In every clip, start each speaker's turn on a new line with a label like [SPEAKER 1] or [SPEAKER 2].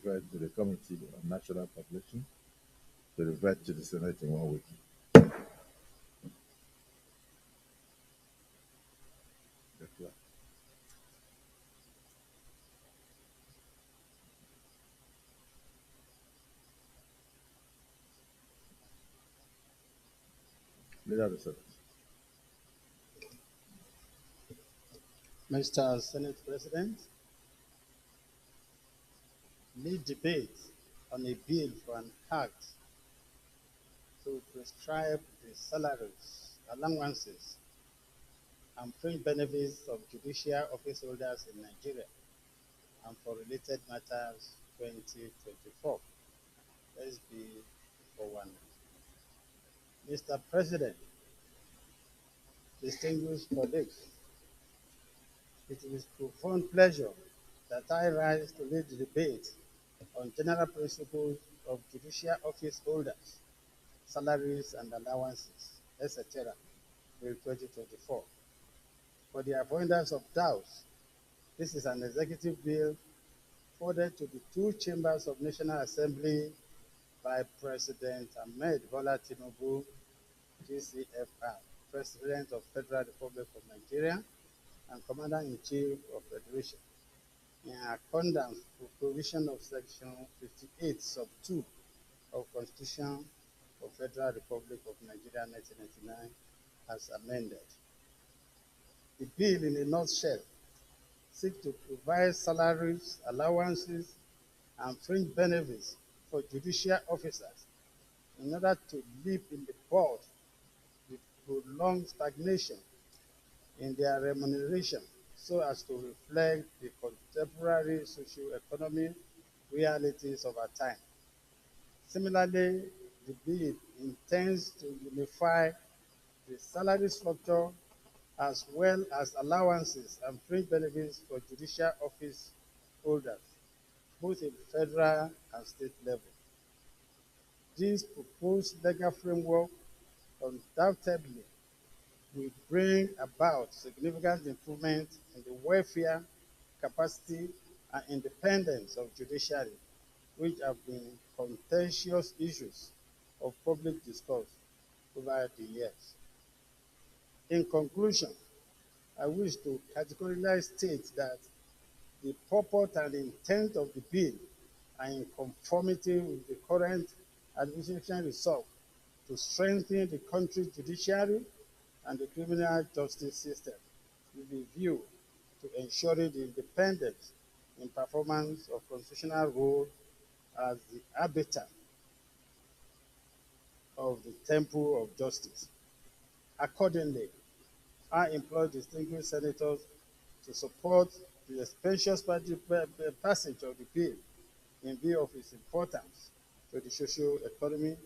[SPEAKER 1] referred to the Committee on National Population to revert to the Senate in 1 week. Leader of the Senate.
[SPEAKER 2] Mr. Senate President, lead debate on a bill for an act to prescribe the salaries, allowances, and fringe benefits of judicial office holders in Nigeria and for related matters 2024. Let's be for one. Mr. President, distinguished colleagues, it is with profound pleasure that I rise to lead the debate on general principles of judicial office holders, salaries and allowances, etc., Bill 2024. For the avoidance of doubts, this is an executive bill forwarded to the two chambers of National Assembly by President Ahmed Bola Tinubu, GCFR, President of Federal Republic of Nigeria and Commander-in-Chief of Federation, in accordance with provision of Section 58, Sub 2 of Constitution of Federal Republic of Nigeria 1999 as amended. The bill, in a nutshell, seeks to provide salaries, allowances, and fringe benefits for judicial officers in order to nip in the bud with prolonged stagnation in their remuneration so as to reflect the contemporary socio-economic realities of our time. Similarly, the bill intends to unify the salary structure as well as allowances and fringe benefits for judicial office holders, both in federal and state level. This proposed legal framework undoubtedly will bring about significant improvement in the welfare, capacity, and independence of judiciary, which have been contentious issues of public discourse over the years. In conclusion, I wish to categorically state that the purport and intent of the bill are in conformity with the current administration resolve to strengthen the country's judiciary and the criminal justice system with a view to ensuring the independence in performance of constitutional role as the arbiter of the temple of justice. Accordingly, I implore distinguished senators to support the expeditious passage of the bill in view of its importance to the social, economic,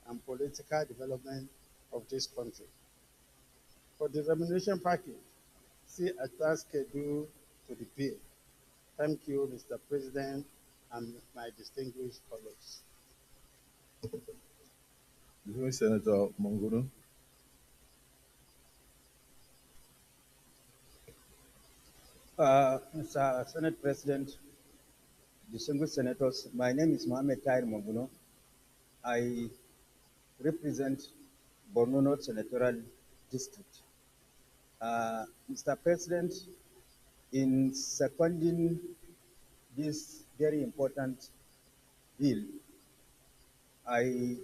[SPEAKER 2] and political development of this country. For the remuneration package, see attached schedule to the bill. Thank you, Mr. President, and my distinguished colleagues.
[SPEAKER 1] Distinguished Senator Monguno.
[SPEAKER 3] Mr. Senate President, distinguished senators, my name is Mohamed Tahir Monguno. I represent Borno North Senatorial District. Mr. President, in seconding this very important bill, I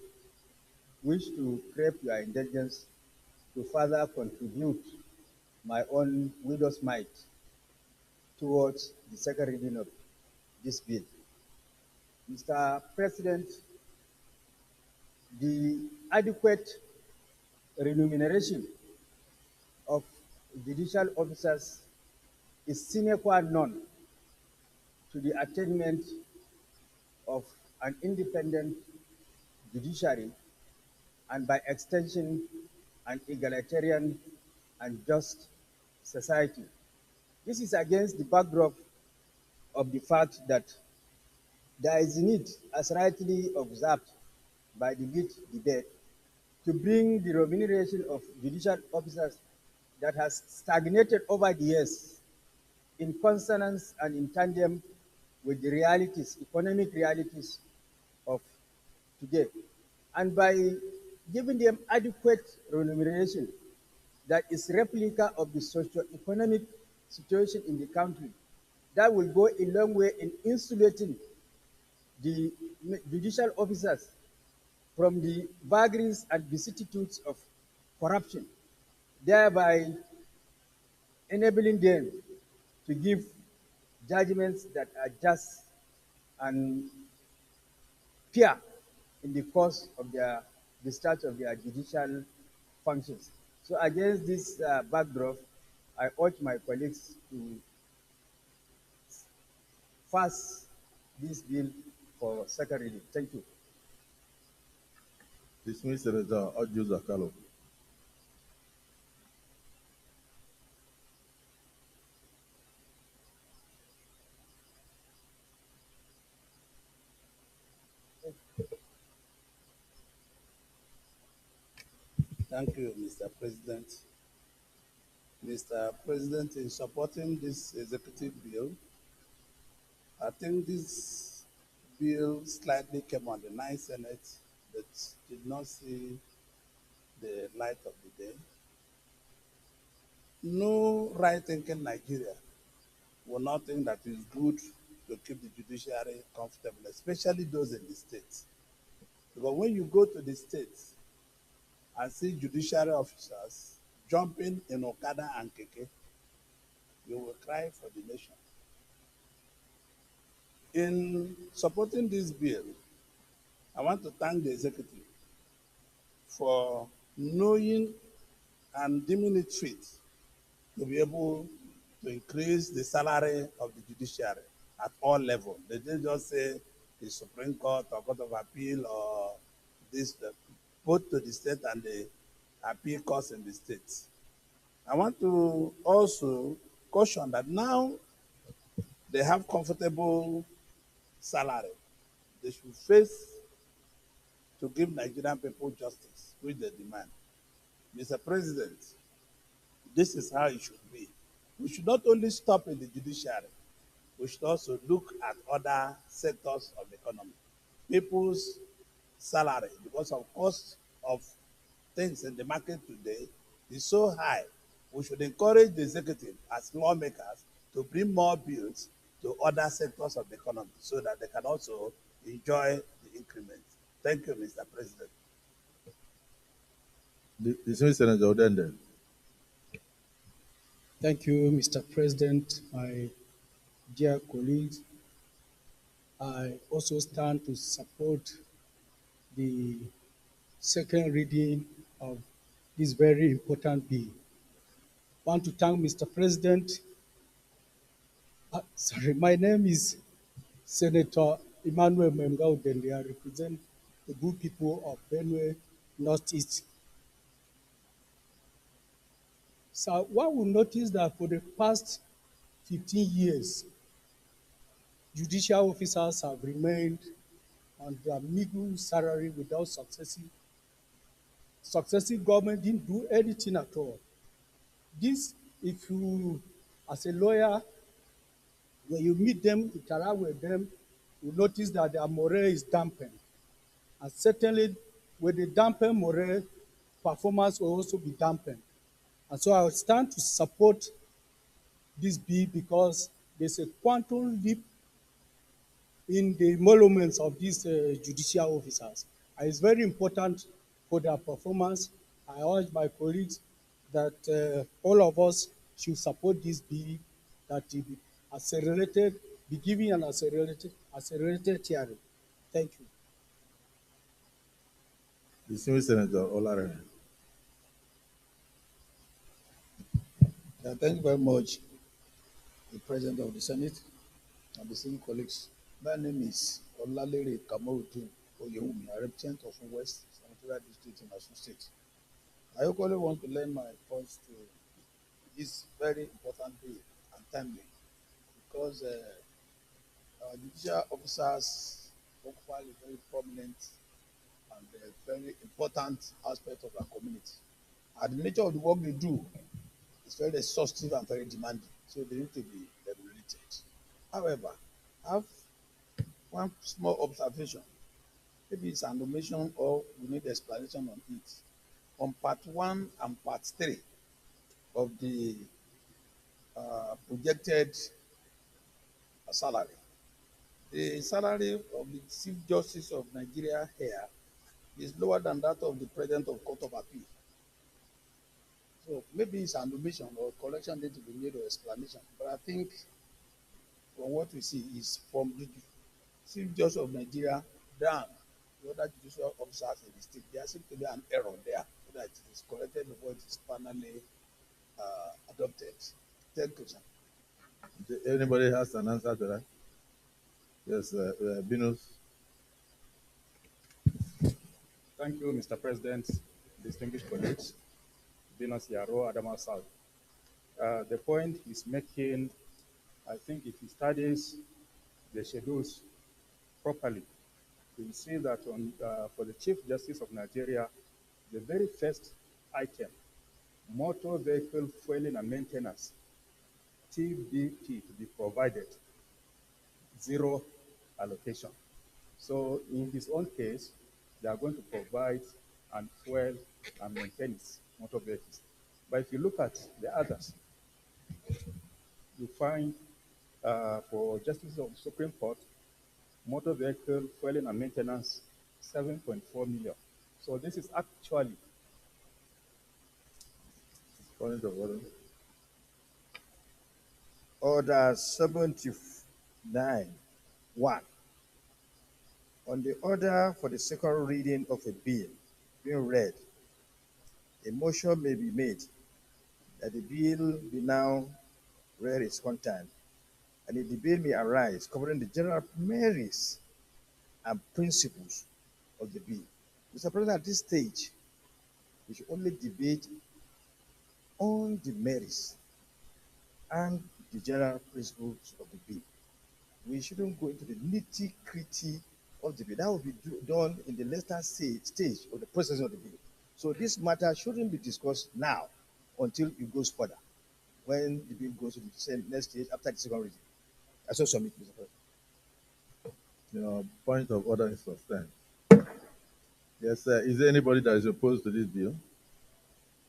[SPEAKER 3] wish to crave your indulgence to further contribute my own widow's mite towards the second reading of this bill. Mr. President, the adequate remuneration of judicial officers is sine qua non to the attainment of an independent judiciary and by extension an egalitarian and just society. This is against the backdrop of the fact that there is a need, as rightly observed by the lead debate, to bring the remuneration of judicial officers that has stagnated over the years in consonance and in tandem with the realities, economic realities of today. And by giving them adequate remuneration that is replica of the socio-economic situation in the country, that will go a long way in insulating the judicial officers from the vagaries and vicissitudes of corruption, thereby enabling them to give judgments that are just and fair in the course of their discharge of their judicial functions. So against this backdrop, I urge my colleagues to pass this bill for second reading. Thank you.
[SPEAKER 1] Dismiss Senator Ojo Zakalo.
[SPEAKER 2] Thank you, Mr. President. Mr. President, in supporting this executive bill, I think this bill slightly came on the ninth Senate but did not see the light of the day. No right-thinking Nigeria will not think that it's good to keep the judiciary comfortable, especially those in the states. Because when you go to the states and see judiciary officers jumping in Okada and Keke, you will cry for the nation. In supporting this bill, I want to thank the executive for knowing and deeming it fit to be able to increase the salary of the judiciary at all levels. They didn't just say the Supreme Court or Court of Appeal or this, both to the state and the appeal courts in the states. I want to also caution that now they have comfortable salary. They should face to give Nigerian people justice, which they demand. Mr. President, this is how it should be. We should not only stop in the judiciary, we should also look at other sectors of the economy. People's salary, because of cost of things in the market today, is so high. We should encourage the executive as lawmakers to bring more bills to other sectors of the economy so that they can also enjoy the increment. Thank you, Mr. President.
[SPEAKER 1] Dismiss Senator Odende.
[SPEAKER 4] Thank you, Mr. President, my dear colleagues. I also stand to support the second reading of this very important bill. I want to thank Mr. President. My name is Senator Emmanuel Memga Odende. I represent the good people of Benue Northeast. So one will notice that for the past 15 years, judicial officers have remained on their meager salary without successive government didn't do anything at all. This, if you, as a lawyer, when you meet them, interact with them, you notice that their morale is dampened. And certainly, with the dampened morale, performance will also be dampened. And so I would stand to support this bill because there's a quantum leap in the emoluments of these judicial officers. And it's very important for their performance. I urge my colleagues that all of us should support this bill, that it be accelerated, be given an accelerated hearing. Thank you.
[SPEAKER 1] Dismiss Senator Olare.
[SPEAKER 5] Thank you very much, the President of the Senate and the same colleagues. My name is Olalere Kamorudin Oyewumi. I represent of West Senatorial District in Osun State. I equally want to lend my voice to this very important bill and timely because our judicial officers occupy a very prominent and very important aspect of our community. And the nature of the work they do is very exhaustive and very demanding, so they need to be regulated. However, I have one small observation. Maybe it's an omission or we need explanation on it. On part 1 and part 3 of the projected salary, the salary of the Chief Justice of Nigeria here is lower than that of the President of Court of Appeal. So maybe it's an omission or correction need to be made or explanation. But I think from what we see is from the Chief Justice of Nigeria down the other judicial officers in the state, there seems to be an error there so that it is corrected before it is finally adopted. Thank you, sir.
[SPEAKER 1] Anybody has an answer to that? Yes, Binus.
[SPEAKER 6] Thank you, Mr. President, distinguished colleagues. Binus Yaro, Adama South. The point he's making, I think if he studies the schedules properly, he will see that for the Chief Justice of Nigeria, the very first item, motor vehicle fueling and maintenance, TVP to be provided, zero allocation. So in his own case, they are going to provide and fuel and maintain motor vehicles. But if you look at the others, you find for Justice of the Supreme Court, motor vehicle fueling and maintenance, 7.4 million. So this is actually
[SPEAKER 1] Point of order.
[SPEAKER 3] Order 79-1. On the order for the second reading of a bill being read, a motion may be made that the bill be now read its content, and a debate may arise covering the general merits and principles of the bill. Mr. President, at this stage, we should only debate on the merits and the general principles of the bill. We shouldn't go into the nitty-gritty of the bill. That will be done in the later stage of the process of the bill. So this matter shouldn't be discussed now until it goes further, when the bill goes to the next stage after the second reading. I so submit, Mr. President.
[SPEAKER 1] Point of order is sustained. Yes, sir. Is there anybody that is opposed to this bill?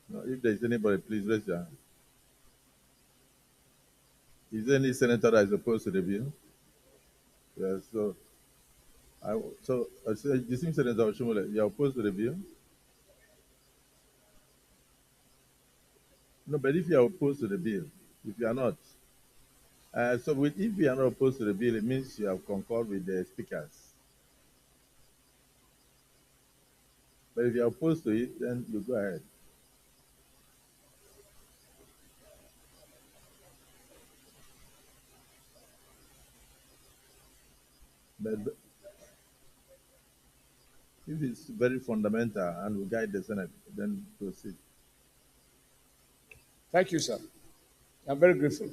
[SPEAKER 1] No, if there is anybody, please raise your hand. Is there any senator that is opposed to the bill? Yes, so distinguished Senator Oshomole, you are opposed to the bill? No, but if you are opposed to the bill, if you are not, if you are not opposed to the bill, it means you have concurred with the speakers. But if you are opposed to it, then you go ahead. But if it's very fundamental and will guide the Senate, then proceed.
[SPEAKER 7] Thank you, sir. I'm very grateful.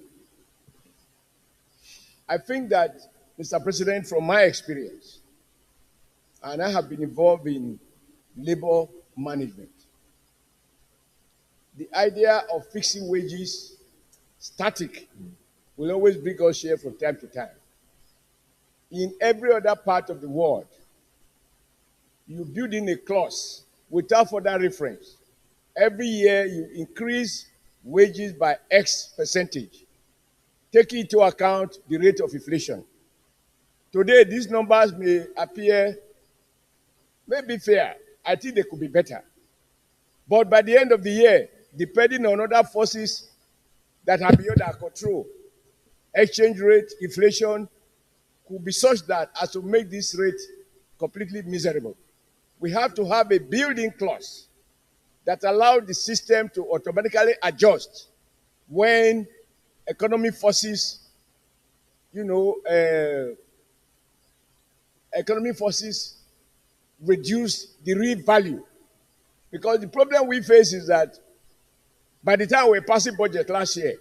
[SPEAKER 7] I think that, Mr. President, from my experience, and I have been involved in labor management, the idea of fixing wages static will always bring us here from time to time. In every other part of the world, you build in a clause without further reference. Every year you increase wages by X percentage, taking into account the rate of inflation. Today, these numbers may appear maybe fair. I think they could be better. But by the end of the year, depending on other forces that are beyond our control, exchange rate, inflation, could be such that as to make this rate completely miserable. We have to have a building clause that allows the system to automatically adjust when economic forces, reduce the real value. Because the problem we face is that by the time we passed the budget last year,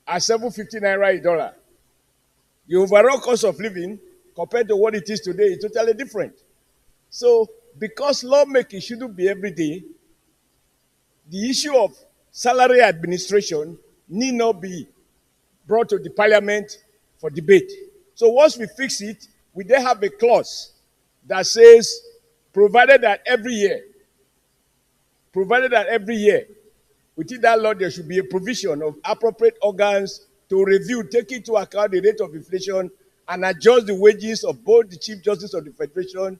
[SPEAKER 7] at 750 naira a dollar, the overall cost of living compared to what it is today is totally different. So, because lawmaking shouldn't be every day, the issue of salary administration need not be brought to the parliament for debate. So once we fix it, we then have a clause that says, provided that every year, within that law, there should be a provision of appropriate organs to review, take into account the rate of inflation, and adjust the wages of both the Chief Justice of the Federation,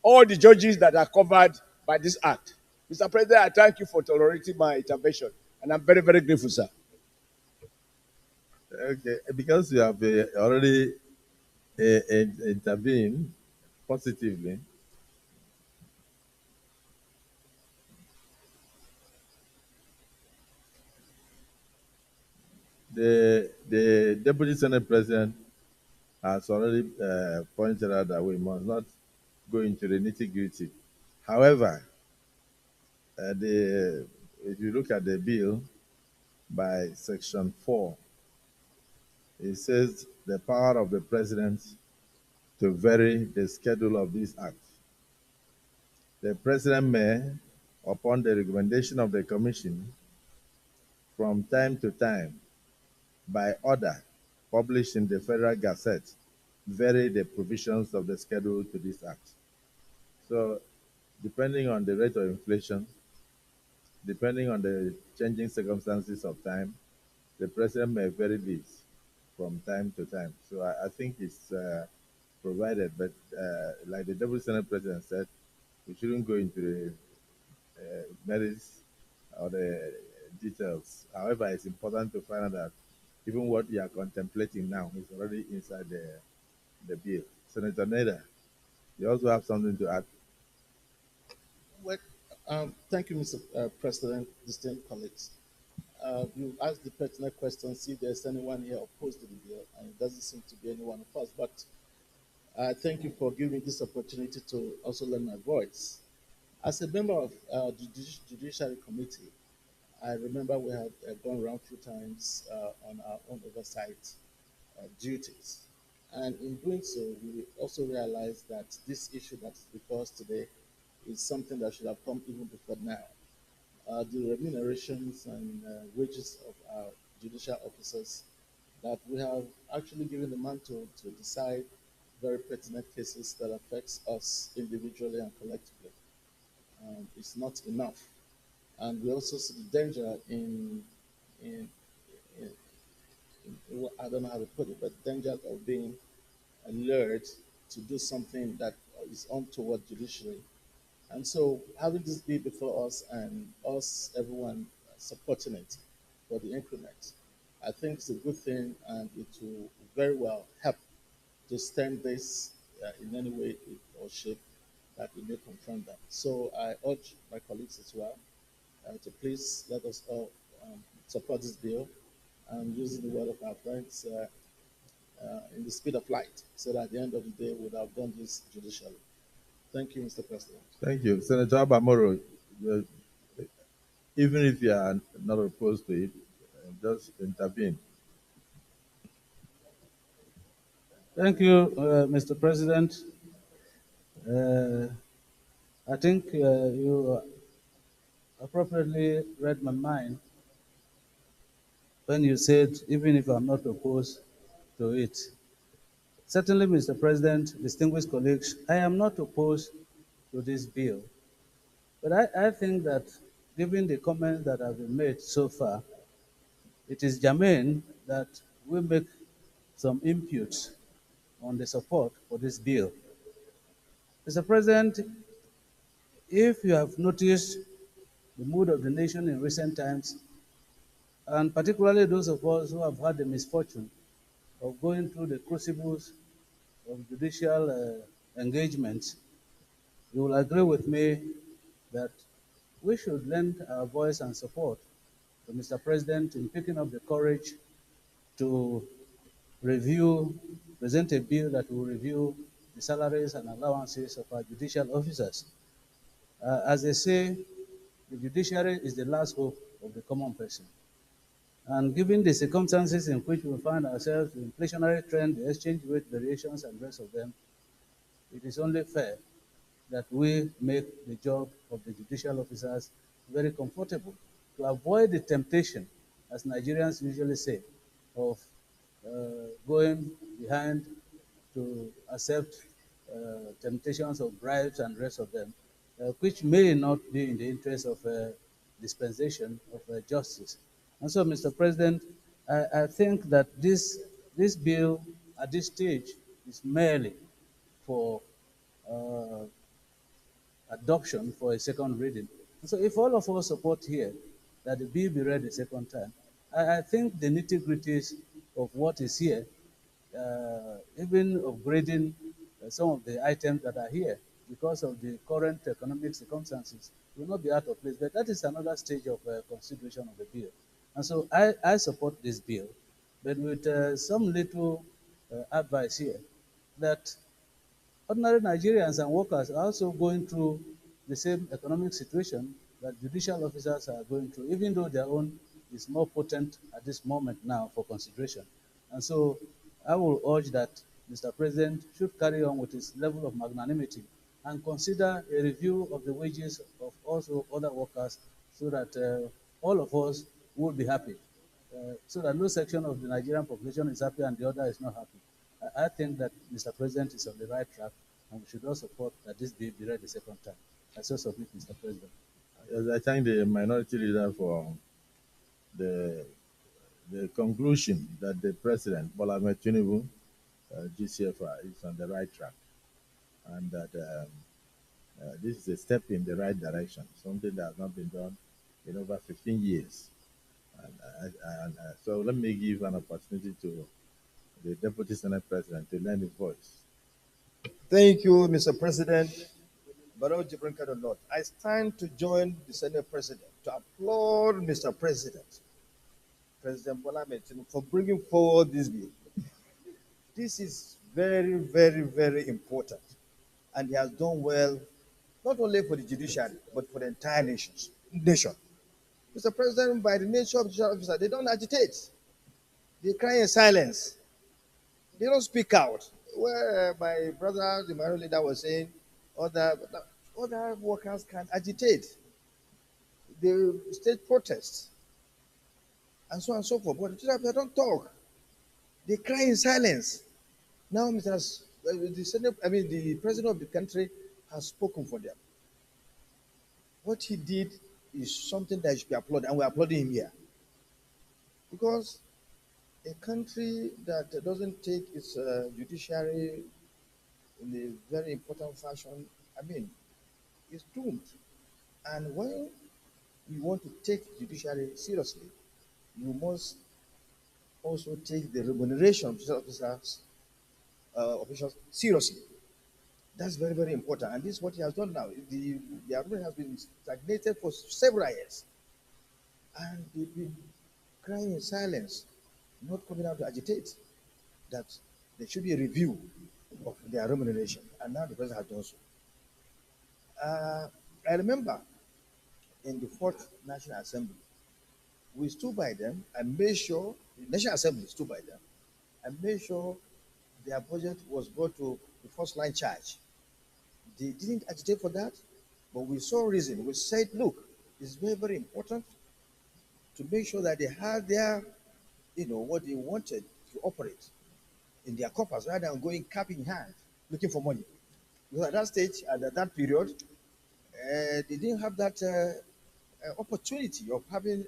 [SPEAKER 7] all the judges that are covered by this act. Mr. President, I thank you for tolerating my intervention, and I'm very, very grateful, sir.
[SPEAKER 1] Okay, because you have already intervened positively, the Deputy Senate President has already pointed out that we must not go into the nitty-gritty. However, if you look at the bill by Section 4, it says the power of the President to vary the schedule of this act. The President may, upon the recommendation of the Commission, from time to time, by order published in the Federal Gazette, vary the provisions of the schedule to this act. So, depending on the rate of inflation, depending on the changing circumstances of time, the President may vary this from time to time. So I think it's provided, but like the Deputy Senate President said, we shouldn't go into the merits or the details. However, it's important to find out that even what you are contemplating now is already inside the bill. Senator Nader, you also have something to add.
[SPEAKER 8] Well, thank you, Mr. President, distinguished colleagues. You asked the pertinent question, see if there's anyone here opposed to the bill, and it doesn't seem to be anyone opposed. But thank you for giving me this opportunity to also lend my voice. As a member of the Judiciary Committee, I remember we had gone around a few times on our own oversight duties. And in doing so, we also realized that this issue that is before us today is something that should have come even before now. The remunerations and wages of our judicial officers that we have actually given the mantle to decide very pertinent cases that affects us individually and collectively. It's not enough. And we also see the danger in I don't know how to put it, but danger of being lured to do something that is untoward judiciary. And so having this be before us and us, everyone supporting it for the increment, I think it's a good thing, and it will very well help to stem this in any way or shape that it may confront that. So I urge my colleagues as well to please let us all support this bill and using the word of our friends in the speed of light, so that at the end of the day we would have done this judicially. Thank you, Mr. President.
[SPEAKER 1] Thank you. Senator Abamoro, even if you are not opposed to it, just intervene.
[SPEAKER 9] Thank you, Mr. President. I think you appropriately read my mind when you said, even if I'm not opposed to it. Certainly, Mr. President, distinguished colleagues, I am not opposed to this bill. But I think that, given the comments that have been made so far, it is germane that we make some inputs on the support for this bill. Mr. President, if you have noticed the mood of the nation in recent times, and particularly those of us who have had the misfortune of going through the crucibles of judicial engagements, you will agree with me that we should lend our voice and support to Mr. President in picking up the courage to present a bill that will review the salaries and allowances of our judicial officers. As they say, the judiciary is the last hope of the common person. And given the circumstances in which we find ourselves, the inflationary trend, the exchange rate variations, and the rest of them, it is only fair that we make the job of the judicial officers very comfortable to avoid the temptation, as Nigerians usually say, of going behind to accept temptations of bribes and rest of them, which may not be in the interest of dispensation of justice. And so, Mr. President, I think that this bill at this stage is merely for uh, adoption for a second reading. And so if all of us support here that the bill be read a second time, I think the nitty-gritties of what is here, even upgrading some of the items that are here because of the current economic circumstances will not be out of place. But that is another stage of consideration of the bill. And so I support this bill, but with some little advice here that ordinary Nigerians and workers are also going through the same economic situation that judicial officers are going through, even though their own is more potent at this moment now for consideration. And so I will urge that Mr. President should carry on with his level of magnanimity and consider a review of the wages of also other workers so that all of us will be happy, so that no section of the Nigerian population is happy and the other is not happy. I think that Mr. President is on the right track, and we should all support that this bill be read the second time. I so submit, Mr. President.
[SPEAKER 1] Yes, I thank the minority leader for the conclusion that the president, Bola Ahmed Tinubu, GCFR, is on the right track, and that this is a step in the right direction, something that has not been done in over 15 years. So let me give an opportunity to the Deputy Senate President to lend his voice.
[SPEAKER 10] Thank you, Mr. President. Barrow Jibrin Kadonot. I stand to join the Senate President to applaud Mr. President, President Bola Ahmed Tinubu, for bringing forward this bill. This is very, very, very important, and he has done well, not only for the judiciary, but for the entire nation. Mr. President, by the nature of judicial officers, they don't agitate. They cry in silence. They don't speak out. Where my brother, the minority leader, was saying, other workers can agitate. They stage protests, and so on and so forth. But the judicial officers don't talk. They cry in silence. Now, the president of the country has spoken for them. What he did is something that should be applauded, and we're applauding him here. Because a country that doesn't take its judiciary in a very important fashion, is doomed. And when you want to take judiciary seriously, you must also take the remuneration of judicial officials seriously. That's very, very important. And this is what he has done now. The argument has been stagnated for several years. And they've been crying in silence, not coming out to agitate that there should be a review of their remuneration. And now the president has done so. I remember in the Fourth National Assembly, we stood by them and made sure, the National Assembly stood by them and made sure their budget was brought to the first line charge. They didn't agitate for that, but we saw reason. We said, look, it's very, very important to make sure that they had their, what they wanted to operate in their coffers rather than going cap in hand looking for money. Because at that stage, at that period, they didn't have that opportunity of having,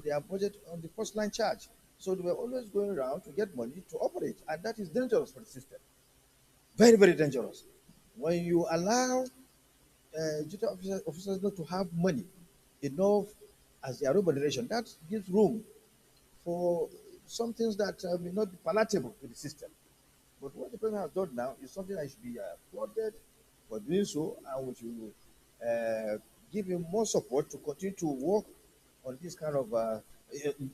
[SPEAKER 10] their budget on the first line charge. So they were always going around to get money to operate, and that is dangerous for the system. Very, very dangerous. When you allow judicial officers not to have money enough as their remuneration, that gives room for some things that may not be palatable to the system. But what the president has done now is something that should be applauded for doing so, and we should give him more support to continue to work on this kind of in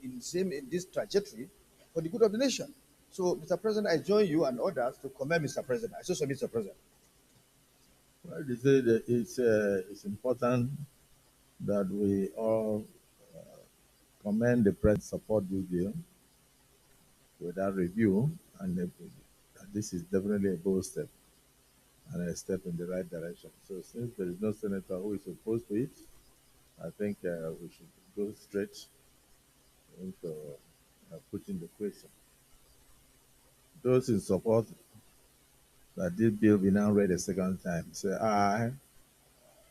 [SPEAKER 10] this trajectory for the good of the nation. So, Mr. President, I join you and others to commend Mr. President. I so submit, Mr. President.
[SPEAKER 1] Well, they say that it's important that we all commend the president, support this bill without review, and this is definitely a bold step and a step in the right direction. So since there is no senator who is opposed to it, I think we should go straight into putting the question. Those in support that this bill be now read a second time. Say aye.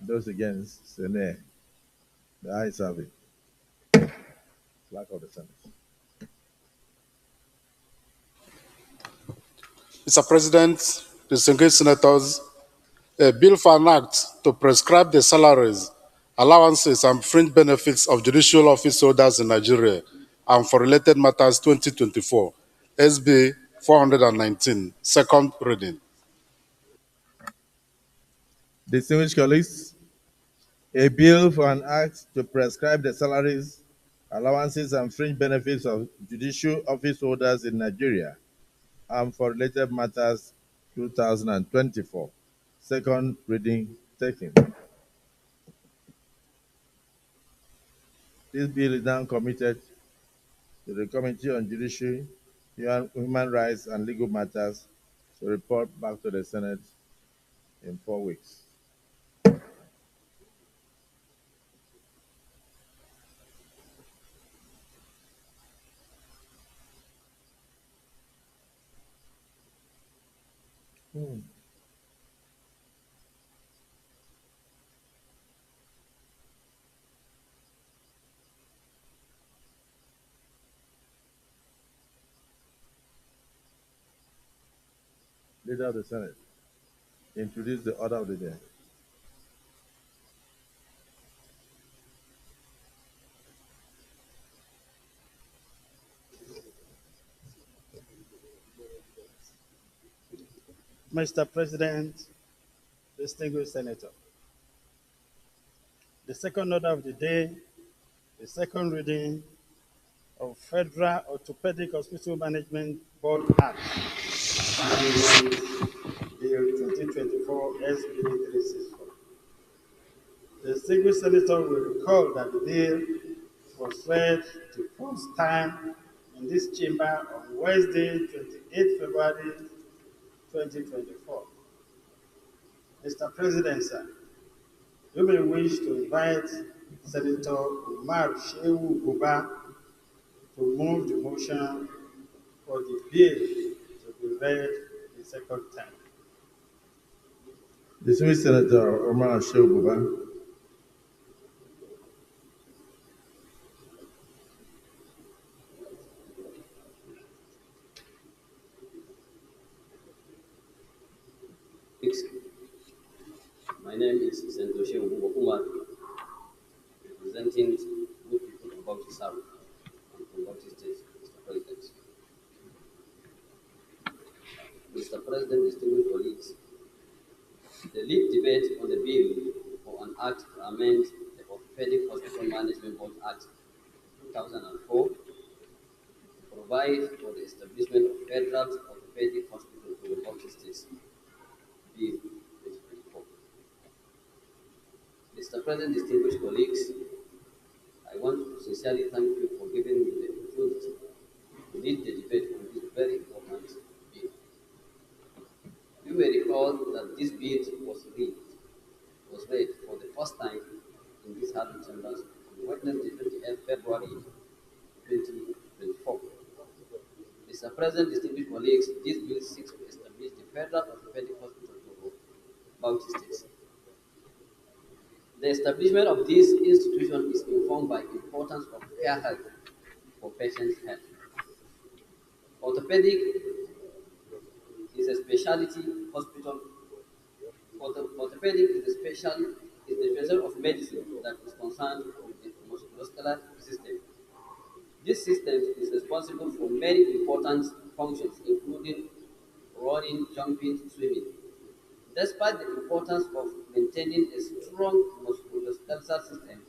[SPEAKER 1] Those against, say nay. The ayes have it. Clerk of the Senate.
[SPEAKER 11] Mr. President, distinguished senators, a bill for an act to prescribe the salaries, allowances, and fringe benefits of judicial office holders in Nigeria and for related matters 2024, SB 419, second reading.
[SPEAKER 1] Distinguished colleagues, a bill for an act to prescribe the salaries, allowances, and fringe benefits of judicial office holders in Nigeria and for related matters 2024. Second reading taken. This bill is now committed to the Committee on Judiciary, Human Rights, and Legal Matters to report back to the Senate in 4 weeks. Leader of the Senate, introduce the order of the day.
[SPEAKER 2] Mr. President, distinguished senator, the second order of the day, the second reading of Federal Orthopedic Hospital Management Board Act, Bill 2024 SB 364. The distinguished senator will recall that the bill was read the first time in this chamber on Wednesday, 28 February 2024. Mr. President, sir, you may wish to invite Senator Umar Shehu Buba to move the motion for the bill to be read the second time.
[SPEAKER 1] Distinguished Senator Omar Shehu Buba.
[SPEAKER 12] My name is Senator Shehu Umar, representing good people from Bauchi South and from Bauchi State, Mr. President. Mr. President, distinguished colleagues, the lead debate on the bill for an act to amend the Orthopedic Hospital Management Board Act 2004 to provide for the establishment of Federal Orthopedic Hospital for the Bauchi State, Bill 2024. Mr. President, distinguished colleagues, I want to sincerely thank you for giving me the opportunity to lead the debate on this very important bill. You may recall that this bill was read for the first time in this House of Chambers on Wednesday, 28 February 2024. Mr. President, distinguished colleagues, this bill seeks to establish the Federal Orthopedic Hospital for Bauchi State. The establishment of this institution is informed by the importance of fair health for patients' health. Orthopedic is a specialty hospital. Orthopedic is the specialty of medicine that is concerned with the musculoskeletal system. This system is responsible for many important functions, including running, jumping, swimming. Despite the importance of maintaining a strong musculoskeletal system,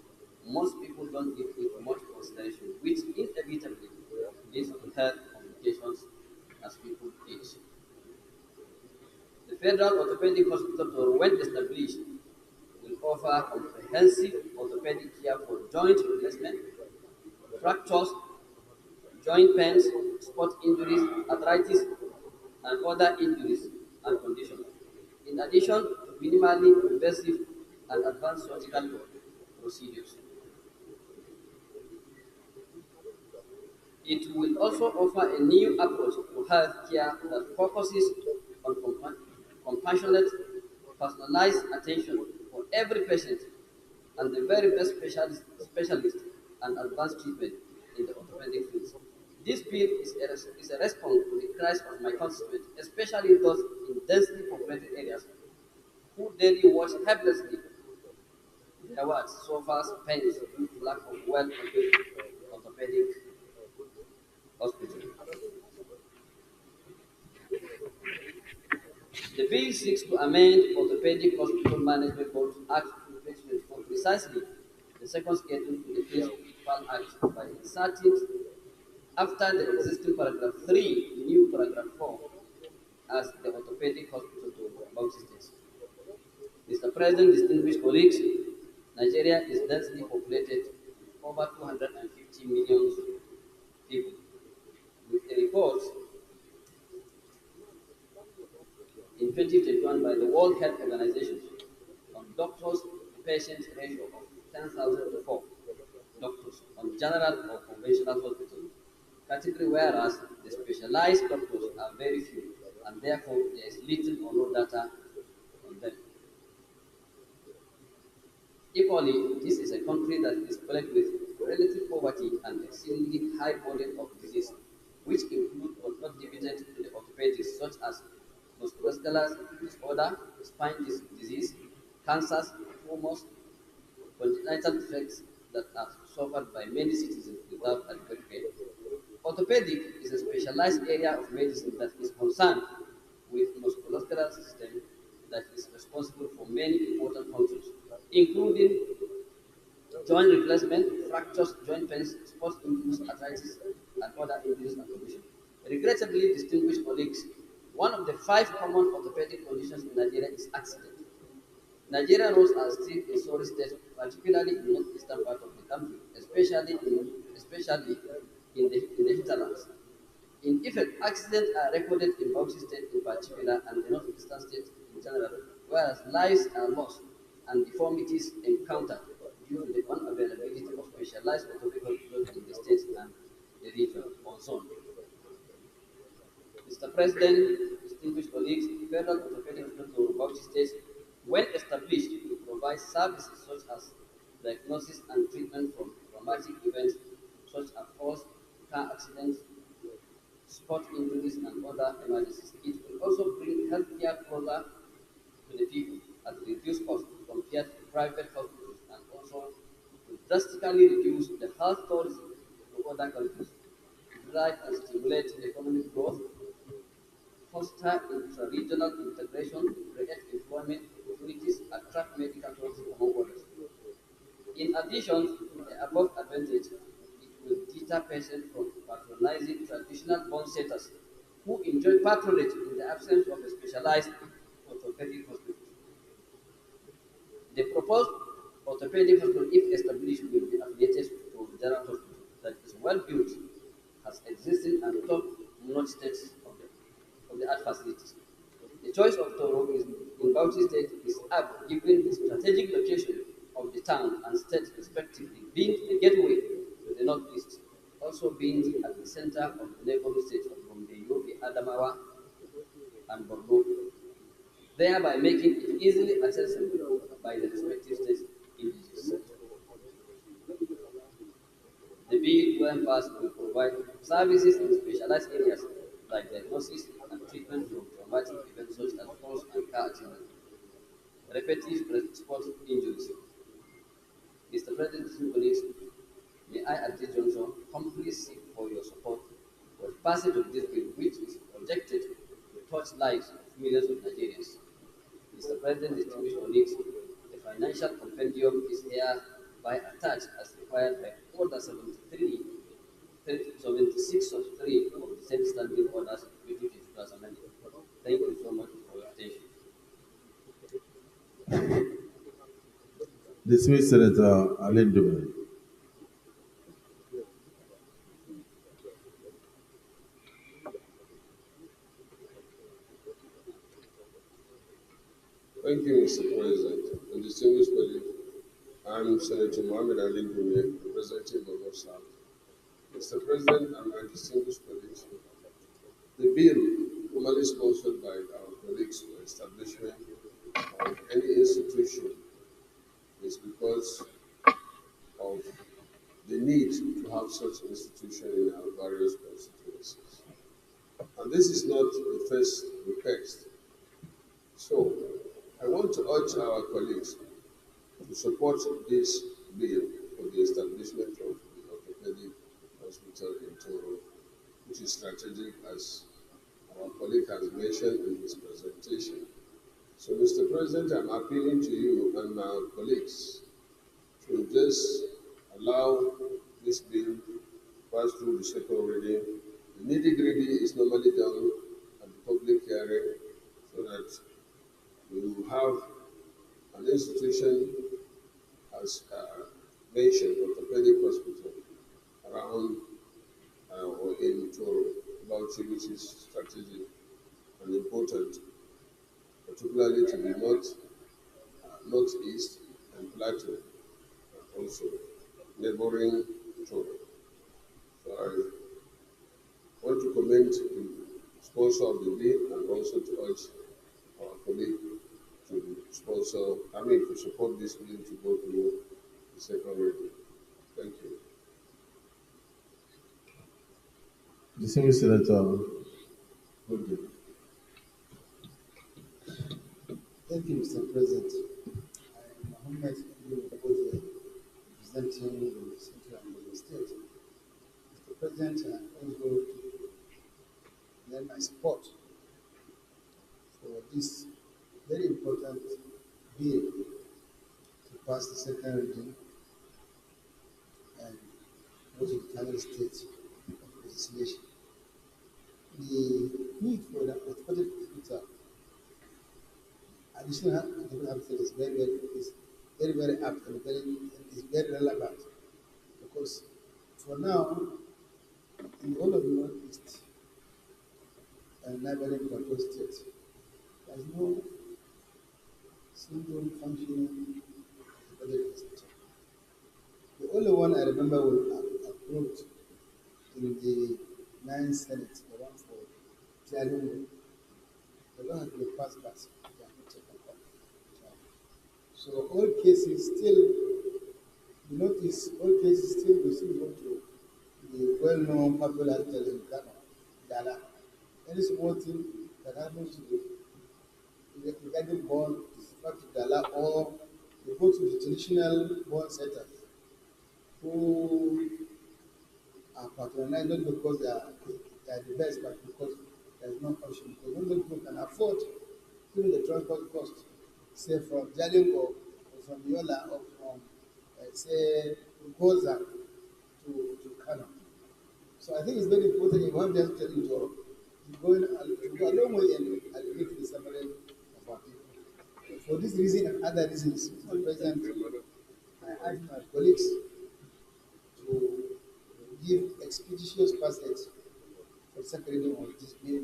[SPEAKER 12] most people don't give it much consideration, which inevitably leads to health complications as people age. The Federal Orthopedic Hospital, when established, will offer comprehensive orthopedic care for joint replacement, fractures, joint pains, sport injuries, arthritis, and other injuries and conditions, in addition to minimally invasive and advanced surgical procedures. It will also offer a new approach to health care that focuses on compassionate, personalized attention for every patient and the very best specialist and advanced treatment in the orthopedic field. This bill is a response to the cries of my constituents, especially those in densely populated areas who daily watch helplessly their wards, sofas, pains due to lack of well-equipped orthopedic hospital. The bill seeks to amend Orthopedic Hospital Management Board Act 2024 precisely the second schedule to the Principal Act by inserting after the existing paragraph 3, new paragraph 4 as the orthopedic hospital to Bauchi State. Mr. President, distinguished colleagues, Nigeria is densely populated with over 250 million people. With a report in 2021 by the World Health Organization on doctors to patients ratio of 10,000 to 4 doctors on general or conventional hospitals category, whereas the specialized doctors are very few and therefore there is little or no data on them. Equally, this is a country that is plagued with relative poverty and exceedingly high burden of disease, which include but not limited to the orthopedics such as musculoskeletal disorder, spine disease, cancers, tumors, congenital defects that are suffered by many citizens without adequate care. Orthopedic is a specialized area of medicine that is concerned with musculoskeletal system that is responsible for many important functions, including joint replacement, fractures, joint pains, sports injuries, arthritis, and other injuries and conditions. Regrettably, distinguished colleagues, one of the 5 common orthopedic conditions in Nigeria is accident. Nigerian roads are still a sorry state, particularly in the northeastern part of the country, especially in the hinterlands. In effect, accidents are recorded in Bauchi State in particular and the northeastern states in general, whereas lives are lost and deformities encountered due to the unavailability of specialized orthopedic hospitals in the state and the region or zone. Mr. President, distinguished colleagues, the Federal Orthopedic Hospital of Bauchi State, when established, to provide services such as diagnosis and treatment from traumatic events such as falls, car accidents, sport injuries, and other emergencies. It will also bring healthcare closer to the people at reduced cost compared to private hospitals, and also will drastically reduce the health tourism to other countries, drive and stimulate economic growth, foster intra-regional integration, create employment opportunities, attract medical tourism, among others. In addition to the above advantage, it will deter patients from patronizing traditional bone setters who enjoy patronage in the absence of a specialized orthopedic hospital. The proposed orthopedic hospital, if established, will be affiliated to the general hospital that is well built, has existing and top-notch states of the art facilities. The choice of Toro is in Bauchi State is apt given the strategic location of the town and state respectively, being the gateway to the northeast, also being at the center of the neighboring states of Gombe, Yobe, Adamawa, and Borno, thereby making it easily accessible by the respective states in this sector. The bill, when passed, will provide services in specialized areas like diagnosis and treatment from traumatic events such as falls and car accidents, repetitive sports injuries. Mr. President, colleagues, may I at this juncture humbly seek for your support for the passage of this bill, which is projected to touch lives of millions of Nigerians. Mr. President, distinguished colleagues, the financial compendium is hereby attached as required by Order 76 of 3 of the same standing orders 2022 amended. Thank you so much for your attention.
[SPEAKER 1] Dismiss Senator Alain Dume.
[SPEAKER 13] Thank you, Mr. President, and distinguished colleagues. I'm Senator Mohammed Ali Dume, representing Borno South. Mr. President and my distinguished colleagues, the bill, formally sponsored by our colleagues for establishment need to have such institution in our various constituencies. And this is not the first request. So I want to urge our colleagues to support this bill for the establishment of the orthopedic hospital in Toro, which is strategic, as our colleague has mentioned in his presentation. So, Mr. President, I'm appealing to you and our colleagues to just allow this bill pass through the second reading. The nitty-gritty is normally done at the public hearing so that we will have an institution, as mentioned, orthopedic hospital around or in Toro, Bauchi, which is strategic and important, particularly to the northeast and plateau, and also neighboring Toro. So I want to commend the sponsor of the bill and also to urge our colleague to to support this bill to go through the second reading. Thank you.
[SPEAKER 1] Distinguished Senator, good day.
[SPEAKER 2] Thank you, Mr. President. I am Muhammad Oboje, representing the Central and State. Mr. President, I also lend my support for this very important bill to pass the second reading and go to the final stage of legislation. The need for the orthopedic hospital, additional hospital is very apt and is very relevant, because for now, in the whole of the Northeast and neighboring control states, there is no single functioning orthopedic hospital. The only one I remember was approved in the 9th Senate, the one for Jalingo. The law has been passed, but they have not taken up. So all cases still, you notice, all cases still we still go to the well-known popular hospital in Kano, Dala. Any small thing that happens to the regarding bond is back to Dala, or you go to the traditional bond setters who are patronized not because they are the best, but because there is no option. Because those people can afford even the transport cost, say from Jalingo or from Yola or from, say, Goza to Kano. So I think it's very important if one just tell you to go a long way and alleviate the suffering of our people. For this reason and other reasons, Mr. President, I ask my colleagues to give expeditious passage for the second reading of this bill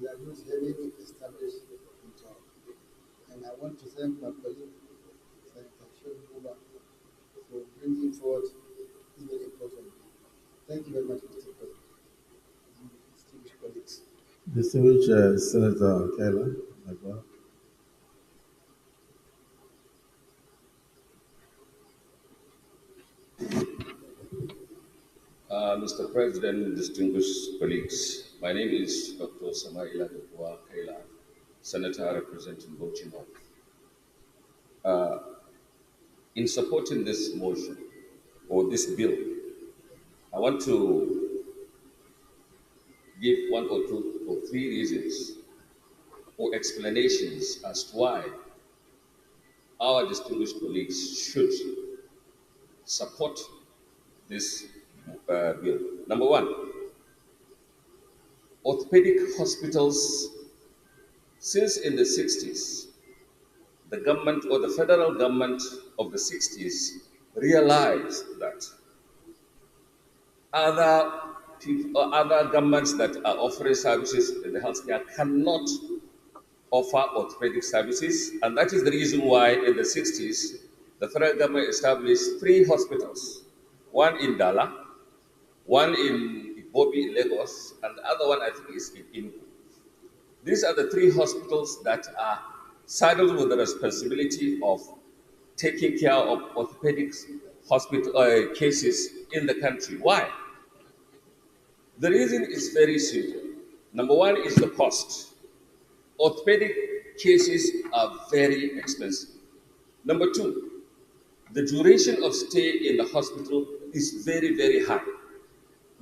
[SPEAKER 2] that was heavily established in Toronto. And I want to thank my colleague, Senator Shoguba, for bringing forward this very important bill. Thank you very much, Mr. President. Distinguished colleagues.
[SPEAKER 1] Distinguished Senator Kayla, as well.
[SPEAKER 14] Mr. President, distinguished colleagues, my name is Dr. Samaila Dukwa Kaila, Senator representing Bauchi North. In supporting this motion or this bill, I want to give one or two or three reasons or explanations as to why our distinguished colleagues should support this bill. Number one, orthopedic hospitals, since in the 60s, the government or the federal government of the 60s realized that other people, other governments that are offering services in the healthcare cannot offer orthopedic services, and that is the reason why in the 60s the federal government established 3 hospitals, one in Dala, one in Ibobi in Lagos, and the other one I think is in Enugu. These are the 3 hospitals that are saddled with the responsibility of taking care of orthopedics hospital cases in the country. Why? The reason is very simple. Number one is the cost. Orthopedic cases are very expensive. Number two, the duration of stay in the hospital is very, very high.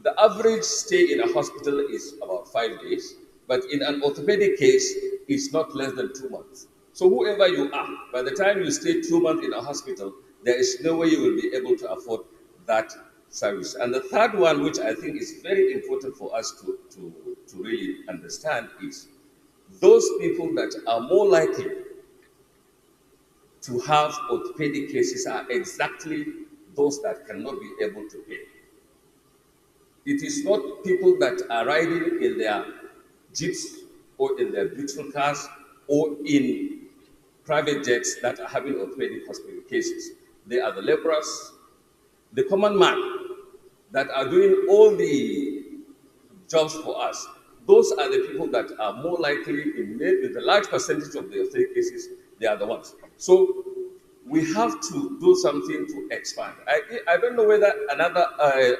[SPEAKER 14] The average stay in a hospital is about 5 days, but in an orthopedic case, it's not less than 2 months. So whoever you are, by the time you stay 2 months in a hospital, there is no way you will be able to afford that service. And the third one, which I think is very important for us to really understand, is those people that are more likely to have orthopedic cases are exactly those that cannot be able to pay. It is not people that are riding in their jeeps or in their beautiful cars or in private jets that are having orthopedic hospital cases. They are the laborers, the common man that are doing all the jobs for us. Those are the people that are more likely, in the large percentage of the orthopedic cases, they are the ones. So we have to do something to expand. I don't know whether another,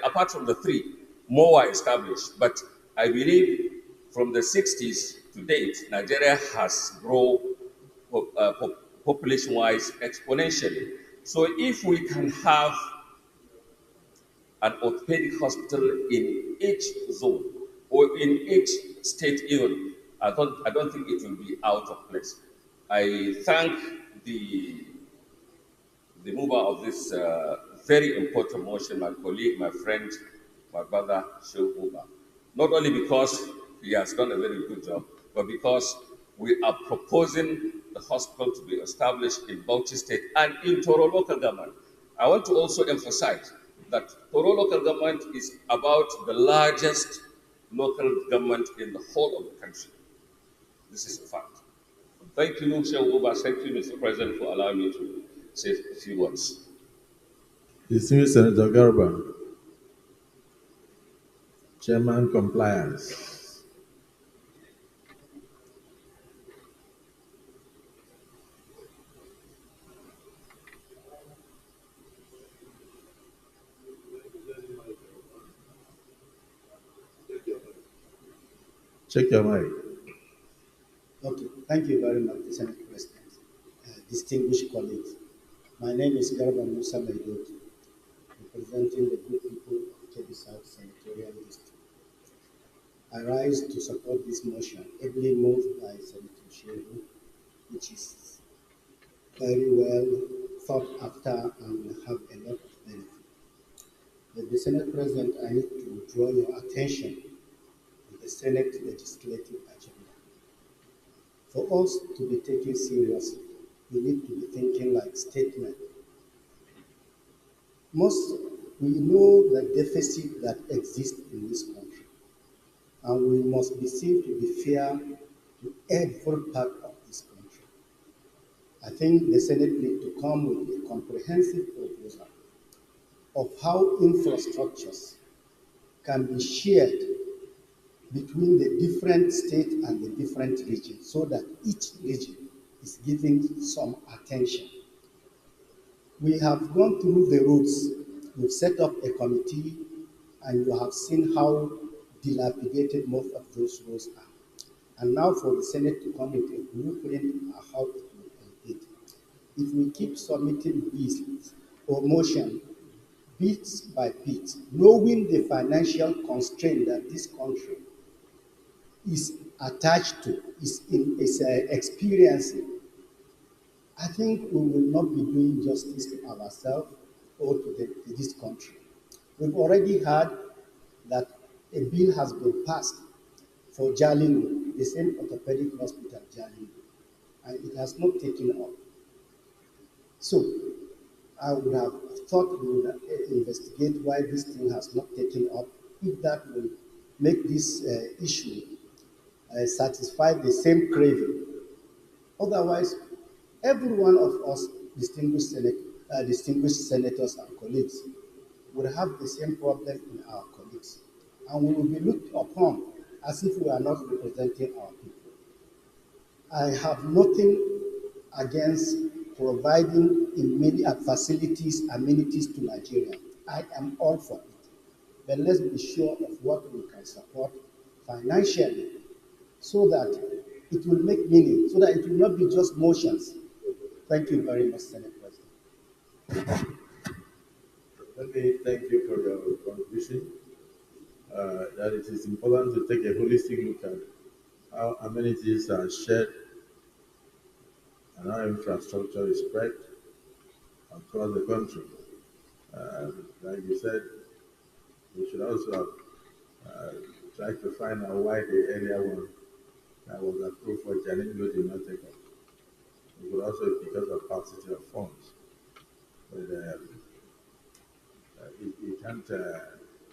[SPEAKER 14] apart from the three, more are established, but I believe from the 60s to date, Nigeria has grown population-wise exponentially. So if we can have an orthopedic hospital in each zone or in each state even, I don't think it will be out of place. I thank the mover of this very important motion, my colleague, my friend, my brother, Sheikh Uba. Not only because he has done a very good job, but because we are proposing the hospital to be established in Bauchi State and in Toro local government. I want to also emphasize that Toro local government is about the largest local government in the whole of the country. This is a fact. Thank you, Sheikh Uba. Thank you, Mr. President, for allowing me to say a few words.
[SPEAKER 1] Distinguished Senator Garba, Chairman Compliance. Check your mic.
[SPEAKER 2] Okay, thank you very much, Senate President. Distinguished colleagues, my name is Garba Musa Maidot, representing the good people of Kebbi South Senatorial District. I rise to support this motion, ably moved by Senator Shehu, which is very well thought after and will have a lot of benefit. But the Senate President, I need to draw your attention to the Senate legislative agenda. For us to be taken seriously, we need to be thinking like statesmen. We know the deficit that exists in this country, and we must be seen to be fair to every part of this country. I think the Senate needs to come with a comprehensive proposal of how infrastructures can be shared between the different states and the different regions so that each region is given some attention. We have gone through the routes. We've set up a committee, and you have seen how dilapidated most of those roads are. And now for the Senate to come with a blueprint on how it will help it. If we keep submitting bills or motion bit by bit, knowing the financial constraint that this country is attached to, is experiencing, I think we will not be doing justice to ourselves or to this country. We've already heard that a bill has been passed for Jalingo, the same orthopedic hospital, Jalingo, and it has not taken off. So I would have thought we would investigate why this thing has not taken up, if that will make this issue satisfy the same craving. Otherwise, every one of us distinguished senators and colleagues will have the same problem in our colleagues, and we will be looked upon as if we are not representing our people. I have nothing against providing facilities, amenities to Nigeria. I am all for it. But let's be sure of what we can support financially so that it will make meaning, so that it will not be just motions. Thank you very much, Senate President.
[SPEAKER 1] Let me thank you for your contribution. That it is important to take a holistic look at how amenities are shared and how infrastructure is spread across the country. Like you said, we should also have tried to find out why the earlier one that was approved for Jalingo did not take up. It could also be because of paucity of funds. But it can't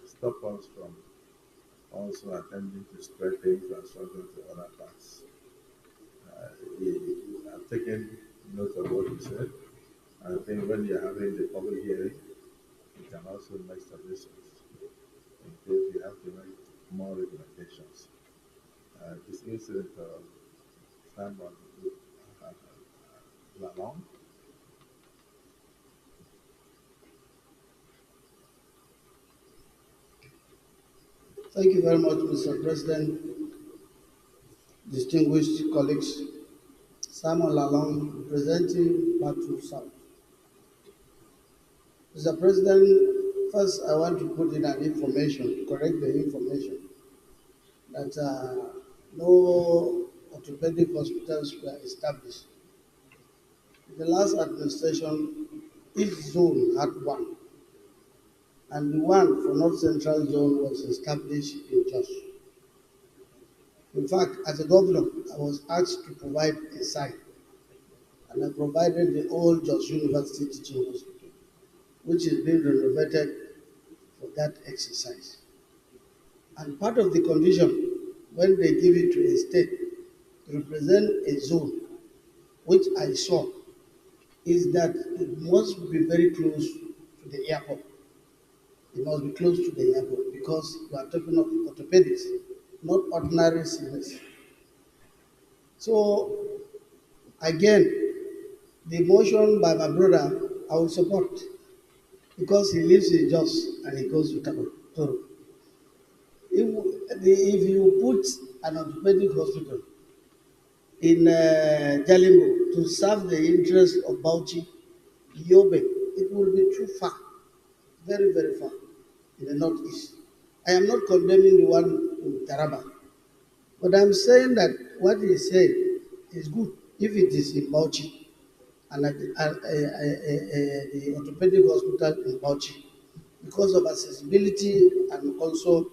[SPEAKER 1] stop us from also attempting to spread the infrastructure to other parts. I've taken note of what you said. I think when you're having the public hearing, you can also make suggestions in case you have to make more recommendations. This incident Simon Lalong.
[SPEAKER 2] Thank you very much, Mr. President, distinguished colleagues. Simon Lalong, representing Batu South. Mr. President, first I want to put in an information, correct the information, that no orthopedic hospitals were established. In the last administration, each zone had one, and the one for North Central Zone was established in Jos. In fact, as a governor, I was asked to provide a site, and I provided the old Jos University Teaching Hospital, which is being renovated for that exercise. And part of the condition when they give it to a state to represent a zone, which I saw, is that it must be very close to the airport. It must be close to the airport because we are talking of orthopedics, not ordinary sickness. So, again, the motion by my brother, I will support because he lives in Jos and he goes to Toro. If you put an orthopedic hospital in Jalingo to serve the interests of Bauchi, Yobe, it will be too far, very, very far in the northeast. I am not condemning the one in Taraba, but I'm saying that what he said is good if it is in Bauchi and at the orthopedic hospital in Bauchi because of accessibility and also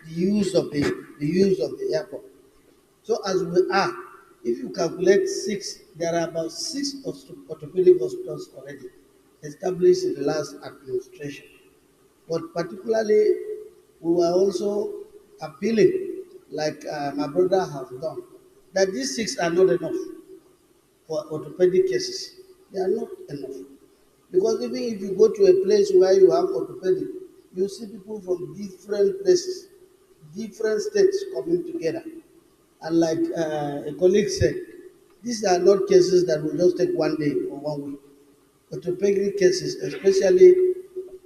[SPEAKER 2] the use of the airport. So as we are, if you calculate 6, there are about 6 orthopedic hospitals already established in the last administration. But particularly, we were also appealing, like my brother has done, that these 6 are not enough for orthopedic cases. They are not enough. Because even if you go to a place where you have orthopedic, you see people from different places, different states coming together. And like a colleague said, these are not cases that will just take 1 day or 1 week. Orthopedic cases, especially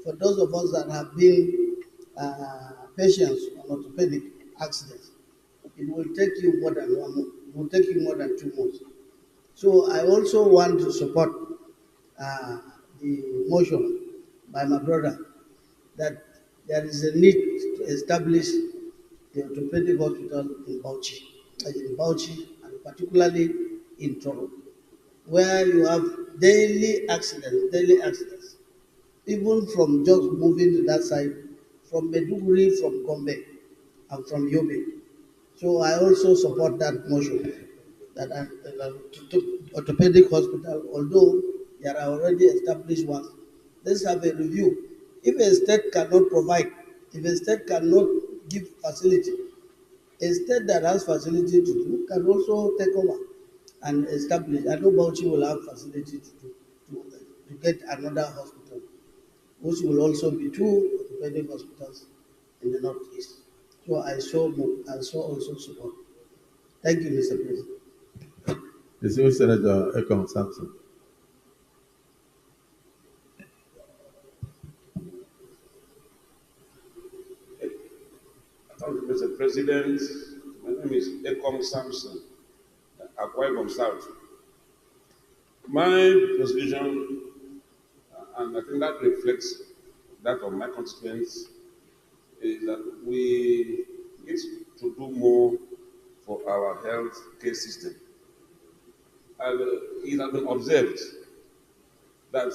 [SPEAKER 2] for those of us that have been patients on orthopedic accidents, it will take you more than 1 month. It will take you more than 2 months. So I also want to support the motion by my brother that there is a need to establish the orthopedic hospital in Bauchi, and particularly in Toro, where you have daily accidents, even from just moving to that side, from Meduguri, from Gombe, and from Yobe. So I also support that motion that orthopedic hospital, although there are already established ones, let's have a review. If a state cannot provide, if a state cannot give facility, a state that has facility to do can also take over and establish. I know Bauchi will have facility to get another hospital, which will also be 2 orthopedic hospitals in the northeast. So I saw also support. Thank you, Mr. President.
[SPEAKER 1] Distinguished Senator Ekong Sampson.
[SPEAKER 15] President. My name is Ekom Samson, Akwa Ibom South. My position, and I think that reflects that of my constituents, is that we need to do more for our health care system. And it has been observed that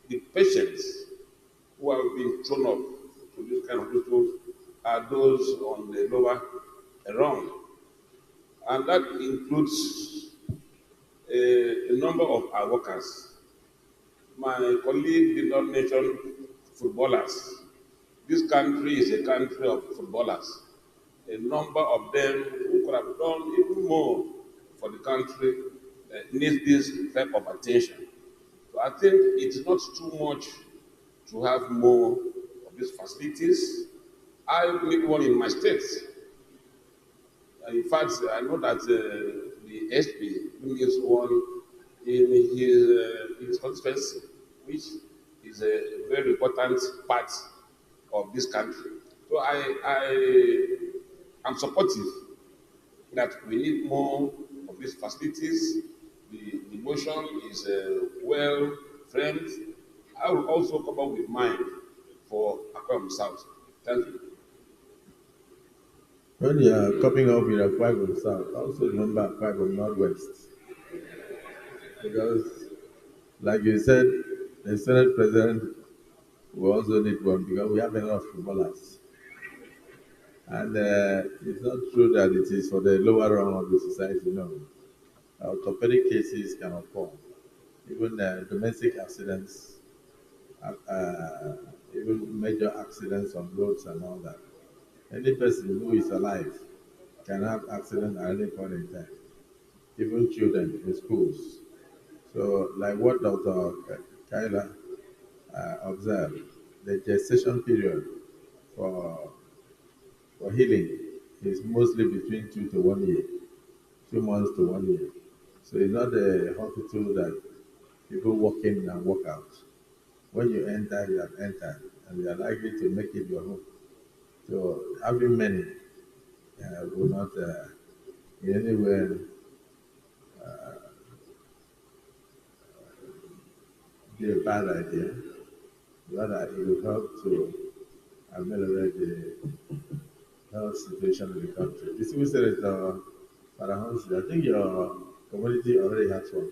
[SPEAKER 15] the patients who have been thrown up to this kind of hospitals are those on the lower rung. And that includes a number of our workers. My colleague did not mention footballers. This country is a country of footballers. A number of them who could have done even more for the country need this type of attention. So I think it's not too much to have more of these facilities. I need one in my state. In fact, I know that the SP needs one in his constituency, which is a very important part of this country. So I am supportive that we need more of these facilities. The motion is well framed. I will also come up with mine for Akwa South. Thank you.
[SPEAKER 1] When you are coming up with Akwa Ibom South, also remember Akwa Ibom Northwest. Because, like you said, the Senate President will also need one because we have a lot of footballers. And it's not true that it is for the lower rung of the society, no. Orthopedic cases can occur. Even domestic accidents, even major accidents on roads and all that. Any person who is alive can have accident at any point in time, even children in schools. So, like what Dr. Kyla observed, the gestation period for healing is mostly between 2 to 1 year, 2 months to 1 year. So it's not a hospital that people walk in and walk out. When you enter, you have entered, and you are likely to make it your home. So having many will not in any way be a bad idea. Rather, it will help to ameliorate the health situation in the country. Distinguished Senator Farahonsi, I think your community already has one.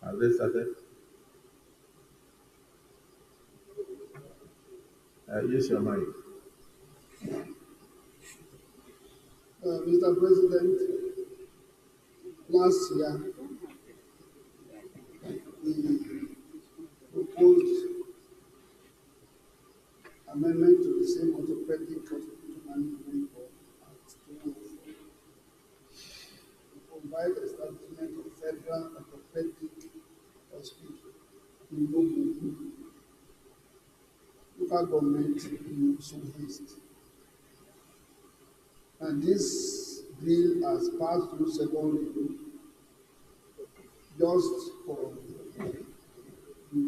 [SPEAKER 1] Have they started? Use your mic.
[SPEAKER 16] Mr. President, last year we proposed amendment to the same Orthopedic Hospital Management Act 2004 to provide establishment of federal orthopedic hospital in Ogun, local government in Southeast. And this bill has passed through second reading just for the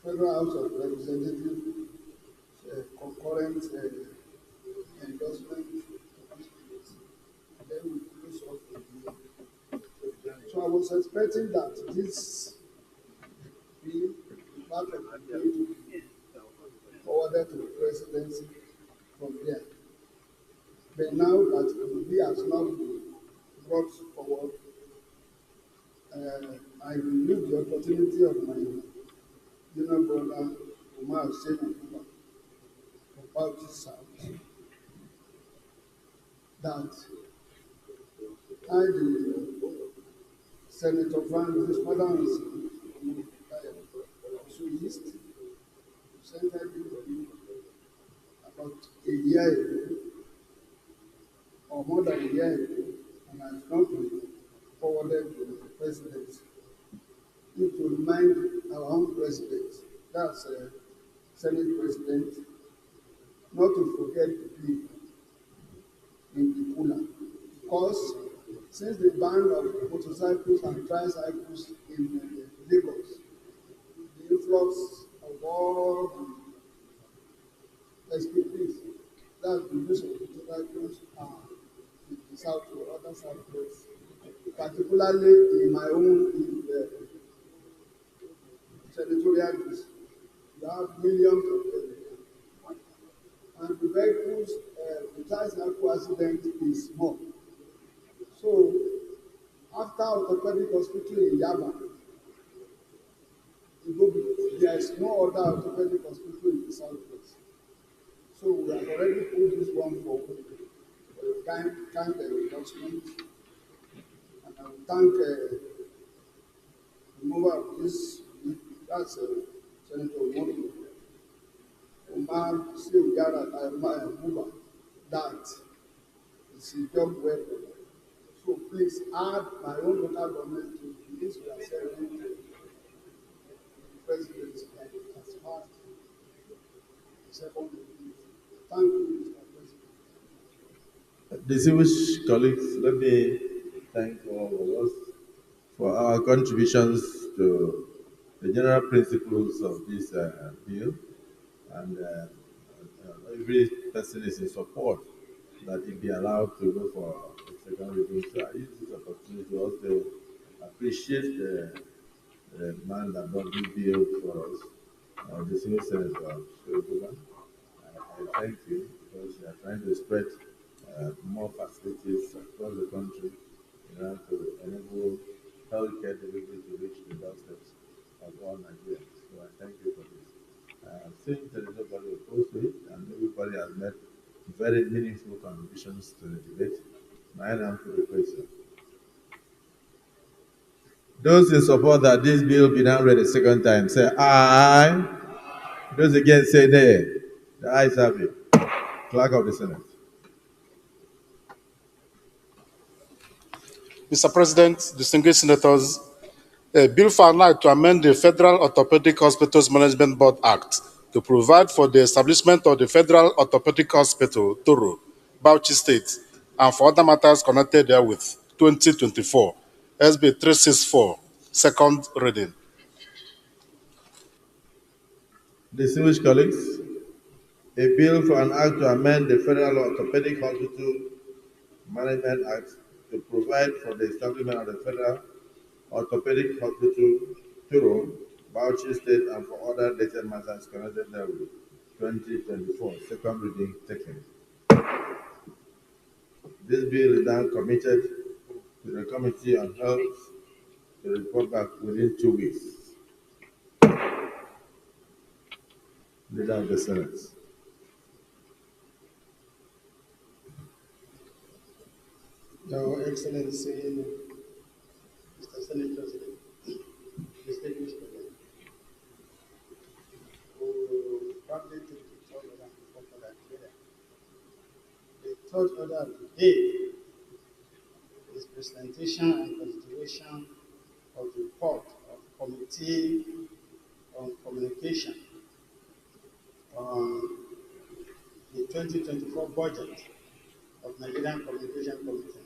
[SPEAKER 16] Federal House of Representatives concurrent endorsement. And then we close off the bill. So I was expecting that this bill part of the bill to be forwarded to the presidency from there. But now that the bill has not been brought forward, I renewed the opportunity of my junior brother Umar Hussein from Bauchi South that I, the Senator Francis Madam East, presented him about a year ago, or more than a year ago, and has not been forwarded to the president. Need to remind our own president, that's Senate President, not to forget the people in the cooler. Because since the ban of motorcycles and tricycles in Lagos, the influx of all the SPPs, that the use of interactions is out to other subjects, particularly in my own territorial district. You have millions of them. And the vehicles, the tricycle accident is small. So, after orthopedic hospital in Yaba, there is no other orthopedic hospital in the southwest. So we have already put this one forward. Thank the endorsement, and I will thank the remover of this. That's Senator Omar Siyara Muba. That is a job well done. So please add my own local government to this. We are serving the president as part of the second review. Thank you, Mr. President.
[SPEAKER 1] Distinguished colleagues, let me thank all of us for our contributions to the general principles of this bill, and every person is in support that it be allowed to go for a second review. So I use this opportunity to also appreciate the man that brought this bill for us, the civil senator, Shoguban. I thank you because you are trying to spread more facilities across the country in order to enable healthcare delivery to reach the doorsteps of all Nigerians. So I thank you for this. Since there is nobody opposed to it and everybody has made very meaningful contributions to the debate, I now put the question. Those in support that this bill be now read a second time, say aye. Those against say nay. The ayes have it. Clerk of the Senate.
[SPEAKER 11] Mr. President, distinguished senators, a bill for an act to amend the Federal Orthopedic Hospitals Management Board Act to provide for the establishment of the Federal Orthopedic Hospital, Toro, Bauchi State, and for other matters connected therewith, 2024, SB 364, second reading.
[SPEAKER 1] Distinguished colleagues, a bill for an act to amend the Federal Orthopedic Hospital Management Act to provide for the establishment of the Federal Orthopedic Hospital, Turo, Bauchi State, and for other related matters connected therewith, 2024, second reading taken. This bill is now committed to the Committee on Health to report back within 2 weeks. Leader of the Senate.
[SPEAKER 2] Your Excellency, Mr. Senate President, distinguished colleagues, who probably take the third order and fourth order together. The third order of the day is presentation and consideration of the report of Committee on Communication on the 2024 budget of Nigerian Communication Commission,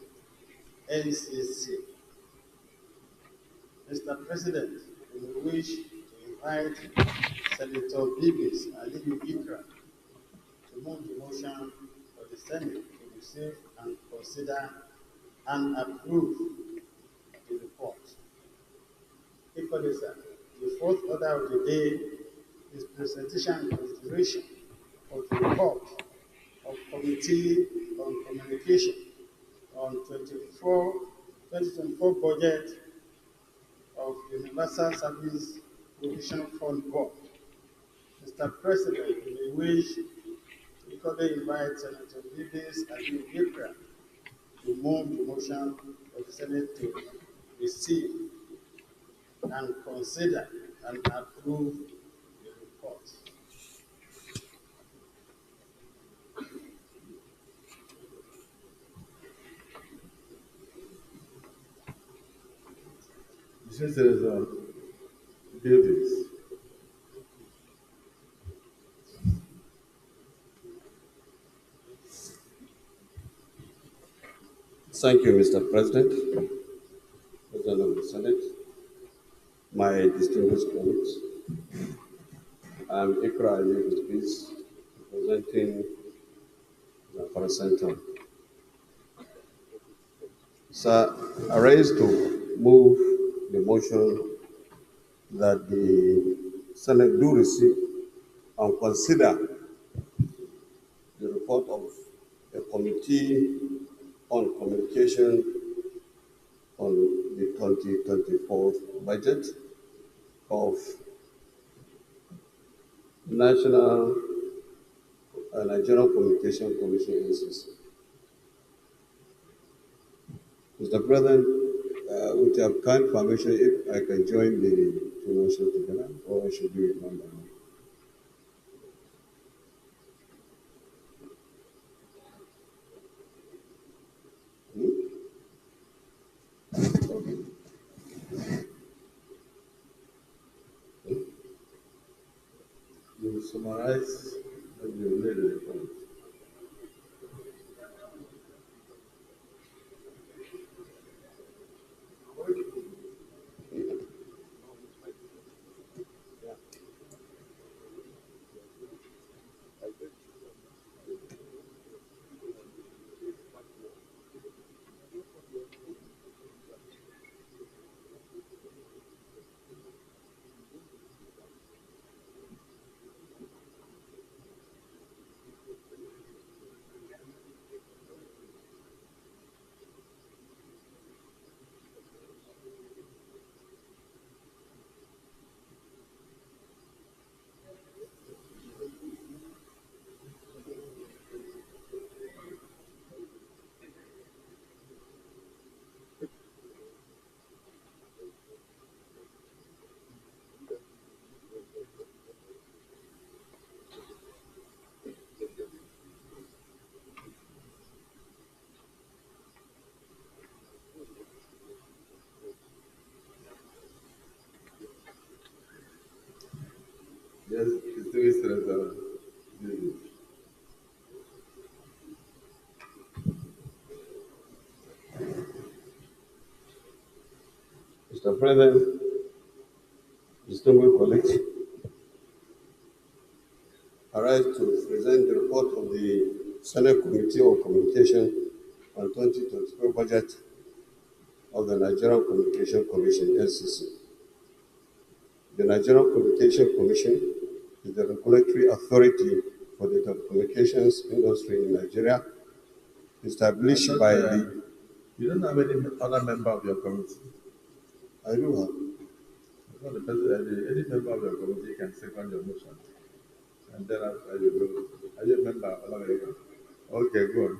[SPEAKER 2] NCC. Mr. President, we wish to invite Senator Bibis Aliyu Ikra to move the motion for the Senate to receive and consider and approve the report. Equally, sir, the fourth order of the day is presentation and consideration of the report of Committee on Communication on 2024 budget of Universal Service Provision Fund Board. Mr. President, we wish to equally invite Senator Bibis Aliyu Ikra to move the motion of the Senate to receive and consider and approve the report.
[SPEAKER 1] Since there is a buildings.
[SPEAKER 17] Thank you, Mr. President, President of the Senate, my distinguished colleagues. I'm Ibrahim, representing for a center. Sir, I raise to move the motion that the Senate do receive and consider the report of a committee on communication on the 2024 budget of National Nigerian Communication Commission NCC. Mr. President, with your kind permission, if I can join the two motions together, or I should do it one by one?
[SPEAKER 1] You summarize and you lay the point. Yes, distinguished senator.
[SPEAKER 17] Mr. President, distinguished colleagues, I rise to present the report of the Senate Committee on Communication on 2024 budget of the Nigerian Communication Commission (NCC). The Nigerian Communication Commission is the regulatory authority for the telecommunications industry in Nigeria, established by the.
[SPEAKER 1] You don't have any other member of your committee?
[SPEAKER 17] I do have.
[SPEAKER 1] Not the president, any member of your committee can second your motion. And then after you go. Are you a member of America? Okay, go on.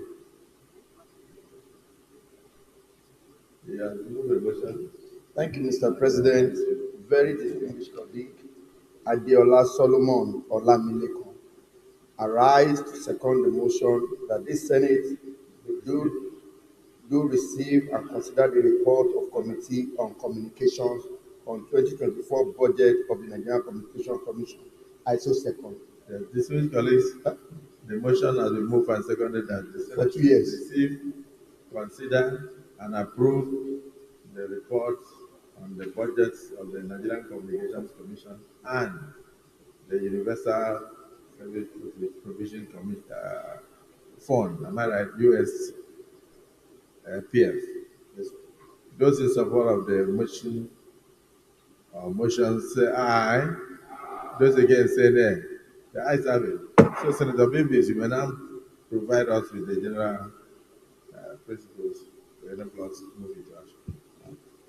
[SPEAKER 1] Yeah, move the motion.
[SPEAKER 18] Thank you, Mr. President. Very distinguished colleague, Adeola Solomon Olamileko. I rise to second the motion that this Senate do receive and consider the report of Committee on Communications on 2024 budget of the Nigerian Communication Commission. I so second.
[SPEAKER 1] Distinguished colleagues, the motion has been moved and seconded that the Senate
[SPEAKER 18] For 2 years.
[SPEAKER 1] receive, consider, and approve the report on the budgets of the Nigerian Communications Commission and the Universal Service Provision Fund. Am I right? US PF. Yes. Those in support of the motion or motions say aye. Those against say nay. The ayes have it. So, Senator Bibis, you may now provide us with the general principles to enable us to move into action.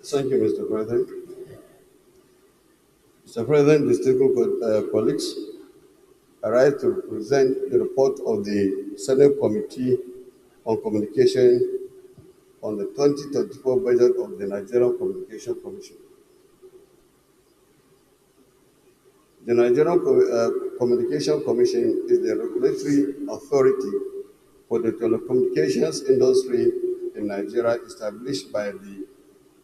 [SPEAKER 17] Thank you, Mr. President. Mr. President, distinguished colleagues, I rise to present the report of the Senate Committee on Communication on the 2024 budget of the Nigerian Communication Commission. The Nigerian Communication Commission is the regulatory authority for the telecommunications industry in Nigeria, established by the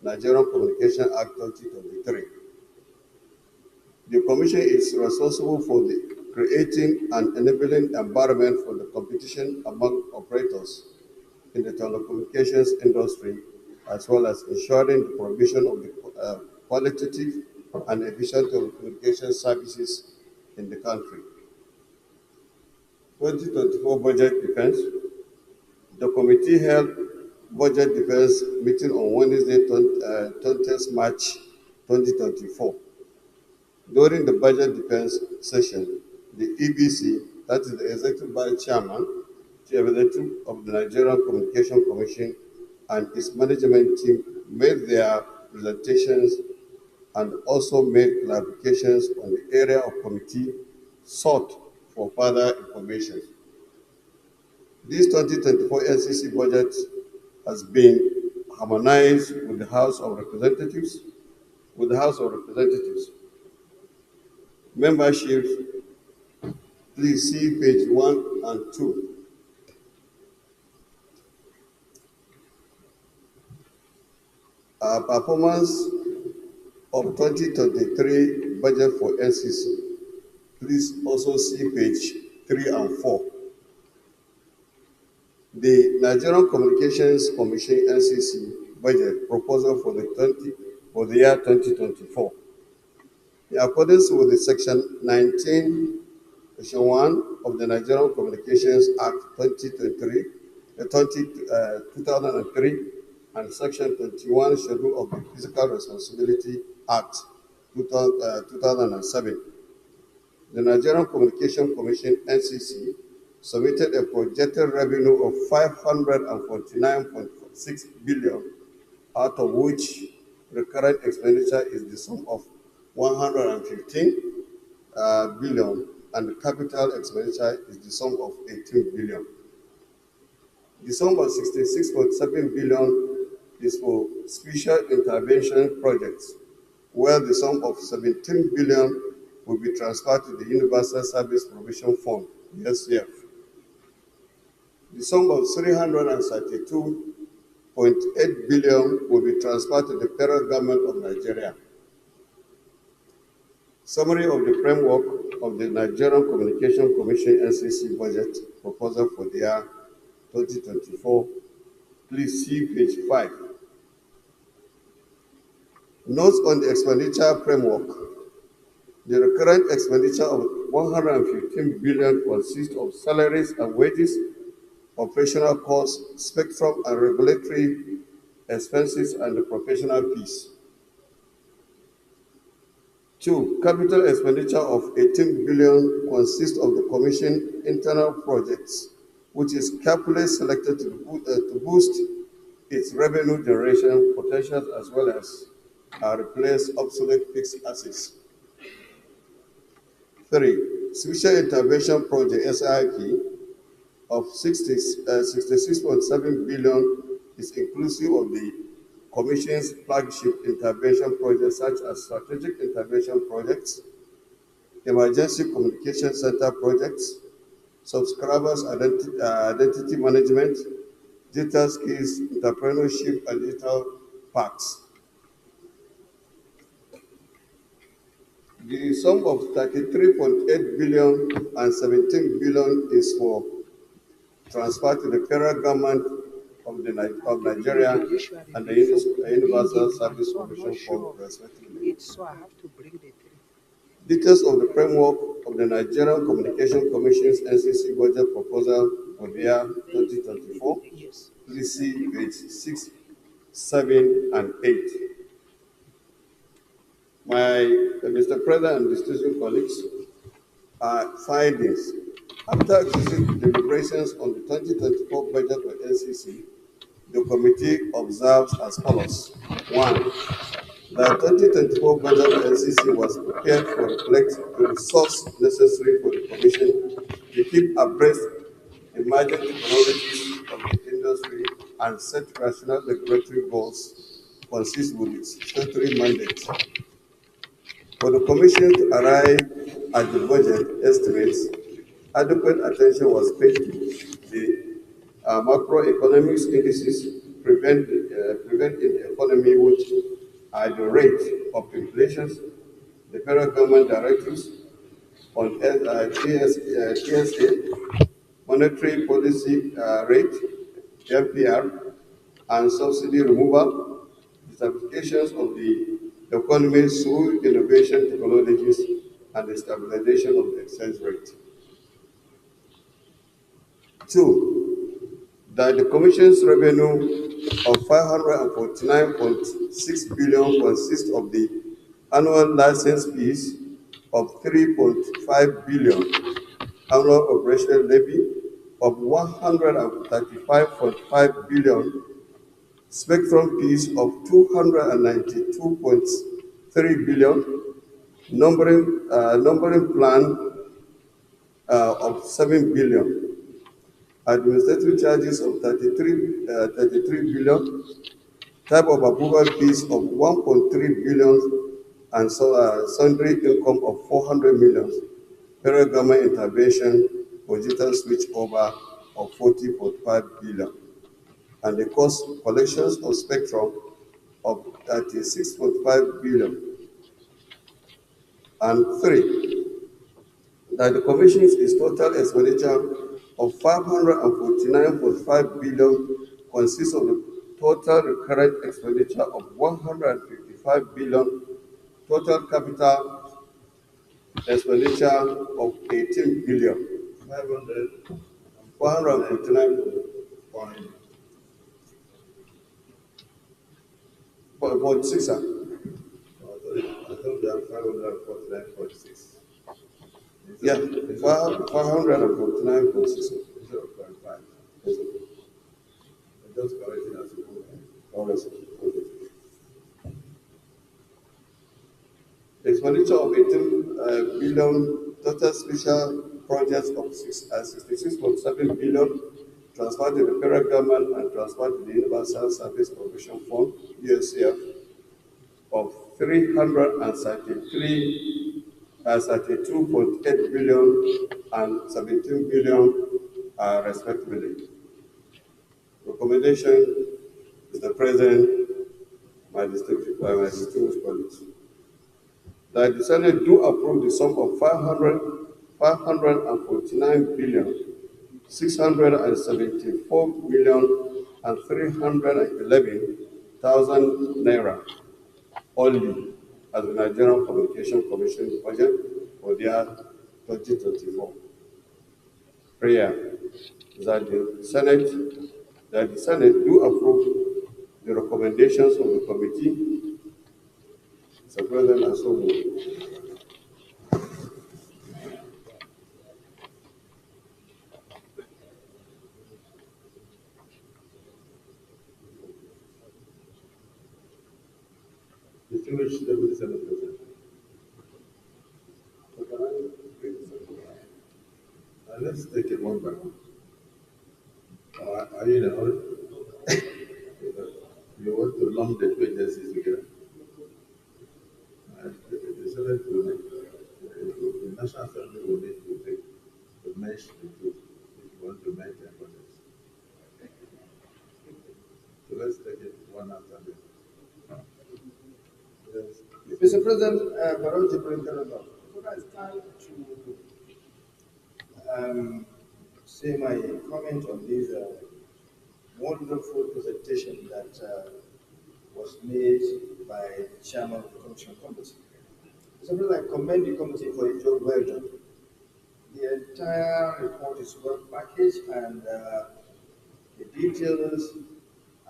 [SPEAKER 17] Nigerian Communication Act 2023. The Commission is responsible for creating an enabling environment for the competition among operators in the telecommunications industry, as well as ensuring the provision of the qualitative and efficient telecommunication services in the country. 2024 budget defense The committee held budget defense meeting on Wednesday, 20th March 2024. During the budget defense session, the EBC, that is the Executive Vice Chairman, Chief Executive of the Nigerian Communication Commission, and its management team made their presentations and also made clarifications on the area of committee sought for further information. This 2024 NCC budget has been harmonized with the House of Representatives. Membership, please see page 1 and 2. Our performance of 2023 budget for NCC, please also see page 3 and 4. The Nigerian Communications Commission NCC budget proposal for the year 2024. In accordance with the section 19, section 1 of the Nigerian Communications Act 2003 and section 21 schedule of the Fiscal Responsibility Act 2007, the Nigerian Communication Commission NCC submitted a projected revenue of 549.6 billion, out of which recurrent expenditure is the sum of 115 billion, and the capital expenditure is the sum of 18 billion. The sum of 66.7 billion is for special intervention projects, where the sum of 17 billion will be transferred to the Universal Service Provision Fund, the SCF. The sum of 332.8 billion will be transferred to the federal government of Nigeria. Summary of the framework of the Nigerian Communication Commission NCC budget proposal for the year 2024. Please see page 5. Notes on the expenditure framework. The recurrent expenditure of 115 billion consists of salaries and wages, operational costs, spectrum and regulatory expenses, and the professional fees. 2. Capital expenditure of 18 billion consists of the Commission internal projects, which is carefully selected to boost its revenue generation potential as well as replace obsolete fixed assets. 3. Special Intervention Project SIP of 66.7 billion is inclusive of the Commission's flagship intervention projects such as strategic intervention projects, emergency communication center projects, subscribers identity management, digital skills, entrepreneurship, and digital parks. The sum of 33.8 billion and 17 billion is for transfer to the federal government of Nigeria and the Universal Service Provision Fund, respectively.
[SPEAKER 19] So I have to bring the three.
[SPEAKER 17] Details of the framework of the Nigerian Communication Commission's NCC budget proposal for the year 2024.
[SPEAKER 19] Yes.
[SPEAKER 17] Please see page 6, 7, and 8. Mr. President and distinguished colleagues, findings. After extensive deliberations on the 2024 budget for NCC, the committee observes as follows. 1. The 2024 budget for NCC was prepared to reflect the resources necessary for the Commission to keep abreast emerging technologies of the industry and set rational regulatory goals consistent with its statutory mandate. For the Commission to arrive at the budget estimates, adequate attention was paid to the macroeconomic indices prevent in the economy, which are the rate of inflation, the federal government directives on TSA, monetary policy rate, MPR, and subsidy removal, certifications of the economy through innovation technologies, and the stabilization of the exchange rate. 2. that the Commission's revenue of 549.6 billion consists of the annual license fees of 3.5 billion, annual operational levy of 135.5 billion, spectrum fees of 292.3 billion, numbering plan of 7 billion, administrative charges of 33 billion, type of approval fees of 1.3 billion, and sundry income of 400 million, federal government intervention for digital switch over of 40.5 billion, and the cost collections of spectrum of 36.5 billion. And three, that the Commission's total expenditure of 549.5 billion consists of the total recurrent expenditure of 155 billion, total capital expenditure of 18 billion, 449.6. I thought they are 549.6. Yeah, 549.6. Just correcting as expenditure of 18 billion, total special projects of 66.7 billion, transferred to the federal government and transferred to the Universal Service Provision Fund, USCF, of 32.8 billion and 17 billion, respectively. Recommendation, Mr. President, my distinguished colleagues, that the Senate do approve the sum of 549 billion, 674 million and 311,000 naira only as the Nigerian Communication Commission budget for the year 2024. Prayer that the Senate do approve the recommendations of the committee. Mr. President, I so move. Distinguished Deputy Senate President. Let's take it one by one. Are you in a hurry? You want to lump the two agencies together? The Senate will make, the National Assembly will need to take to mesh the two if you want to make their budgets. So let's take it one after the other. Yes.
[SPEAKER 10] Mr. President, Baron Jibril Kalaba, before I start to say my comment on this wonderful presentation that was made by the chairman of the Commission Committee. Mr. President, I commend the committee for a job well done. The entire report is well packaged and the details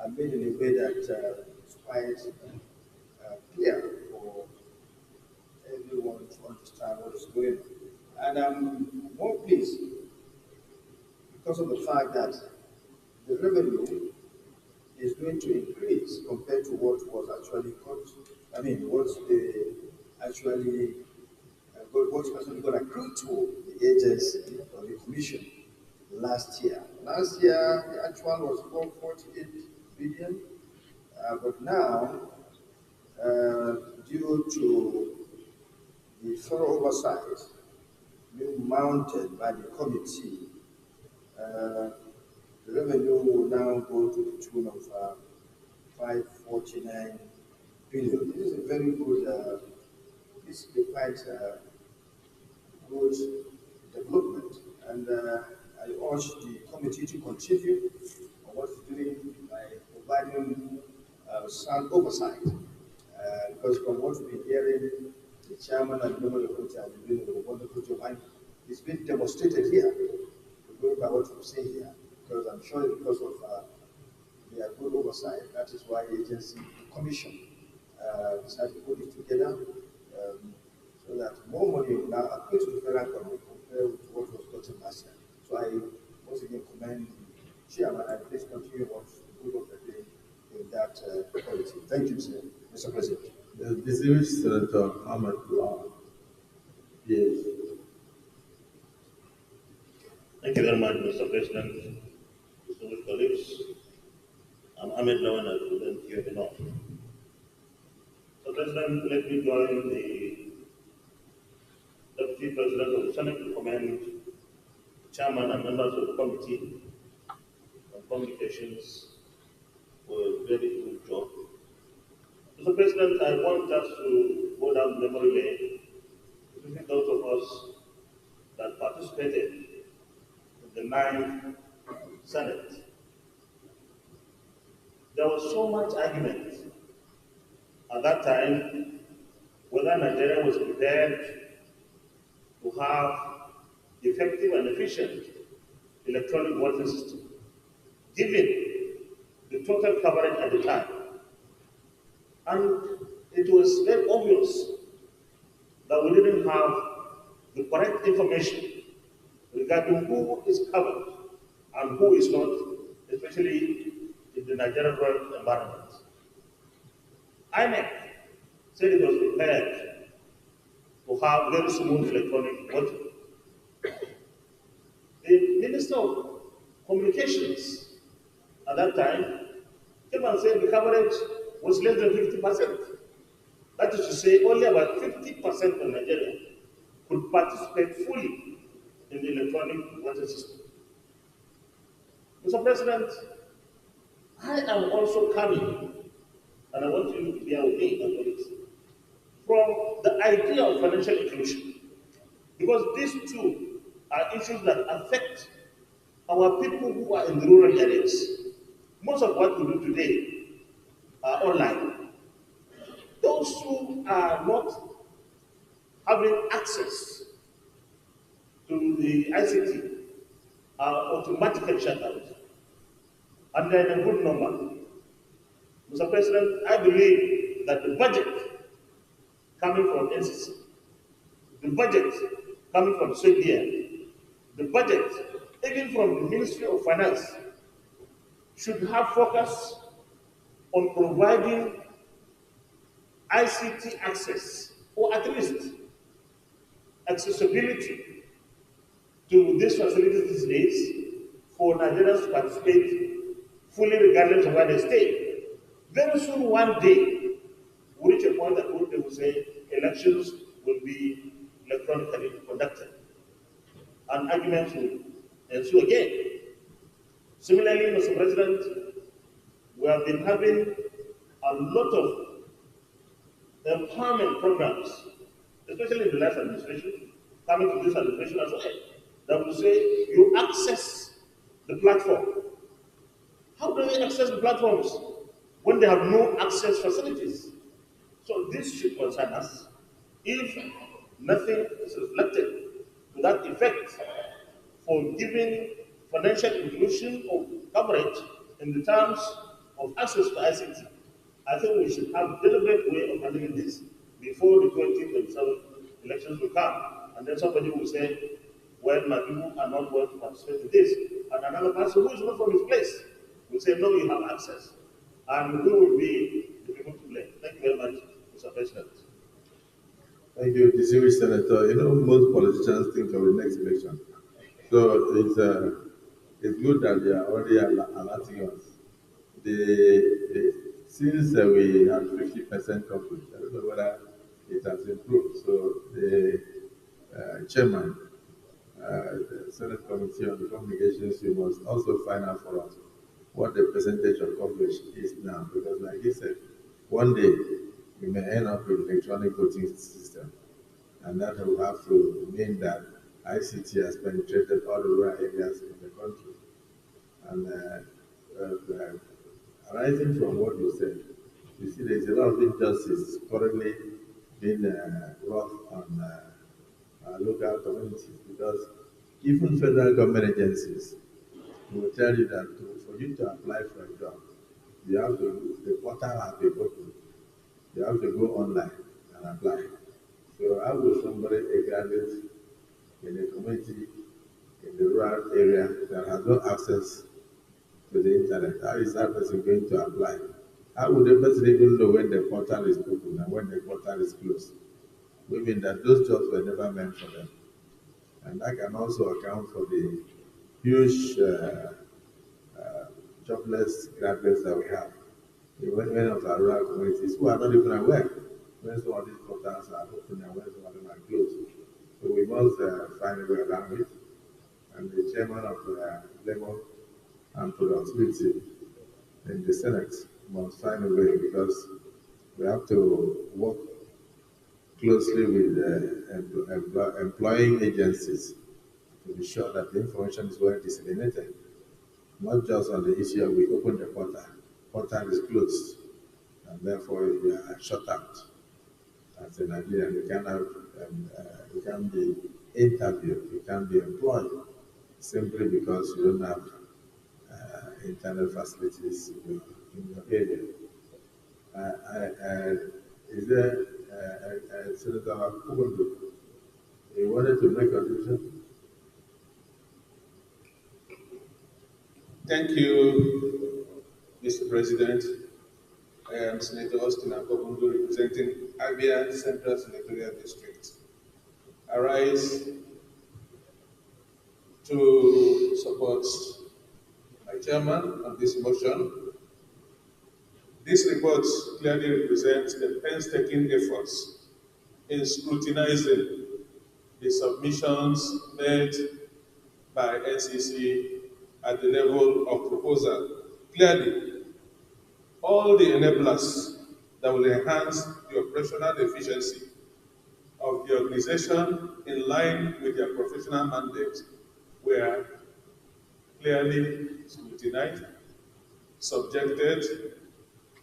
[SPEAKER 10] are made in a way that is quite clear for everyone to understand what is going on. And I'm more pleased because of the fact that the revenue is going to increase compared to what was actually what's actually got accrued to the agency or the commission last year. Last year, the actual was 448 billion, but now, due to the thorough oversight being mounted by the committee, the revenue will now go to the tune of 549 billion. This is a very good, this is quite good development, and I urge the committee to continue on what it's doing by providing sound oversight. Because from what we've been hearing, the chairman and the member of the committee have been doing a wonderful job, and it's been demonstrated here. Going by what we've seen here,
[SPEAKER 18] because I'm sure it's because of their good oversight. That is why the agency, the commission, decided to put it together so that more money will now accrue to the federal government compared with what was gotten last year. So I once again commend the chairman and please continue what good work they're doing in that quality. Thank you, sir. Mr. President.
[SPEAKER 1] The distinguished Senator Ahmed Law. Yes.
[SPEAKER 19] Thank you very much, Mr. President. Distinguished colleagues, I'm Ahmed Lawan, I present here in office. Mr. President, let me join the Deputy President of the Senate to commend the Chairman and members of the Committee on Communications for a very good job. Mr. President, I want us to go down memory lane, especially those of us that participated in the 9th Senate. There was so much argument at that time whether Nigeria was prepared to have effective and efficient electronic voting system, given the total coverage at the time. And it was very obvious that we didn't have the correct information regarding who is covered and who is not, especially in the Nigerian rural environment. INEC said it was prepared to have very smooth electronic voting. The Minister of Communications at that time came and said the coverage was less than 50%. That is to say, only about 50% of Nigeria could participate fully in the electronic voting system. Mr. President, I am also coming, and I want you to be aware of this, from the idea of financial inclusion, because these two are issues that affect our people who are in the rural areas. Most of what we do today are online. Those who are not having access to the ICT are automatically shut out. And they're in a good number. Mr. President, I believe that the budget coming from NCC, the budget coming from CBN, the budget even from the Ministry of Finance should have focus on providing ICT access, or at least accessibility to these facilities these days for Nigerians to participate fully regardless of where they stay. Very soon, one day, we reach a point that they will say elections will be electronically conducted, and arguments will ensue again. Similarly, Mr. President, we have been having a lot of empowerment programs, especially in the last administration, coming to this administration as well, that will say you access the platform. How do they access the platforms when they have no access facilities? So this should concern us. If nothing is reflected to that effect for giving financial inclusion or coverage in the terms of access to ICT, I think we should have a deliberate way of handling this before the 2027 elections will come. And then somebody will say, well, my people are not going to participate in this. And another person who is not from his place will say, no, you have access. And we will be the people to blame. Thank you very much, Mr. President.
[SPEAKER 1] Thank you, distinguished Senator. You know, most politicians think of the next election. So it's good that they are already alerting us. Since we had 50% coverage, I don't know whether it has improved. So the chairman, the Senate Committee on the Communications, you must also find out for us what the percentage of coverage is now. Because like he said, one day we may end up with electronic voting system. And that will have to mean that ICT has penetrated all the rural areas in the country. And arising from what you said, you see there's a lot of injustice currently being wrought on local communities, because even federal government agencies will tell you that for you to apply for a job, you have to, the portal has been open. You have to go online and apply. So how will somebody, a graduate in a community in the rural area that has no access to the internet, how is that person going to apply? How would the person even know when the portal is open and when the portal is closed? Meaning that those jobs were never meant for them. And that can also account for the huge jobless graduates that we have in many of our rural communities who are not even aware when some of these portals are open and when some of them are closed. So we must find a way around it. And the chairman of Labor and Productivity in the Senate must find a way, because we have to work closely with employing agencies to be sure that the information is well disseminated, not just on the issue of we open the portal is closed, and therefore we are shut out. As a Nigerian, you can be interviewed, you can be employed simply because you don't have internet facilities in your area. Is there Senator Kugundu? You wanted to make a decision?
[SPEAKER 20] Thank you, Mr. President. I am Senator Austin Akobundu, representing Abia Central Senatorial District. I rise to support my chairman on this motion. This report clearly represents the painstaking efforts in scrutinizing the submissions made by NCC at the level of proposal. Clearly, all the enablers that will enhance the operational efficiency of the organization in line with their professional mandate were clearly scrutinized, subjected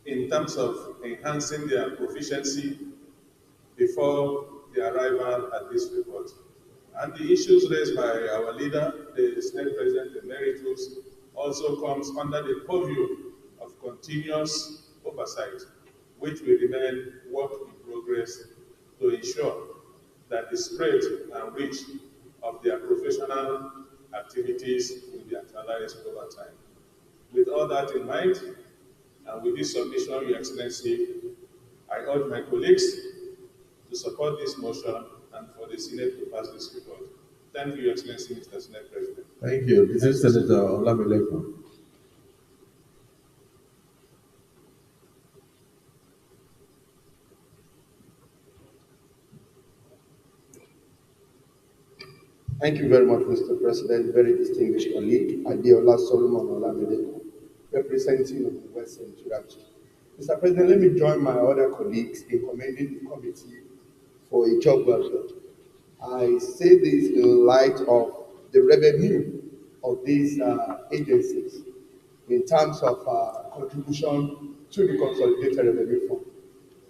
[SPEAKER 20] in terms of enhancing their proficiency before the arrival at this report. And the issues raised by our leader, the Senate President Emeritus, also comes under the purview of continuous oversight, which will remain work in progress to ensure that the spread and reach of their professional activities will be actualized over time. With all that in mind, and with this submission, Your Excellency, I urge my colleagues to support this motion and for the Senate to pass this report. Thank you, Your Excellency, Mr. Senate President.
[SPEAKER 1] Thank you. This is Senator Olamileko.
[SPEAKER 18] Thank you very much, Mr. President. Very distinguished colleague, Adeola Solomon Olamide, representing the West Central. Mr. President, let me join my other colleagues in commending the committee for a job well done. I say this in light of the revenue of these agencies in terms of contribution to the Consolidated Revenue Fund.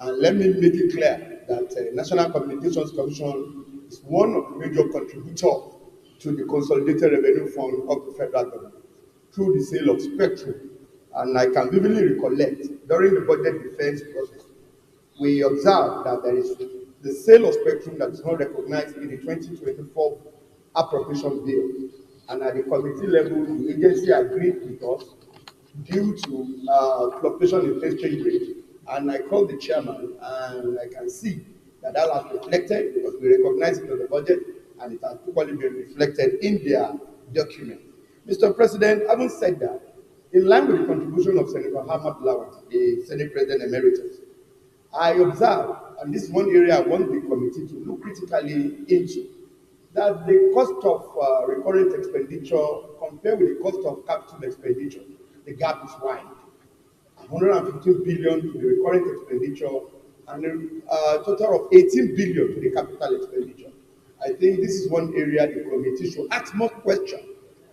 [SPEAKER 18] And let me make it clear that National Communications Commission is one of the major contributors to the Consolidated Revenue Fund of the federal government through the sale of spectrum. And I can vividly recollect, during the budget defense process, we observed that there is the sale of spectrum that is not recognized in the 2024 appropriation bill. And at the committee level, the agency agreed with us due to fluctuation in the exchange rate. And I called the chairman, and I can see that has reflected, because we recognize it in the budget, and it has equally been reflected in their document. Mr. President, having said that, in line with the contribution of Senator Ahmad Lawan, the Senate President Emeritus, I observe, and this is one area I want the committee to look critically into, that the cost of recurrent expenditure compared with the cost of capital expenditure, the gap is wide. 115 billion to the recurrent expenditure and a total of 18 billion to the capital expenditure. I think this is one area the committee should ask more questions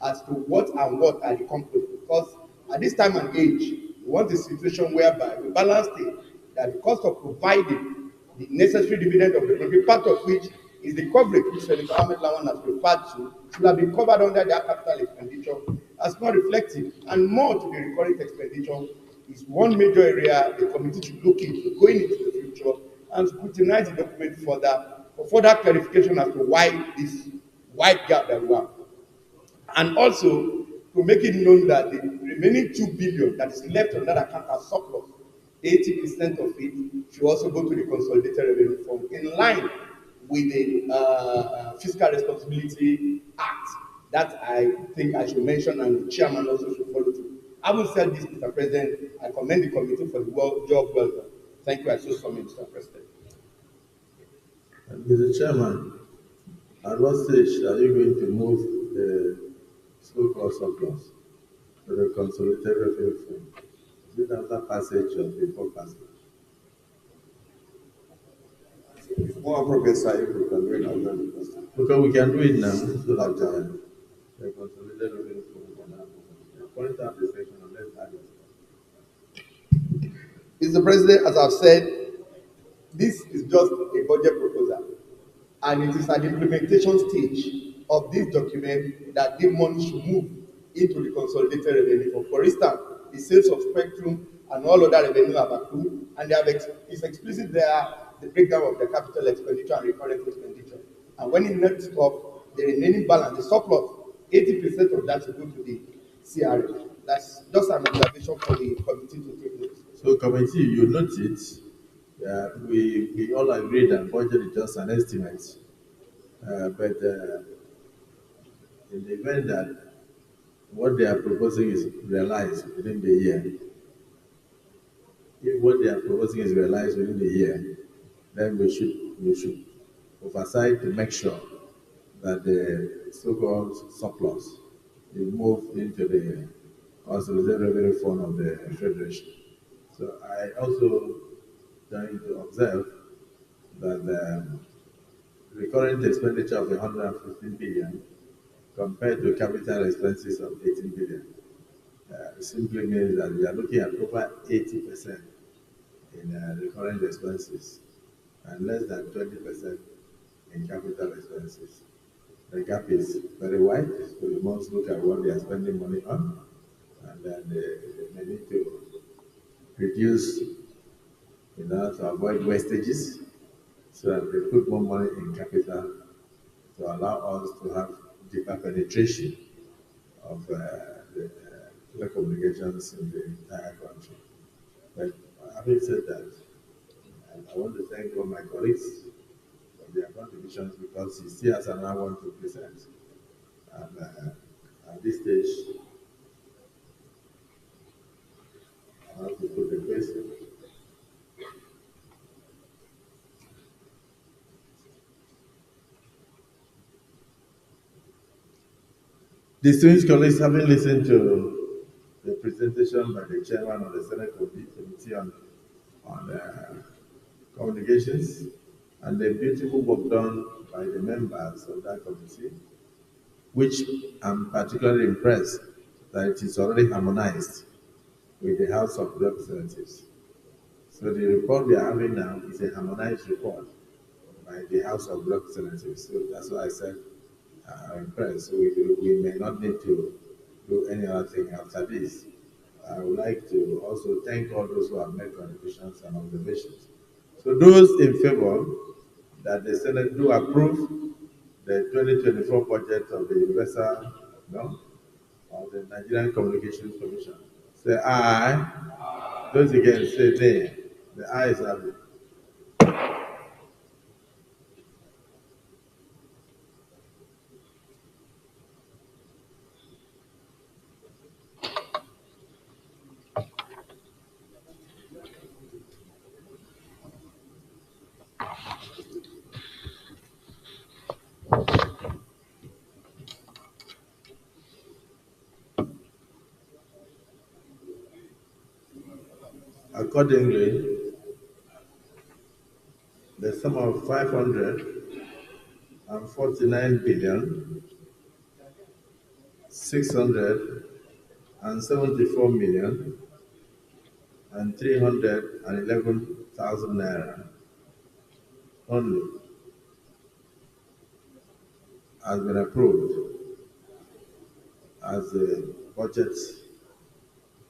[SPEAKER 18] as to what are the components, because at this time and age, we want a situation whereby we balance that the cost of providing the necessary dividend of the country, part of which is the coverage which Senator Ahmed Lawan has referred to, should have been covered under their capital expenditure as not reflective, and more to the recurrent expenditure is one major area the committee should look into going into the future and scrutinize the document further for further clarification as to why this wide gap that we have. And also to make it known that the remaining 2 billion that is left on that account as surplus, 80% of it should also go to the Consolidated Revenue Fund in line with the Fiscal Responsibility Act. That I think I should mention, and the chairman also should follow through. Having said this, Mr. President, I commend the committee for the job well done. Thank you. I so submit, Mr. President.
[SPEAKER 1] Mr. Chairman, at what stage are you going to move the so-called surplus to the Consolidated Revenue Fund? Is it after passage or before passage?
[SPEAKER 17] More appropriate, sir, if we can do it after the question.
[SPEAKER 1] Because we can do it now, so that the Consolidated Revenue Fund can have point out the section and let's add it.
[SPEAKER 18] Mr. President, as I've said, this is just a budget proposal, and it is at the implementation stage of this document that the money should move into the Consolidated Revenue Fund. For instance, the sales of spectrum and all other revenue have accrued, and they have it's explicit there the breakdown of the capital expenditure and recurrent expenditure. And when it nets up the remaining balance, the surplus, 80% of that should go to the CRA. That's just an observation for the committee to take note.
[SPEAKER 1] So, committee, you note it. We all agree that budget is just an estimate. But in the event that what they are proposing is realized within the year, if what they are proposing is realized within the year, then we should oversight to make sure that the so-called surplus is moved into the Consolidated Revenue Fund of the Federation. So I also trying to observe that the recurrent expenditure of 115 billion compared to capital expenses of 18 billion simply means that we are looking at over 80% in recurrent expenses and less than 20% in capital expenses. The gap is very wide, so we must look at what they are spending money on, and then they need to reduce to avoid wastages, so that they put more money in capital to allow us to have deeper penetration of the telecommunications in the entire country. But having said that, I want to thank all my colleagues for their contributions, because he still has another one to present. And at this stage, I have to put the question. Distinguished colleagues, having listened to the presentation by the chairman of the Senate Committee on Communications and the beautiful work done by the members of that committee, which I'm particularly impressed that it is already harmonized with the House of Representatives. So the report we are having now is a harmonized report by the House of Representatives. So that's why I said I'm impressed. So we may not need to do any other thing after this. I would like to also thank all those who have made contributions and observations. So those in favor that the Senate do approve the 2024 budget of the Universal, of the Nigerian Communications Commission, say aye. Those against say nay. The ayes have it. Accordingly, the sum of 549 billion 674 million and 311,000 naira only has been approved as the budget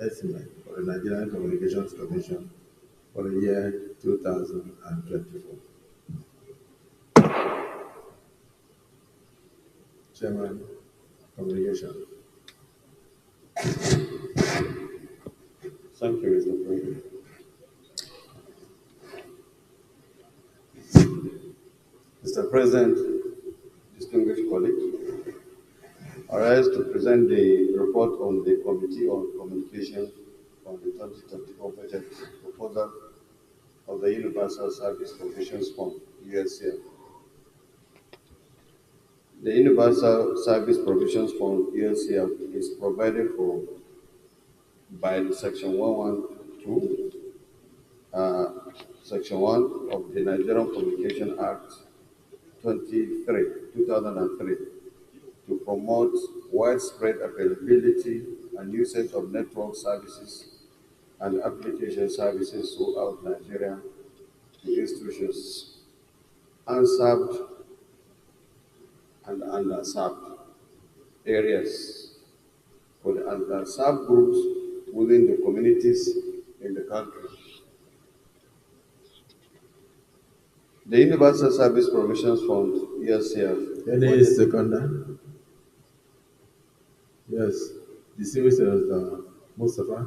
[SPEAKER 1] estimate for the Nigerian Communications Commission for the year 2024. Chairman, Communication.
[SPEAKER 17] Thank you, Mr. President. Mr. President, distinguished colleagues, I rise to present the report on the Committee on Communication on the 2024 budget proposal of the Universal Service Provisions Fund, USCF. The Universal Service Provisions Fund, USCF, is provided for by the Section 112, Section 1 of the Nigerian Communication Act 2003, to promote widespread availability and usage of network services and application services throughout Nigeria to institutions unserved and underserved areas for the underserved groups within the communities in the country. The Universal Service Provisions Fund, USCF.
[SPEAKER 1] Any seconder? Yes. Distinguished Senator Mustafa.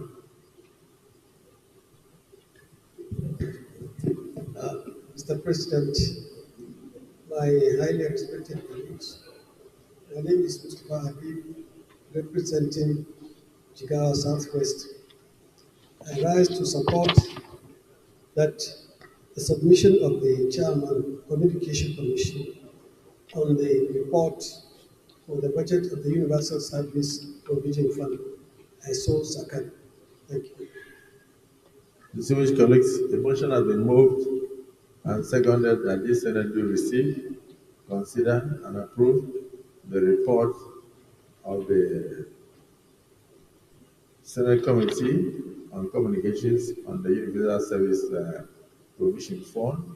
[SPEAKER 21] Mr. President, my highly respected colleagues, my name is Mustafa Habib, representing Jigawa Southwest. I rise to support that the submission of the Chairman Communication Commission on the report for the budget of the Universal Service Provision Fund. I so second. Thank you.
[SPEAKER 1] Distinguished colleagues, the motion has been moved and seconded that this Senate will receive, consider, and approve the report of the Senate Committee on Communications on the Universal Service Provision Fund,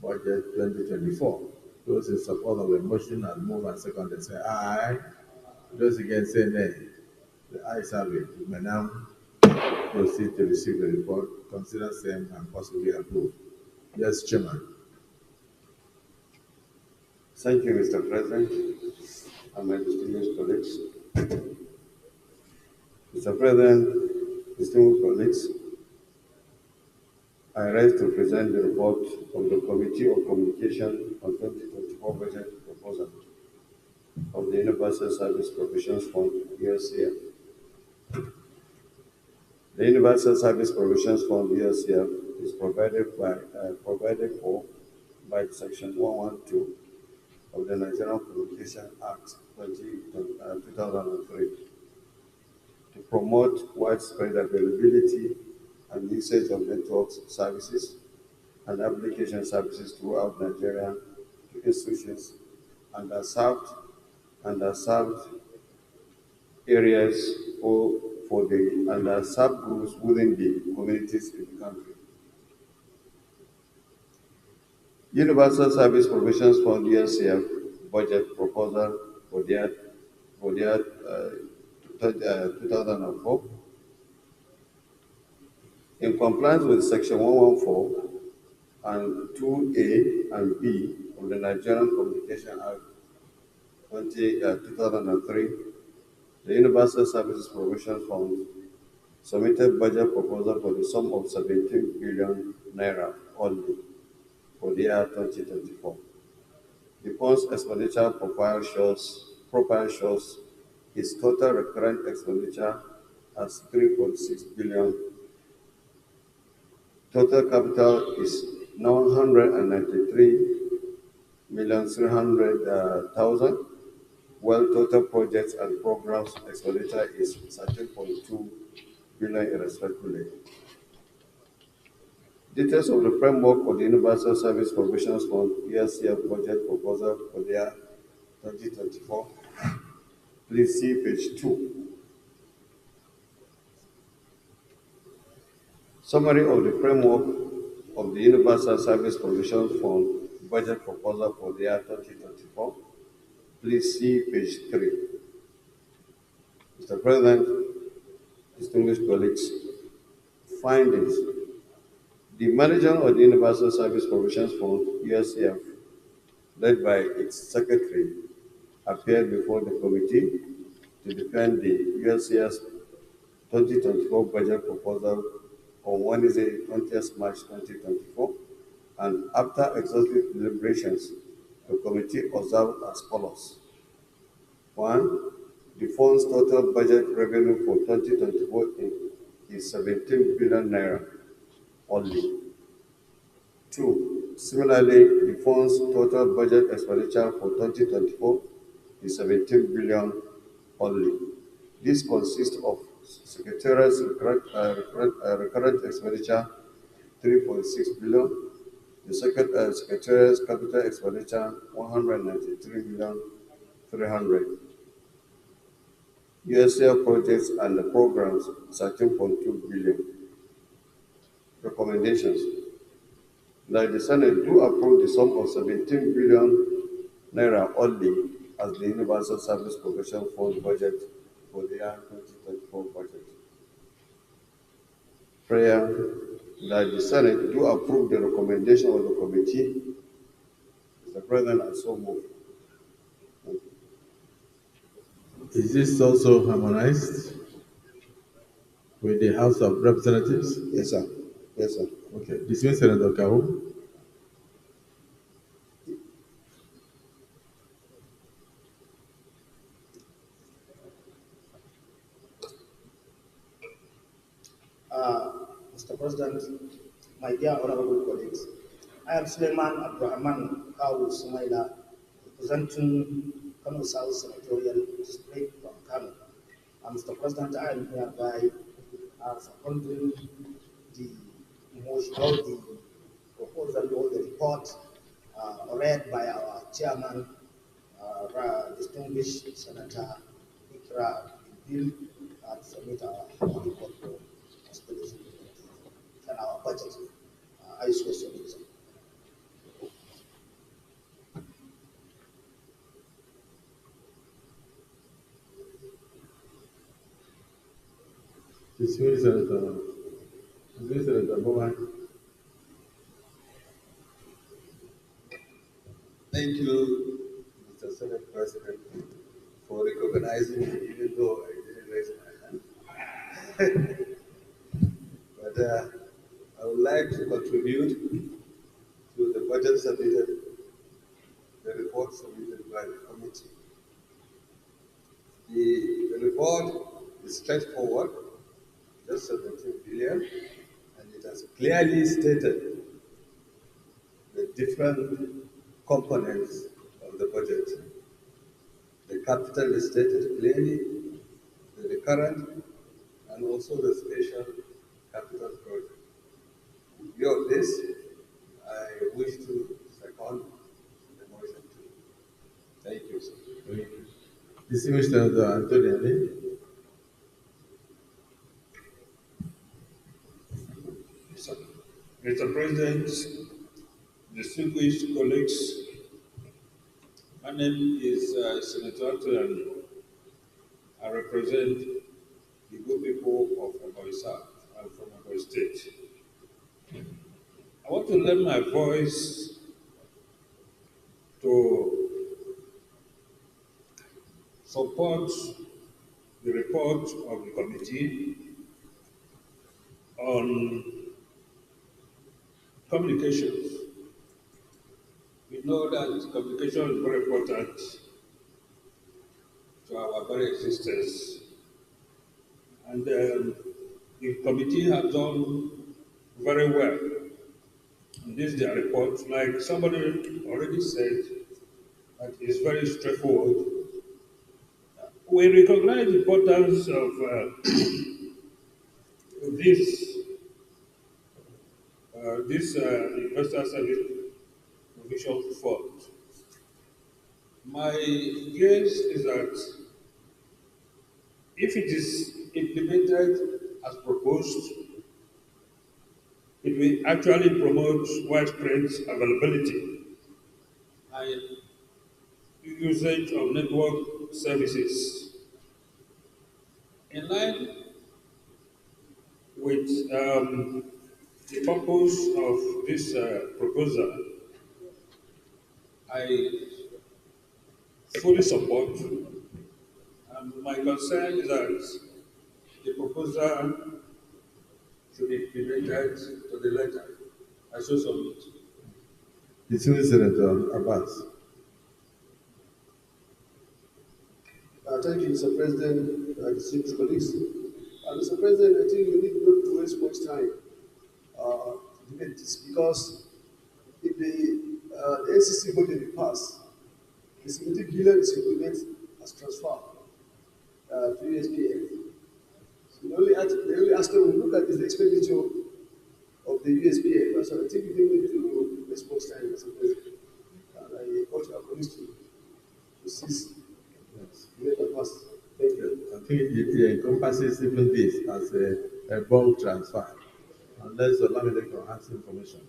[SPEAKER 1] Budget 2024. Those in support of the motion and move and seconded say aye. Those against say nay. The ayes have it. We may now proceed to receive the report, consider same, and possibly approve. Yes, Chairman.
[SPEAKER 17] Thank you, Mr. President, and my distinguished colleagues. Mr. President, distinguished colleagues, I rise to present the report of the Committee on Communication on 2024 budget proposal of the Universal Service Provisions Fund, USCF. The Universal Service Provisions Fund, USCF, is provided for by Section 112 of the Nigerian Communication Act 2003 to promote widespread availability and usage of networks, services, and application services throughout Nigeria to institutions underserved areas or for the underserved groups within the communities in the country. Universal Service Provisions Fund, USCF, budget proposal for the year 2004, in compliance with Section 114 and 2A and B of the Nigerian Communication Act 2003, the Universal Services Provision Fund submitted budget proposal for the sum of 17 billion naira only for the year 2024. The fund's expenditure profile shows its total recurrent expenditure as 3.6 billion. Total capital is 993,300,000, while total projects and programs expenditure is 13.2 billion respectively. Details of the framework for the Universal Service Provisions Fund USCF budget proposal for the year 2024. Please see page 2. Summary of the framework of the Universal Service Provisions Fund budget proposal for the year 2024. Please see page 3. Mr. President, distinguished colleagues, findings. The manager of the Universal Service Provisions Fund, USCF, led by its secretary, appeared before the committee to defend the USCF's 2024 budget proposal on Wednesday, 20th March 2024, and after exhaustive deliberations, the committee observed as follows. 1. The fund's total budget revenue for 2024 is 17 billion naira only. 2. Similarly, the fund's total budget expenditure for 2024 is 17 billion only. This consists of Secretariat's recurrent expenditure 3.6 billion, the Secretariat's capital expenditure 193 million 300. USL projects and the programs 13.2 billion. Recommendations. That the Senate do approve the sum of 17 billion naira only as the Universal Service Provision Fund budget for the year 2024 budget. Prayer that the Senate do approve the recommendation of the committee. Mr. President, I so move.
[SPEAKER 1] Is this also harmonized with the House of Representatives?
[SPEAKER 17] Yes, sir. Yes, sir.
[SPEAKER 1] Okay. Dismiss Senator Kawu.
[SPEAKER 19] Mr. President, my dear honorable colleagues, I am Suleiman Ibrahim Kawu Sumaila, representing Kano South Senatorial District from Kano. Mr. President, I am hereby supporting the motion or the proposal or the report read by our chairman, distinguished Senator Ikra Bill, to submit our report for explanation and our budget. I so submit.
[SPEAKER 1] Dismiss Senator Bowman.
[SPEAKER 4] Thank you, Mr. Senate President, for recognizing me, even though I didn't raise my hand. But I would like to contribute to the budget submitted, the report submitted by the committee. The report is straightforward, just 17 billion, and it has clearly stated the different components of the budget. The capital is stated clearly, the recurrent, and also the special capital project. In view of this, I wish to second the motion too. Thank you, sir.
[SPEAKER 1] Thank you. Distinguished Senator Anthony Ali.
[SPEAKER 22] Mr. President, distinguished colleagues, my name is Senator Anthony. I represent the good people of Ebonyi South. I'm from Ebonyi State. I want to lend my voice to support the report of the committee on communications. We know that communication is very important to our very existence. And the committee has done very well in this their report. Like somebody already said, that is very straightforward. We recognize the importance of this Universal Service Provision Fund. My guess is that if it is implemented as proposed, it will actually promote widespread availability and usage of network services. In line with the purpose of this proposal, I fully support. My concern is that the proposal should be implemented to the letter. I so submit.
[SPEAKER 1] Distinguished Senator Abbas.
[SPEAKER 5] Thank you, Mr. President, distinguished colleagues. Mr. President, I think you need not to waste much time to debate this because if the NCC vote will be passed, the 70 billion is implemented as transfer to USPF. So the only aspect we look at is the expenditure of the USPF. So I think you need to waste much time, Mr. President. And I urge our colleagues to cease. Yes. Let it pass. Thank you.
[SPEAKER 1] I think it encompasses even this as a bulk transfer, unless Olamide has information.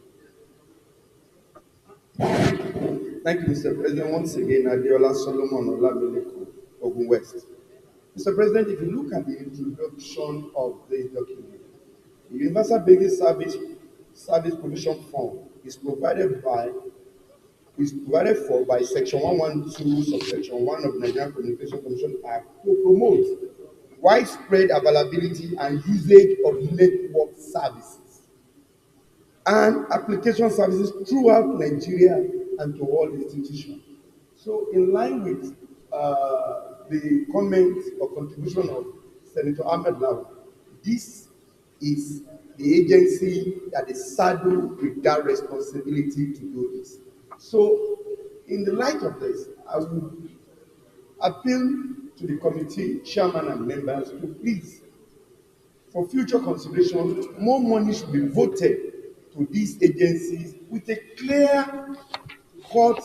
[SPEAKER 18] Thank you, Mr. President. Once again, Adeola Solomon Olamileko, Ogun West. Mr. President, if you look at the introduction of this document, the Universal Basic Service Provision Fund is provided for by Section 112, subsection 1 of the Nigerian Communication Commission Act to promote widespread availability and usage of network services and application services throughout Nigeria and to all institutions. So, in line with the comment or contribution of Senator Ahmed Lawan, this is the agency that is saddled with that responsibility to do this. So, in the light of this, I would appeal to the committee chairman and members to please, for future consideration, more money should be voted to these agencies with a clear cut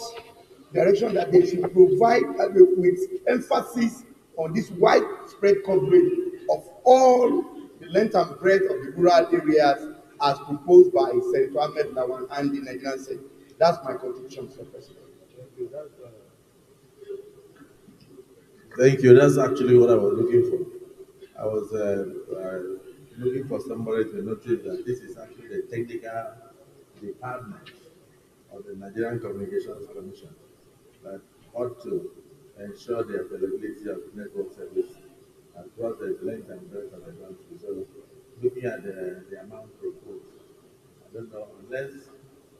[SPEAKER 18] direction that they should provide with emphasis on this widespread coverage of all the length and breadth of the rural areas as proposed by Senator Ahmed Lawan and the Nigerian Senate. That's my contribution, Mr. President.
[SPEAKER 1] Thank you. That's actually what I was looking for. I was looking for somebody to notice that this is actually the technical department of the Nigerian Communications Commission that ought to ensure the availability of network service across the length and breadth of the country. So, looking at the amount proposed, I don't know, unless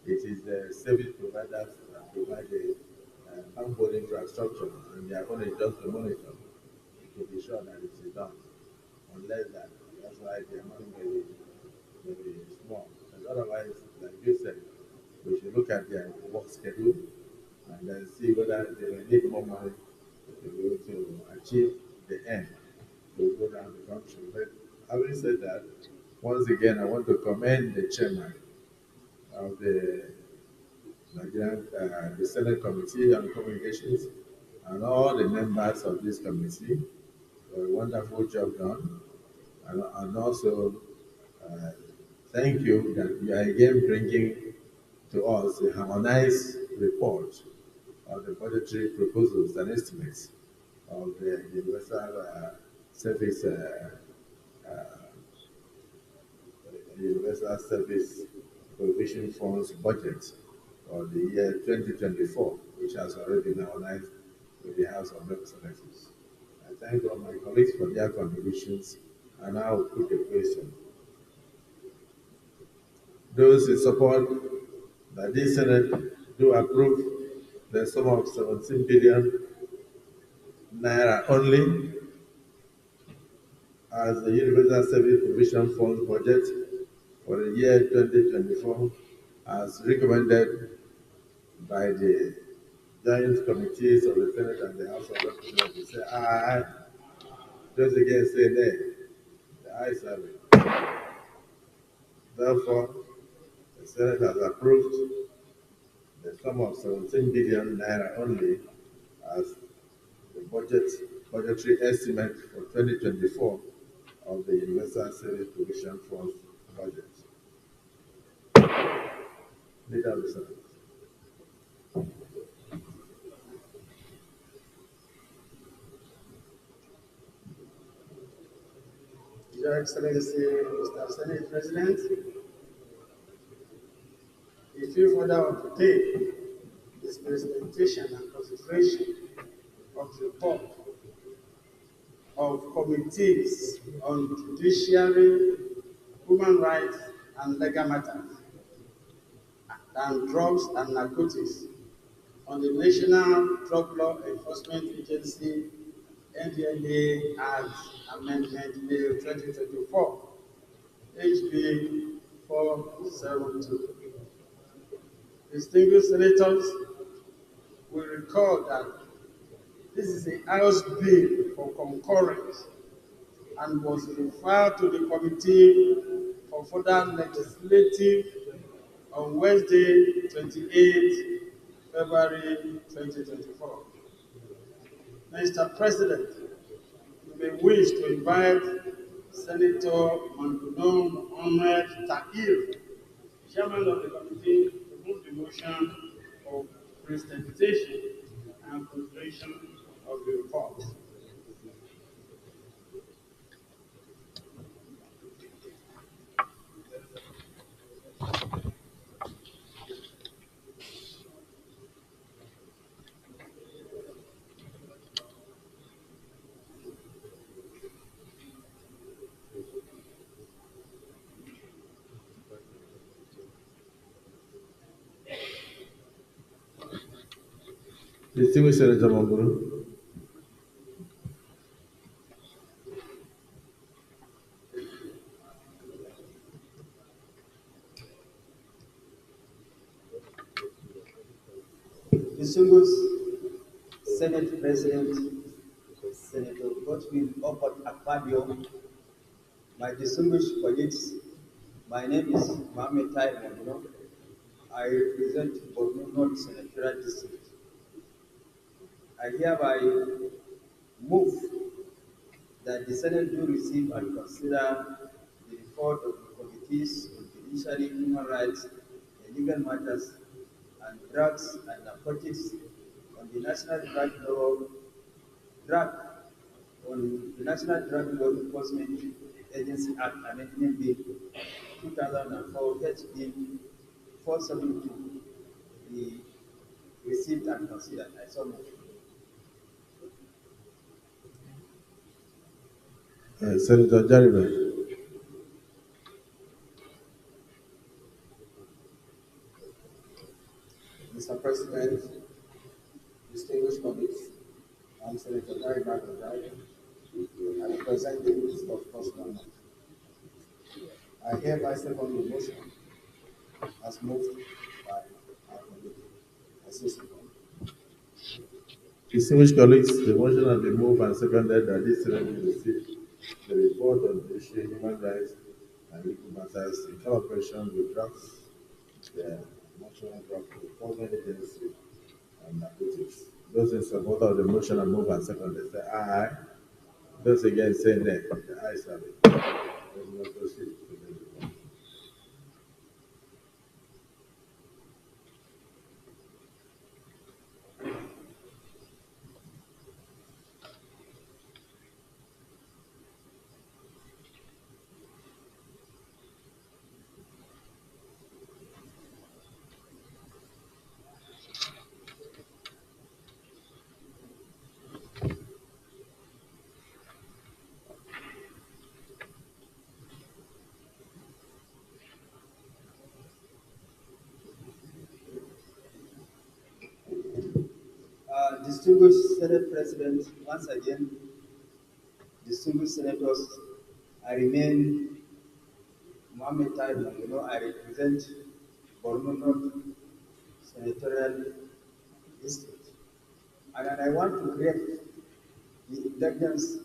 [SPEAKER 1] it is the service providers that provide the backbone infrastructure and they are going to just to monitor to be sure that it is done. Unless that, that's why the amount may be small. But otherwise, like you said, we should look at their work schedule and then see whether they will need more money to be able to achieve the end to go down the country. But having said that, once again, I want to commend the chairman of the Nigerian, the Senate Committee on Communications and all the members of this committee for a wonderful job done. And also, thank you that you are again bringing to us a harmonized report of the budgetary proposals and estimates of the Universal Service Universal Service Provision Fund's budget for the year 2024, which has already been harmonized with the House of Representatives. I thank all my colleagues for their contributions, and I will put the question. Those in support that this Senate do approve the sum of 17 billion naira only as the Universal Service Provision Fund budget for the year 2024 as recommended by the joint committees of the Senate and the House of Representatives. Say aye. Those against say nay. The ayes have it. Therefore, the Senate has approved the sum of 17 billion naira only as the budgetary estimate for 2024 of the Universal Service Provision Fund budget. Leader of the Senate.
[SPEAKER 2] Your Excellency, Mr. Senate President, if you further undertake this presentation and consideration of the report of committees on judiciary, human rights, and legal matters, and drugs and narcotics on the National Drug Law Enforcement Agency NDLEA Act Amendment Bill 2024, HB 472. Distinguished senators will recall that this is a House bill for concurrence and was referred to the committee for further legislative on Wednesday, 28 February 2024. Mr. President, you may wish to invite Senator Mandudong Ahmed Tahir, Chairman of the committee, to move the motion of presentation and consideration of the report.
[SPEAKER 1] Distinguished Senator Mamburu.
[SPEAKER 3] Distinguished Senate President, Senator Godwin Opat Akpabio, my distinguished colleagues, my name is Mohamed Tai Mondo. I represent Borno North Senatorial District. I hereby move that the Senate do receive and consider the report of the committees on judiciary, human rights, and legal matters, and drugs and narcotics on the National Drug Law Enforcement Agency Act Amendment Bill 2004 HB 472 be received and considered. I so move.
[SPEAKER 1] Senator Jaribe.
[SPEAKER 6] Mr. President, distinguished colleagues, I'm Senator Ibrahim. I represent the East of Coastal. I hereby second the motion as moved by our committee. I say second.
[SPEAKER 1] Distinguished colleagues, the motion has been moved and seconded that this Senate will receive the report on judiciary, human rights, and legal matters in collaboration with drugs, the National Drug Enforcement Agency, and narcotics. Those in support of the motion are moved and seconded say aye. Those against say nay. The ayes have it. We will proceed to the report.
[SPEAKER 3] Distinguished Senate President, once again, distinguished senators, I remain Mohamed Taiman. I represent Borno North Senatorial District. And I want to create the indulgence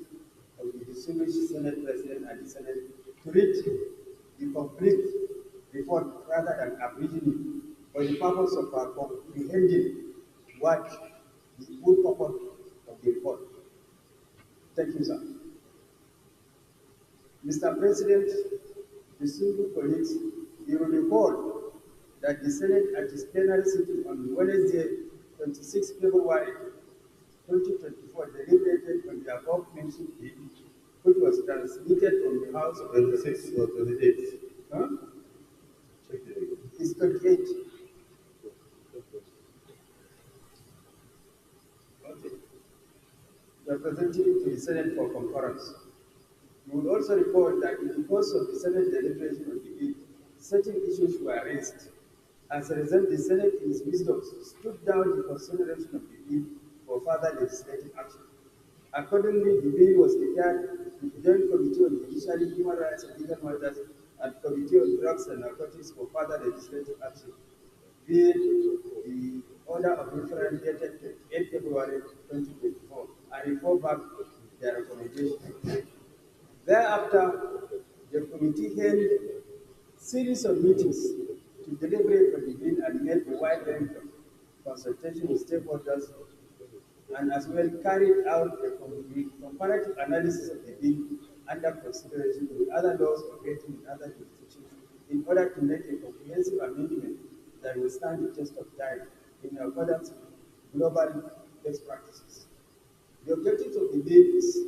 [SPEAKER 3] of the distinguished Senate President and the Senate to read the complete report rather than abridging it for the purpose of comprehending what the full purpose of the report. Thank you, sir. Mr. President, distinguished colleagues, you will recall that the Senate at its plenary sitting on Wednesday, 26 February 2024, deliberated on the above mentioned bill which was transmitted from the House of
[SPEAKER 1] 26 or 28?
[SPEAKER 3] Huh?
[SPEAKER 1] Check it again.
[SPEAKER 3] It's 28. Okay. We are presenting it to the Senate for concurrence. You will also report that in the course of the Senate deliberation of the bill, certain issues were raised. As a result, the Senate, in its wisdom, stood down the consideration of the bill for further legislative action. Accordingly, the bill was declared to the Joint Committee on Judiciary, Human Rights and Legal Matters and Committee on Drugs and Narcotics for further legislative action. Be the order of referral dated 8 February 2024 and report back their recommendation. Thereafter, the committee held series of meetings to deliberate on the bill and made a wide range of consultation with stakeholders, and as well carried out a comparative analysis of the bill under consideration with other laws operating in other jurisdictions in order to make a comprehensive amendment that will stand the test of time in accordance with global best practices. The objectives of the bill is: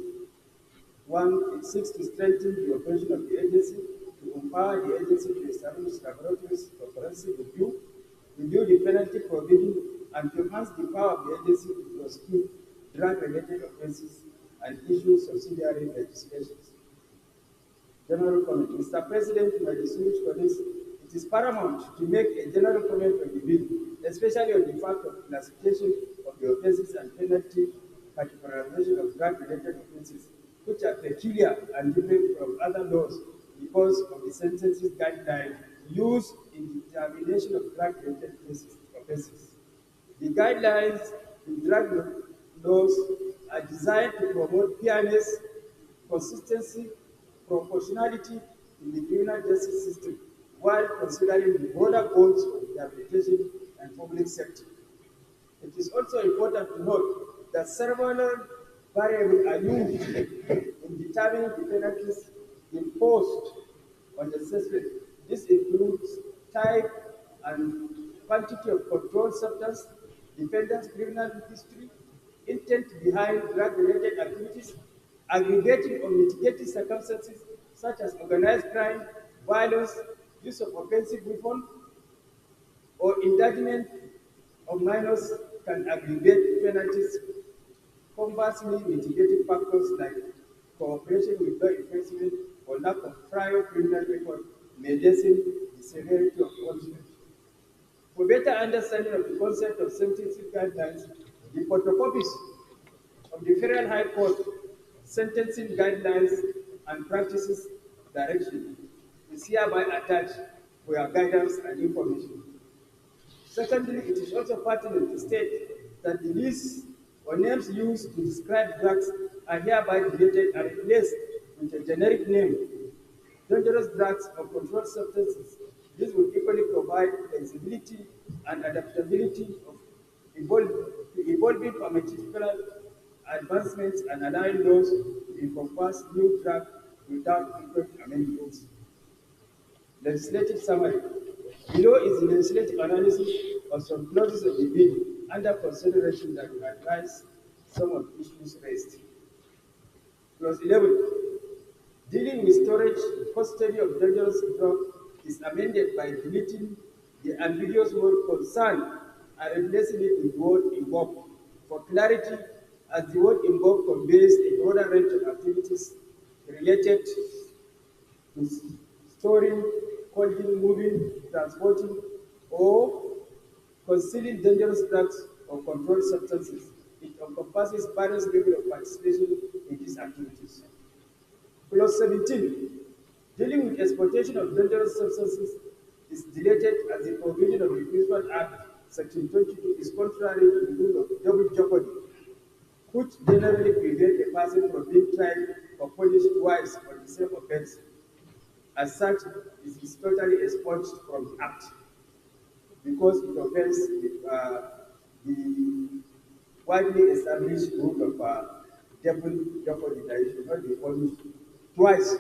[SPEAKER 3] one, it seeks to strengthen the operation of the agency, to empower the agency to establish laboratories for forensic review the penalty provision, and to enhance the power of the agency to prosecute drug-related offenses and issue subsidiary legislations. General comment. Mr. President, my distinguished colleagues, it is paramount to make a general comment on the bill, especially on the fact of classification of the offenses and penalty categorization of drug-related offenses, which are peculiar and different from other laws because of the sentences guidelines used in determination of drug-related offenses. The guidelines in drug laws are designed to promote fairness, consistency, proportionality in the criminal justice system, while considering the broader goals of rehabilitation and public safety. It is also important to note that several variables are used in determining the penalties imposed on the suspect. This includes type and quantity of controlled substance, defendant's criminal history, intent behind drug-related activities, aggregating or mitigating circumstances such as organized crime, violence, use of offensive weapon, or indictment of minors can aggravate penalties. Conversely, mitigating factors like cooperation with law enforcement or lack of prior criminal record may lessen the severity of punishment. For better understanding of the concept of sentencing guidelines, the photocopies of the Federal High Court sentencing guidelines and practices direction is hereby attached for your guidance and information. Secondly, it is also pertinent to state that the lists or names used to describe drugs are hereby deleted and replaced with a generic name, dangerous drugs or controlled substances. This will equally provide flexibility and adaptability of evolving pharmaceutical advancements and allowing those to encompass new drugs without frequent amendments. Legislative summary. Below is the legislative analysis of some clauses of the bill under consideration that will address some of the issues raised. Clause 11. Dealing with storage, custody of dangerous drugs is amended by deleting the ambiguous word concern and replacing it with the word involved. For clarity, as the word involved conveys a broader range of activities related to storing, holding, moving, transporting, or concealing dangerous drugs or controlled substances. It encompasses various levels of participation in these activities. Clause 17. Dealing with exportation of dangerous substances is deleted as the provision of the Principal Act, Section 22, is contrary to the rule of double jeopardy, which generally prevent a person from being tried or punished twice for the same offense. As such, it is totally expunged from the Act because it offends the widely established rule of double jeopardy that you should not be punished twice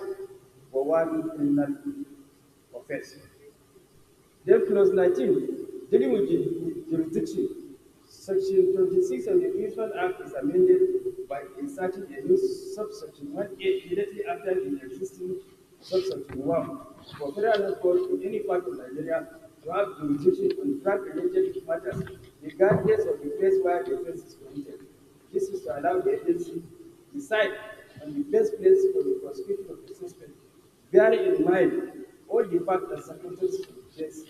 [SPEAKER 3] for one criminal offense. Then clause 19, dealing with jurisdiction.
[SPEAKER 2] Section 26 of the Municipal Act is amended by inserting a new subsection 1A immediately after the existing subsection 1 for federal health board in any part of Nigeria to have jurisdiction on drug-related matters regardless of the place where the offense is committed. This is to allow the agency to decide on the best place for the prosecution of the suspect, bearing in mind all the facts and circumstances of the case,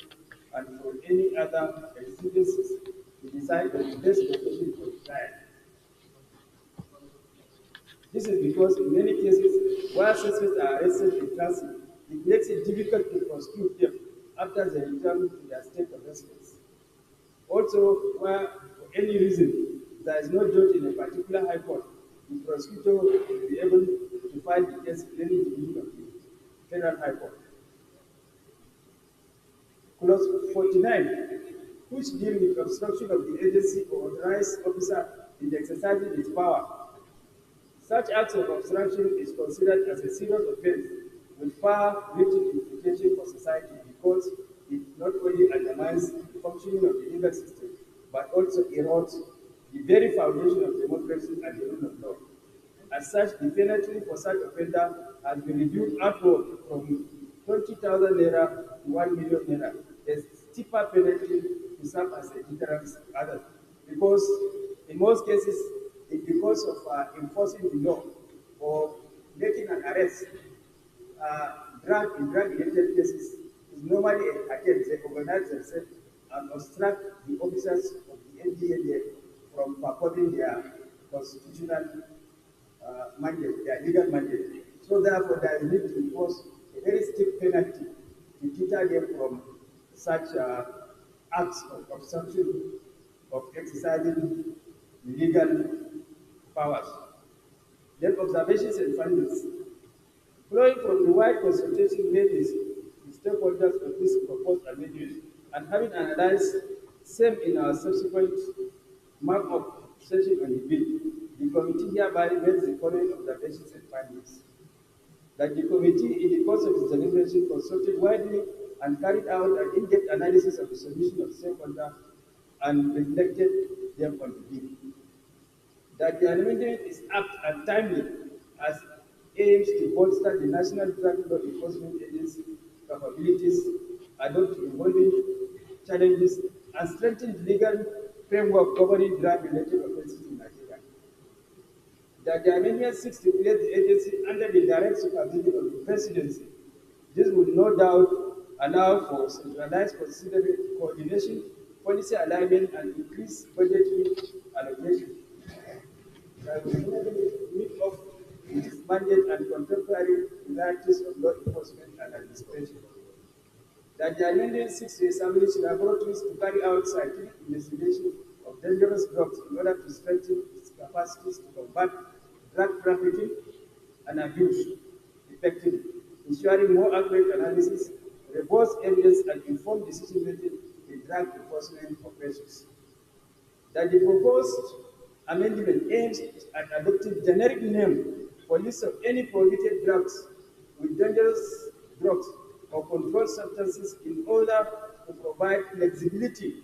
[SPEAKER 2] and for any other exigencies to decide on the best location for the trial. This is because in many cases where suspects are arrested in transit, it makes it difficult to prosecute them after they return to their state of residence. Also, where for any reason there is no judge in a particular high court, the prosecutor will be able to file the case in any division of the federal high court. Clause 49, which deals with obstruction of the agency or authorized officer in exercising its power. Such acts of obstruction is considered as a serious offense with far-reaching implications for society because it not only undermines the functioning of the legal system, but also erodes the very foundation of democracy and the rule of law. As such, the penalty for such offender has been reduced upward from 20,000 naira to 1 million naira. A steeper penalty to serve as a deterrent to others, because in most cases, it's because of enforcing the law or making an arrest. Drug-related cases is normally a attempt they organize themselves and obstruct the officers of the NDLEA from performing their constitutional mandate, their legal mandate. So therefore, there is need to impose a very steep penalty to deter them from such acts of obstruction of exercising legal powers. Then observations and findings. Flowing from the wide consultation made with stakeholders of this proposed amendment and having analyzed same in our subsequent mark-up session on the bill, the committee hereby makes the following observations and findings. That the committee, in the course of its deliberation, consulted widely and carried out an in-depth analysis of the submission of stakeholders and reflected them on the bill. That the amendment is apt and timely as aims to bolster the National Drug Law Enforcement Agency capabilities, adopt evolving challenges, and strengthen the legal framework governing drug-related offenses in Nigeria. That the amendment seeks to place the agency under the direct supervision of the presidency. This will no doubt allow for centralized coordination, policy alignment, and increased budgetary allocation. That will meet up with its mandate and contemporary realities of law enforcement and administration. That the amendment seeks to establish laboratories to carry out scientific investigation of dangerous drugs in order to strengthen its capacities to combat drug trafficking and abuse effectively, ensuring more accurate analysis, robust evidence, and informed decision-making in drug enforcement operations. That the proposed amendment aims at adopting generic name for list of any prohibited drugs with dangerous drugs or controlled substances in order to provide flexibility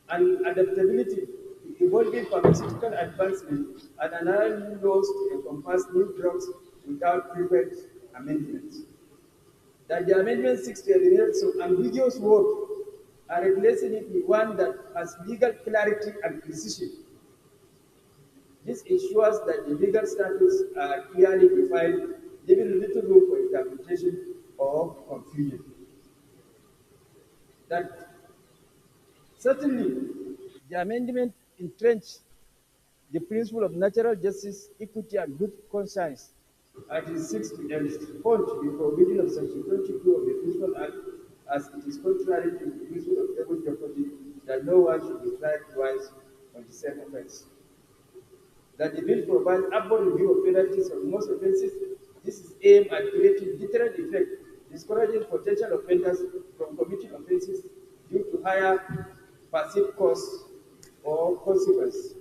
[SPEAKER 2] and adaptability to evolving pharmaceutical advancement and allowing new laws to encompass new drugs without frequent amendments. That the amendment seeks to eliminate some ambiguous word and replacing it with one that has legal clarity and precision. This ensures that the legal status are clearly defined, leaving little room for interpretation or confusion. That certainly the amendment entrenches the principle of natural justice, equity, and good conscience, and it seeks to expunge the provision of Section 22 of the Municipal Act as it is contrary to the principle of double jeopardy that no one should be tried twice on the same offense. That the bill provides upward review of penalties for most offenses. This is aimed at creating deterrent effect, discouraging potential offenders from committing offenses due to higher perceived costs or consequences.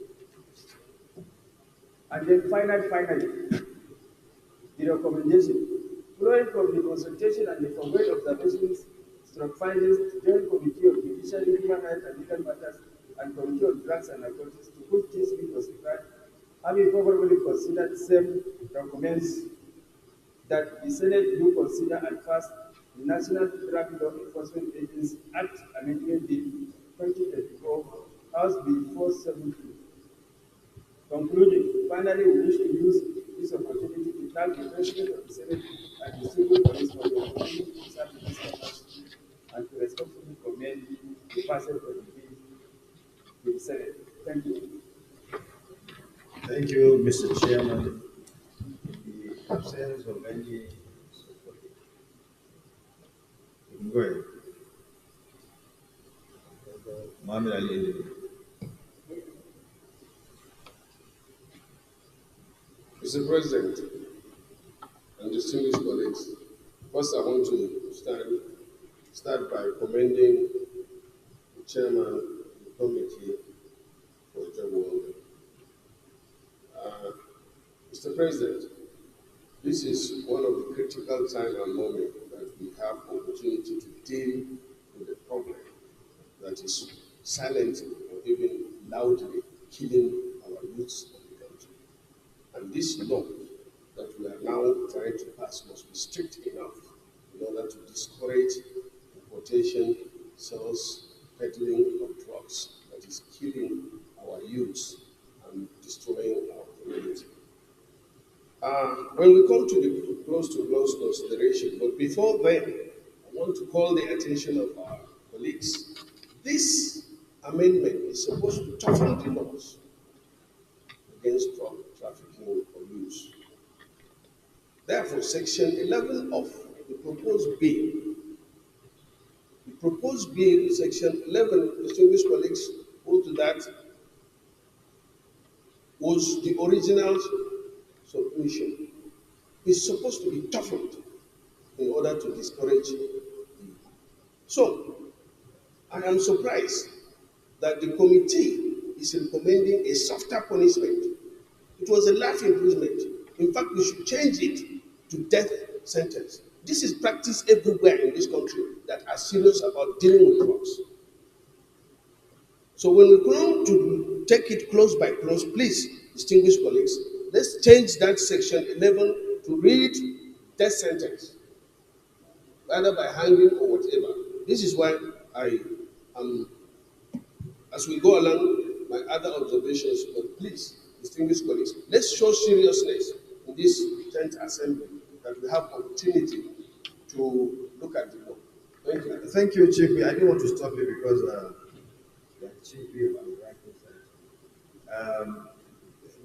[SPEAKER 2] And then finally, the recommendation. Flowing from the consultation and the foregoing observations, findings, the Joint Committee of Judiciary, Human Rights and Legal Matters
[SPEAKER 3] and Committee on Drugs and Narcotics, to which this bill was referred, having favorably considered same documents, that the Senate do consider and pass the National Drug Law Enforcement Agency Act Amendment Bill 2024, House Bill 470. Concluding, finally, we wish to use this opportunity to thank the President of the Senate and the Civil Police for the opportunity to serve in this capacity and to respectfully commend the passage of the bill to the Senate. Thank you.
[SPEAKER 18] Thank you, Mr. Chairman. In the absence of any support, you can go ahead. Mohammed Ali.
[SPEAKER 13] Mr. President and distinguished colleagues, first I want to start by commending the chairman of the committee for the job well done. Mr. President, this is one of the critical time and moment that we have opportunity to deal with a problem that is silently or even loudly killing our youths of the country. And this law that we are now trying to pass must be strict enough in order to discourage importation, sales, peddling of drugs that is killing our youths and destroying our community. When we come to the close-to-close consideration, but before then, I want to call the attention of our colleagues. This amendment is supposed to toughen the laws against drug trafficking or use. Therefore, Section 11 of the proposed bill, Section 11, distinguished colleagues, go to that, was the original submission. It's supposed to be toughened in order to discourage. So, I am surprised that the committee is recommending a softer punishment. It was a life imprisonment. In fact, we should change it to death sentence. This is practiced everywhere in this country that are serious about dealing with drugs. So when we come to take it close by close, please, distinguished colleagues, let's change that section 11 to read death sentence, either by hanging or whatever. This is why I am, as we go along, my other observations, but please, distinguished colleagues, let's show seriousness in this 10th assembly that we have opportunity to look at the law. Thank you.
[SPEAKER 18] Thank you, Chief. I didn't want to stop you because Chief,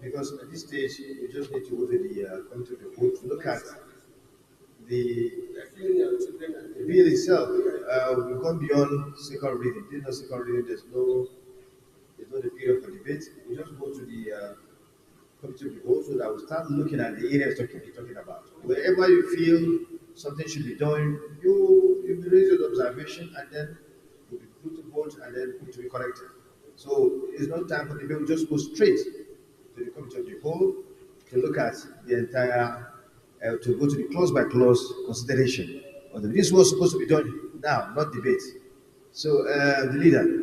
[SPEAKER 18] because at this stage, we just need to go to the come to the vote to look at the bill itself. We've gone beyond second reading. There's no second reading. There's no the period for debate. We just go to the committee of the vote so that we start looking at the areas talking about. Wherever you feel something should be done, you raise your observation and then you put to vote and then put to be corrected. So it's not time for debate. We just go straight to the committee of the whole to look at the entire, to go to the clause by clause consideration. This was supposed to be done now, not debate. So the leader.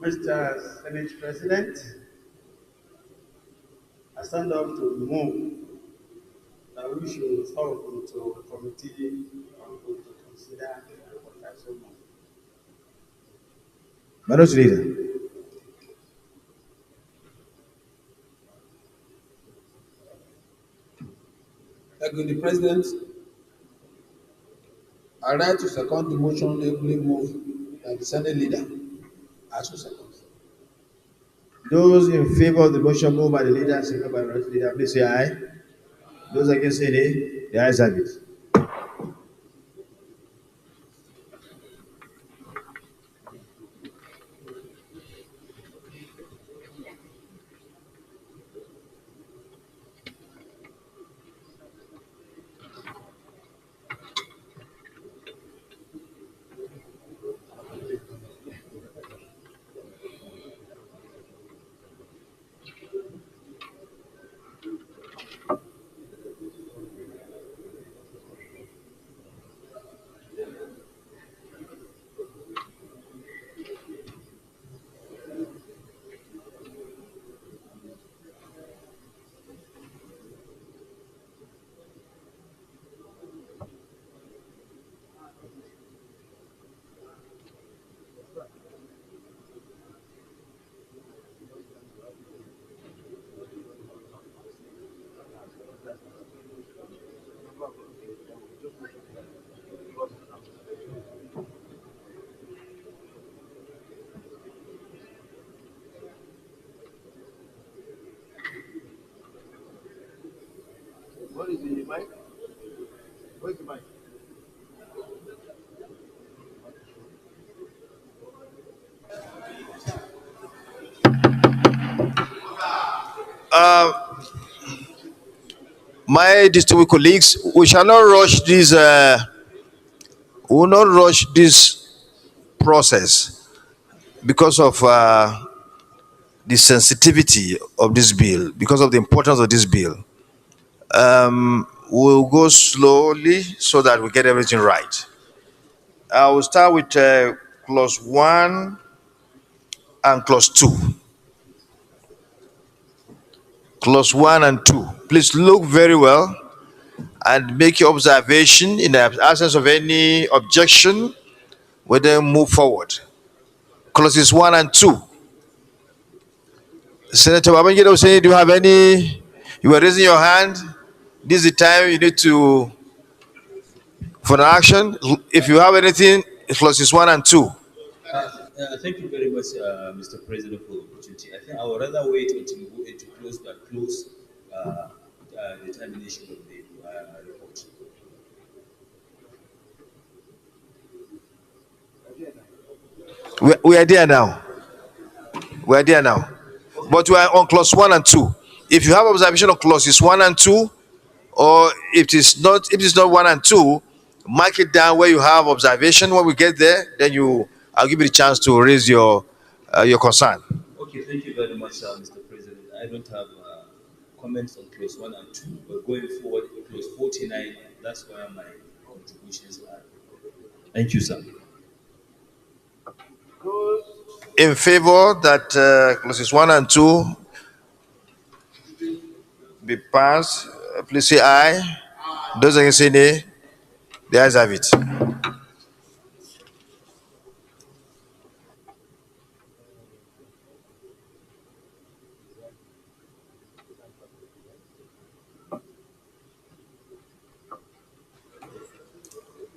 [SPEAKER 2] Mr. Senate President, I stand up to move that we should resolve into a committee to consider what I so move.
[SPEAKER 18] Madam Leader.
[SPEAKER 7] Thank you, the President. I write to second the motion ably moved by the Senate Leader. As to second.
[SPEAKER 18] Those in favor of the motion moved by the leader and seconded by the right leader, please say aye. Those against say nay. The ayes have it.
[SPEAKER 10] What is the mic? Where's the mic? My distinguished colleagues, we shall not rush this. We will not rush this process because of the sensitivity of this bill, because of the importance of this bill. We'll go slowly so that we get everything right. I will start with clause 1 and clause 2. Clause 1 and 2. Please look very well and make your observation. In the absence of any objection, we then move forward. Clauses 1 and 2. Senator Babangida saying, do you have any? You were raising your hand. This is the time you need to for an action. If you have anything, clauses 1 and 2.
[SPEAKER 8] Thank you very much, Mr. President, for the opportunity. I think I would rather wait until we go into close determination of the report.
[SPEAKER 10] We are there now. We are there now. But we are on clause 1 and 2. If you have observation on clauses 1 and 2, or if it is not 1 and 2, mark it down where you have observation. When we get there, then I'll give you the chance to raise your concern.
[SPEAKER 8] Okay, thank you very much, Mr. President. I don't have comments on clause 1 and 2, but going forward, clause 49, that's where my contributions are. Thank you, sir.
[SPEAKER 10] In favor that clauses 1 and 2 be passed, please say aye. Those against say nay. The ayes have it.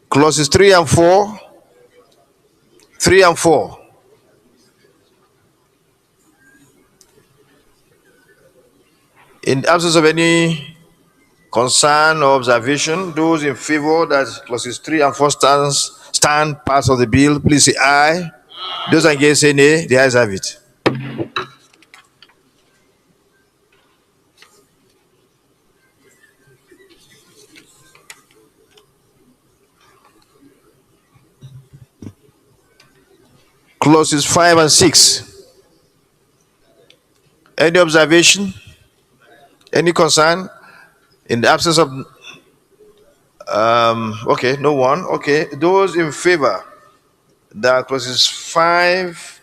[SPEAKER 10] Clauses 3 and 4. 3 and 4. In the absence of any concern or observation, those in favor that clauses 3 and 4 stand pass of the bill, please say aye. Those against say nay. The ayes have it. Clauses 5 and 6. Any observation? Any concern? In the absence of okay, no one. Okay, those in favor that clauses 5,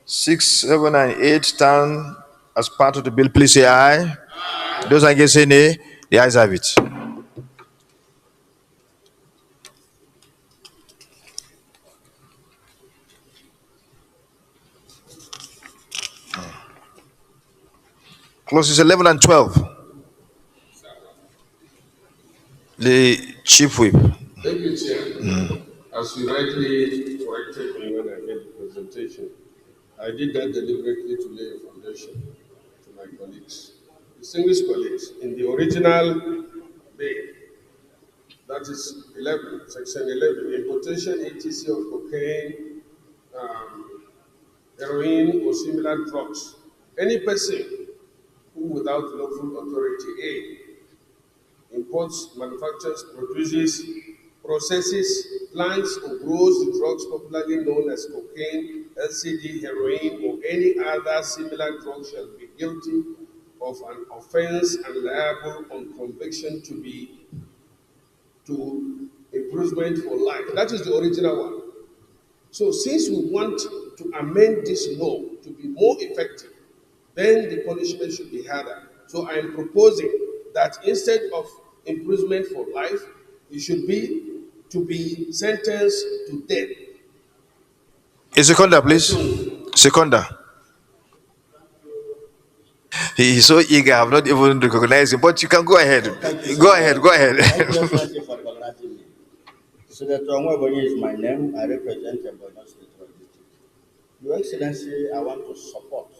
[SPEAKER 10] 6, 7, and 8 stand as part of the bill, please say aye. Those against say nay. The ayes have it. Clauses 11 and 12. The chief whip.
[SPEAKER 15] Thank you, Chair. As you rightly corrected me when I made the presentation, I did that deliberately to lay a foundation to my colleagues. Distinguished colleagues, in the original bill, that is 11, section 11, importation etc. of cocaine, heroin, or similar drugs. Any person who, without lawful authority, A, imports, manufactures, produces, processes, plants, or grows the drugs popularly known as cocaine, LCD, heroin, or any other similar drug shall be guilty of an offense and liable on conviction to imprisonment for life. That is the original one. So since we want to amend this law to be more effective, then the punishment should be harder. So I am proposing that instead of imprisonment for life, it should be to be sentenced to death.
[SPEAKER 10] A seconder, please. Seconder.
[SPEAKER 9] He's so eager, I've not even recognized him. But you can go ahead. Go ahead, go ahead.
[SPEAKER 2] Thank you very much for recognizing me. Senator Nwebonyi is my name. I represent Borno State District. Your Excellency, I want to support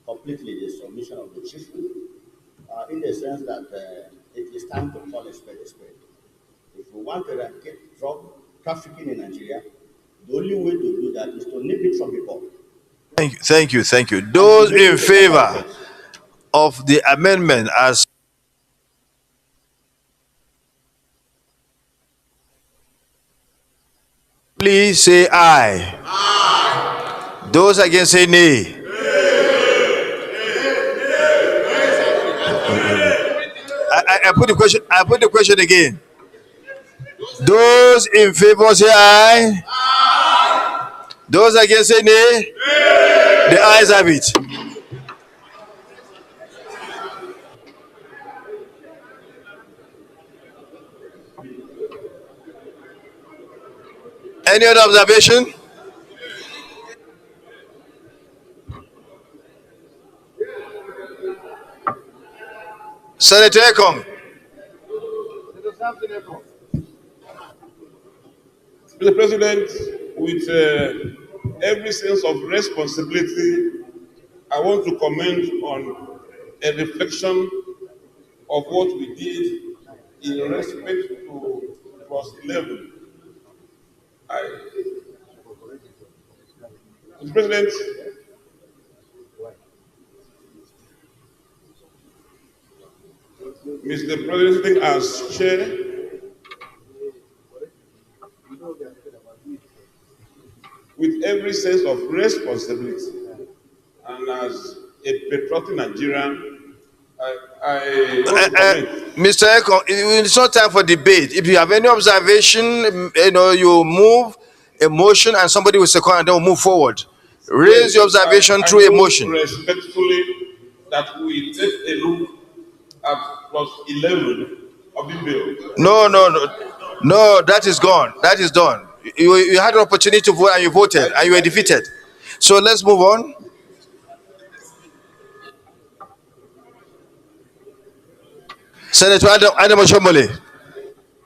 [SPEAKER 2] completely the submission of the chief in the sense that it is time to call a spade a spade. If we want to eradicate drug trafficking in Nigeria, the only way to do that is to nip it from the bud.
[SPEAKER 9] Thank you. Those in favor of the amendment as please say aye. Aye. Those against say nay. I put the question again. Those in favor say aye. Aye. Those against say nay. The ayes have it. Any other observation? Senator Ekong.
[SPEAKER 20] Mr. President, with every sense of responsibility, I want to comment on a reflection of what we did in respect to clause 11. Mr. President, Mr. President, as chair, with every sense of responsibility and as a patriotic Nigerian, I want to
[SPEAKER 9] Mr. Eko, it's not time for debate. If you have any observation, you move a motion and somebody will second and then we'll move forward. Raise your observation through a motion.
[SPEAKER 20] Respectfully, that we take a look at clause 11 of the bill.
[SPEAKER 9] No, that is gone. That is done. You had an opportunity to vote and you voted and you were defeated. So let's move on. Senator Adam Oshomole.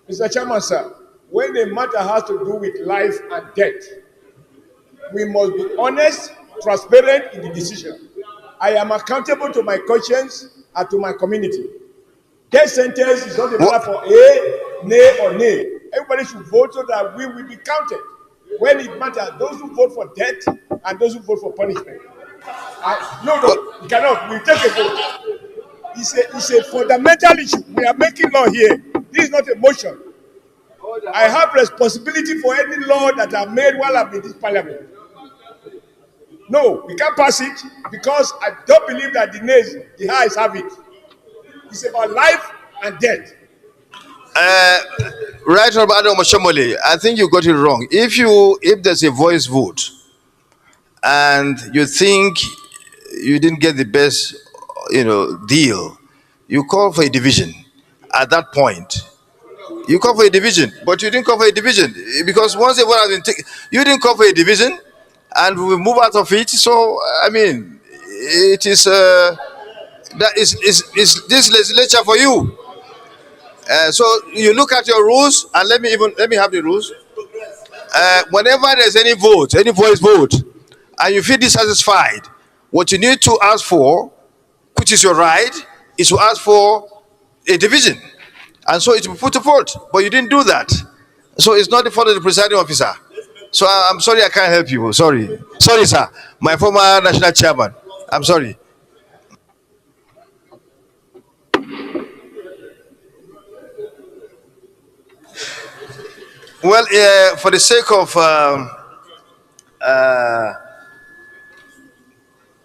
[SPEAKER 12] Mr. Chairman, sir, when a matter has to do with life and death, we must be honest, transparent in the decision. I am accountable to my conscience and to my community. Death sentence is not a matter for a, nay, or nay. Everybody should vote so that we will be counted. When it matters, those who vote for death and those who vote for punishment. No, we cannot. We take a vote. It's a fundamental issue. We are making law here. This is not a motion. I have responsibility for any law that I made while I'm in this parliament. No, we can't pass it because I don't believe that the highs have it. It's about life and death.
[SPEAKER 9] Right, Adam Oshomole, I think you got it wrong. If there's a voice vote and you think you didn't get the best deal, you call for a division. At that point, you call for a division, but you didn't call for a division because once the vote has been taken, you didn't call for a division, and we move out of it. So I mean, it is that is this legislature for you. So you look at your rules, and let me have the rules. Whenever there's any voice vote, and you feel dissatisfied, what you need to ask for, which is your right, is to ask for a division, and so it will be put to vote. But you didn't do that, so it's not the fault of the presiding officer. So I'm sorry, I can't help you. Sorry, sir. My former national chairman. I'm sorry. Well, for the sake of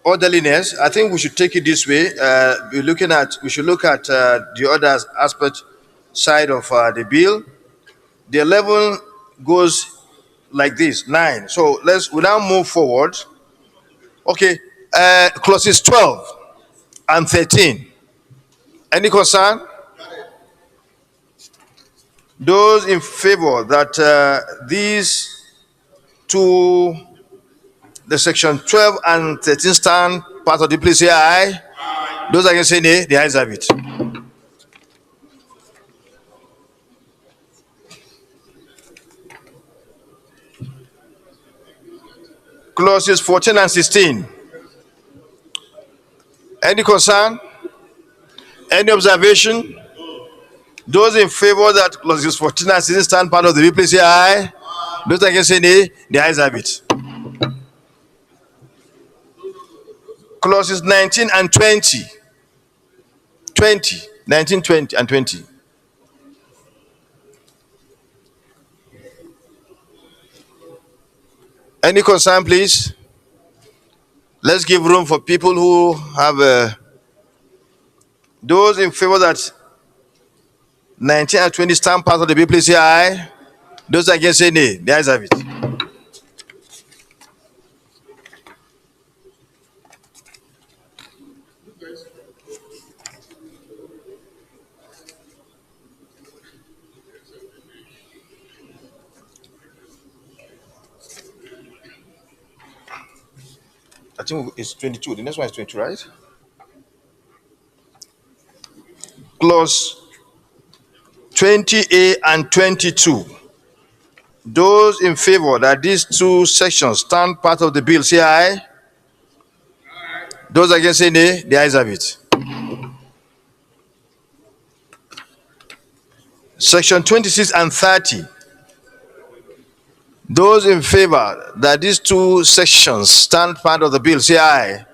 [SPEAKER 9] orderliness, I think we should take it this way. We should look at the other aspect side of the bill. The 11 goes like this, 9. So we now move forward. Okay, clauses 12 and 13. Any concern? Those in favor that these two, the section 12 and 13 stand part of the bill, say aye. Those against say nay, the ayes have it. Clauses 14 and 16. Any concern? Any observation? Those in favor that clauses 14 and 16 stand part of the bill, please say aye. Those against say nay, the ayes have it. Clauses 19 and 20. 19, 20, and 20. Any concern, please? Let's give room for people who have those in favor that 19 and 20 stand part of the bill, please say aye. Those against say nay. The ayes have it. I think it's 22. The next one is 22, right? Clause 20A and 22. Those in favor that these two sections stand part of the bill, say aye. Those against say nay. The ayes have it. Section 26 and 30. Those in favor that these two sections stand part of the bill, say aye.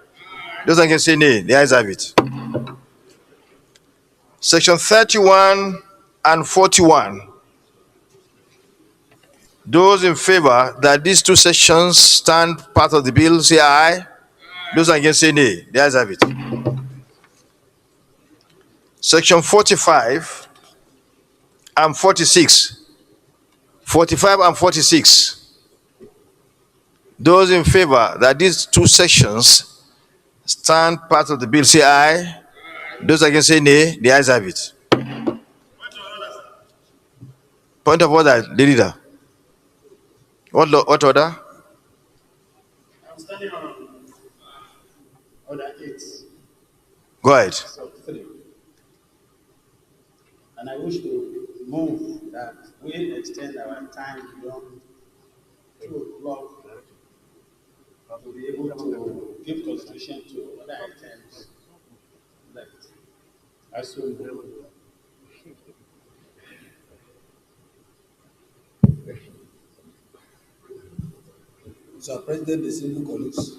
[SPEAKER 9] Those against say nay. The ayes have it. Section 31 and 41. Those in favor that these two sections stand part of the bill, say aye. Those against say nay. The ayes have it. Section 45 and 46. 45 and 46. Those in favor that these two sections stand part of the bill, say aye. Those against say nay. The ayes have it. Point of order, the leader. What order?
[SPEAKER 2] I'm standing on order 8.
[SPEAKER 9] Go ahead.
[SPEAKER 2] Sub 3. And I wish to move that we extend our time beyond 2 o'clock to be able to give constitution to other items left. As soon
[SPEAKER 7] Mr. President, distinguished colleagues,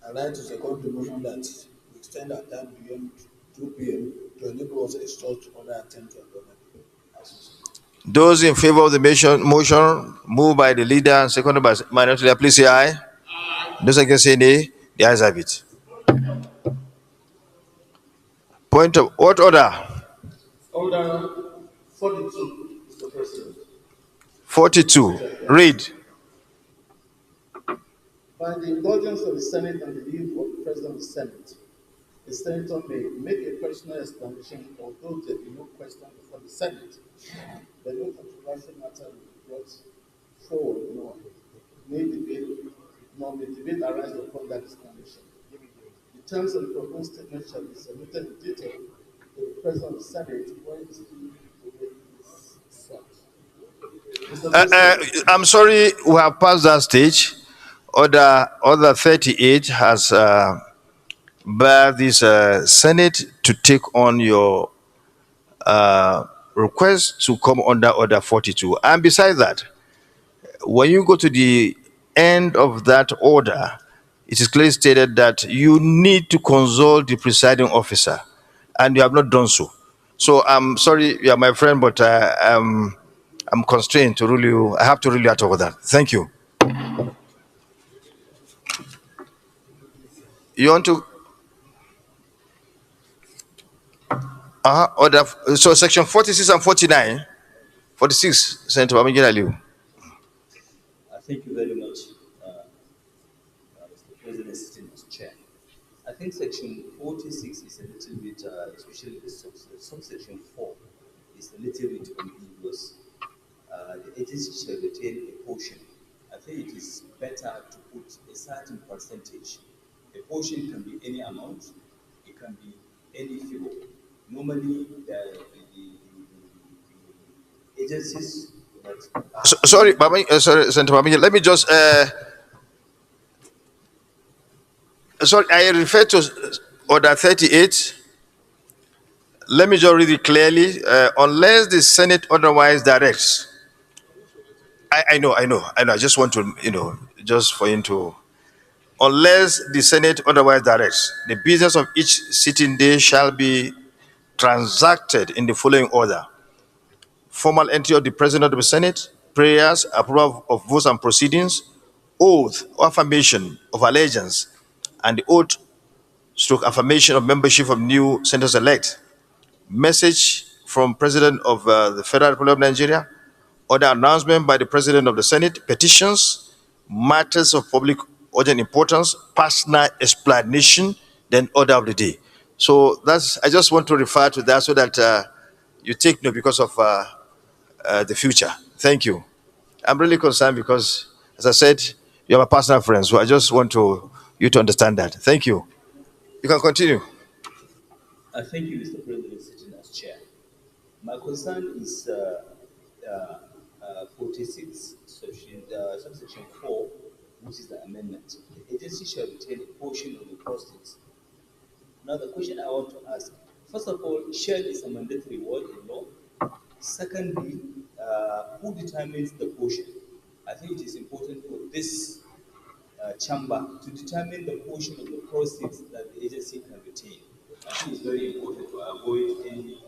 [SPEAKER 7] I'd like to second the motion that we extend our time beyond 2 p.m. to enable us to exhaust other attempts at government.
[SPEAKER 9] Those in favor of the motion moved by the leader and seconded by minority leader, please say aye. Those against say nay. The ayes have it. Point of what order?
[SPEAKER 2] Order 42, Mr. President.
[SPEAKER 9] 42. Read.
[SPEAKER 2] By the indulgence of the Senate and the leave of the President of the Senate, the Senator may make a personal explanation, although there be no question before the Senate. The no controversial matter will be brought forward, may debate arise upon that explanation. The terms of the proposed statement shall be submitted in detail to the President of the Senate when this debate is sought.
[SPEAKER 9] I'm sorry, we have passed that stage. Order 38 has by this Senate to take on your request to come under order 42. And besides that, when you go to the end of that order, it is clearly stated that you need to consult the presiding officer, and you have not done so. So I'm sorry, you are my friend, but I'm constrained to rule you. I have to rule you out of that. Thank you. You want to? Order. So section 46 and 49. 46, Senator Babangida Aliu.
[SPEAKER 8] Thank you very much, Mr. President, sitting as chair. I think section 46 is a little bit, especially the subsection 4, is a little bit ambiguous. The agency shall retain a portion. I think it is better to put a certain percentage. A portion can be any amount. It can be any figure. Normally, the agencies that
[SPEAKER 9] Sorry, sorry, Senator Babangida, let me just, sorry, I refer to Order 38. Let me just read it clearly. Unless the Senate otherwise directs, I know, I just want to, just for you to, unless the Senate otherwise directs, the business of each sitting day shall be transacted in the following order: formal entry of the President of the Senate, prayers, approval of votes and proceedings, oath or affirmation of allegiance, and the oath stroke affirmation of membership of new senators elect, message from President of the Federal Republic of Nigeria, order announcement by the President of the Senate, petitions, matters of public urgent importance, personal explanation, then order of the day. So that's, I just want to refer to that so that you take note because of the future. Thank you. I'm really concerned because, as I said, you're my personal friend, so I just want you to understand that. Thank you. You can continue.
[SPEAKER 8] thank you, Mr. President, sitting as chair. My concern is 46, subsection 4, which is the amendment. The agency shall retain a portion of the proceeds. Now, the question I want to ask, first of all, share is a mandatory word in law. Secondly, who determines the portion? I think it is important for this chamber to determine the portion of the proceeds that the agency can retain. I think it's very important to avoid any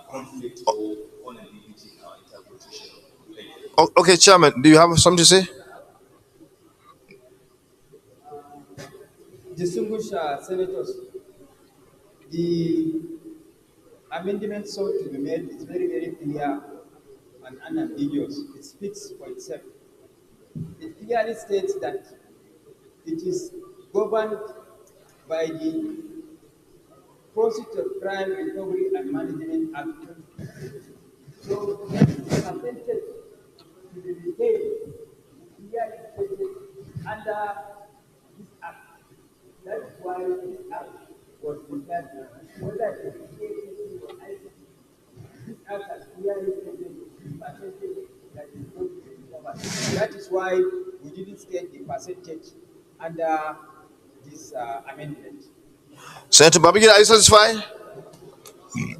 [SPEAKER 8] conflict or unambiguity in our interpretation. Thank you.
[SPEAKER 9] Okay, Chairman, do you have something to say?
[SPEAKER 3] Distinguished senators, the amendment sought to be made is very, very clear and unambiguous. It speaks for itself. It clearly states that it is governed by the Proceeds of Crime Recovery and Management Act. So, attempted to be retained clearly stated under this act. That is why this act was prepared. Whether it is APC or ICC, this act has clearly stated the percentage that is going to be recovered. That is why we didn't state the percentage under this amendment.
[SPEAKER 9] Senator Babangida, are you satisfied?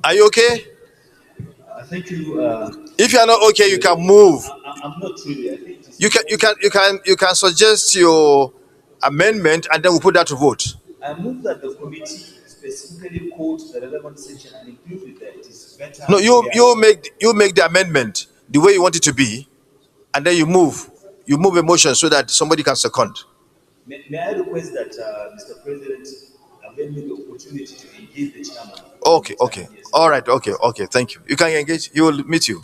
[SPEAKER 9] Are you okay?
[SPEAKER 8] Thank you.
[SPEAKER 9] If you are not okay, you can move.
[SPEAKER 8] I'm not really. I think
[SPEAKER 9] You can suggest your amendment, and then we'll put that to vote.
[SPEAKER 8] I move that the committee specifically quote the relevant section and include it there. It is better.
[SPEAKER 9] No, you make the amendment the way you want it to be, and then you move a motion so that somebody can second.
[SPEAKER 8] May I request that Mr. President avail me the opportunity to engage the chairman?
[SPEAKER 9] Okay. All right. Okay. Thank you. You can engage. He will meet you.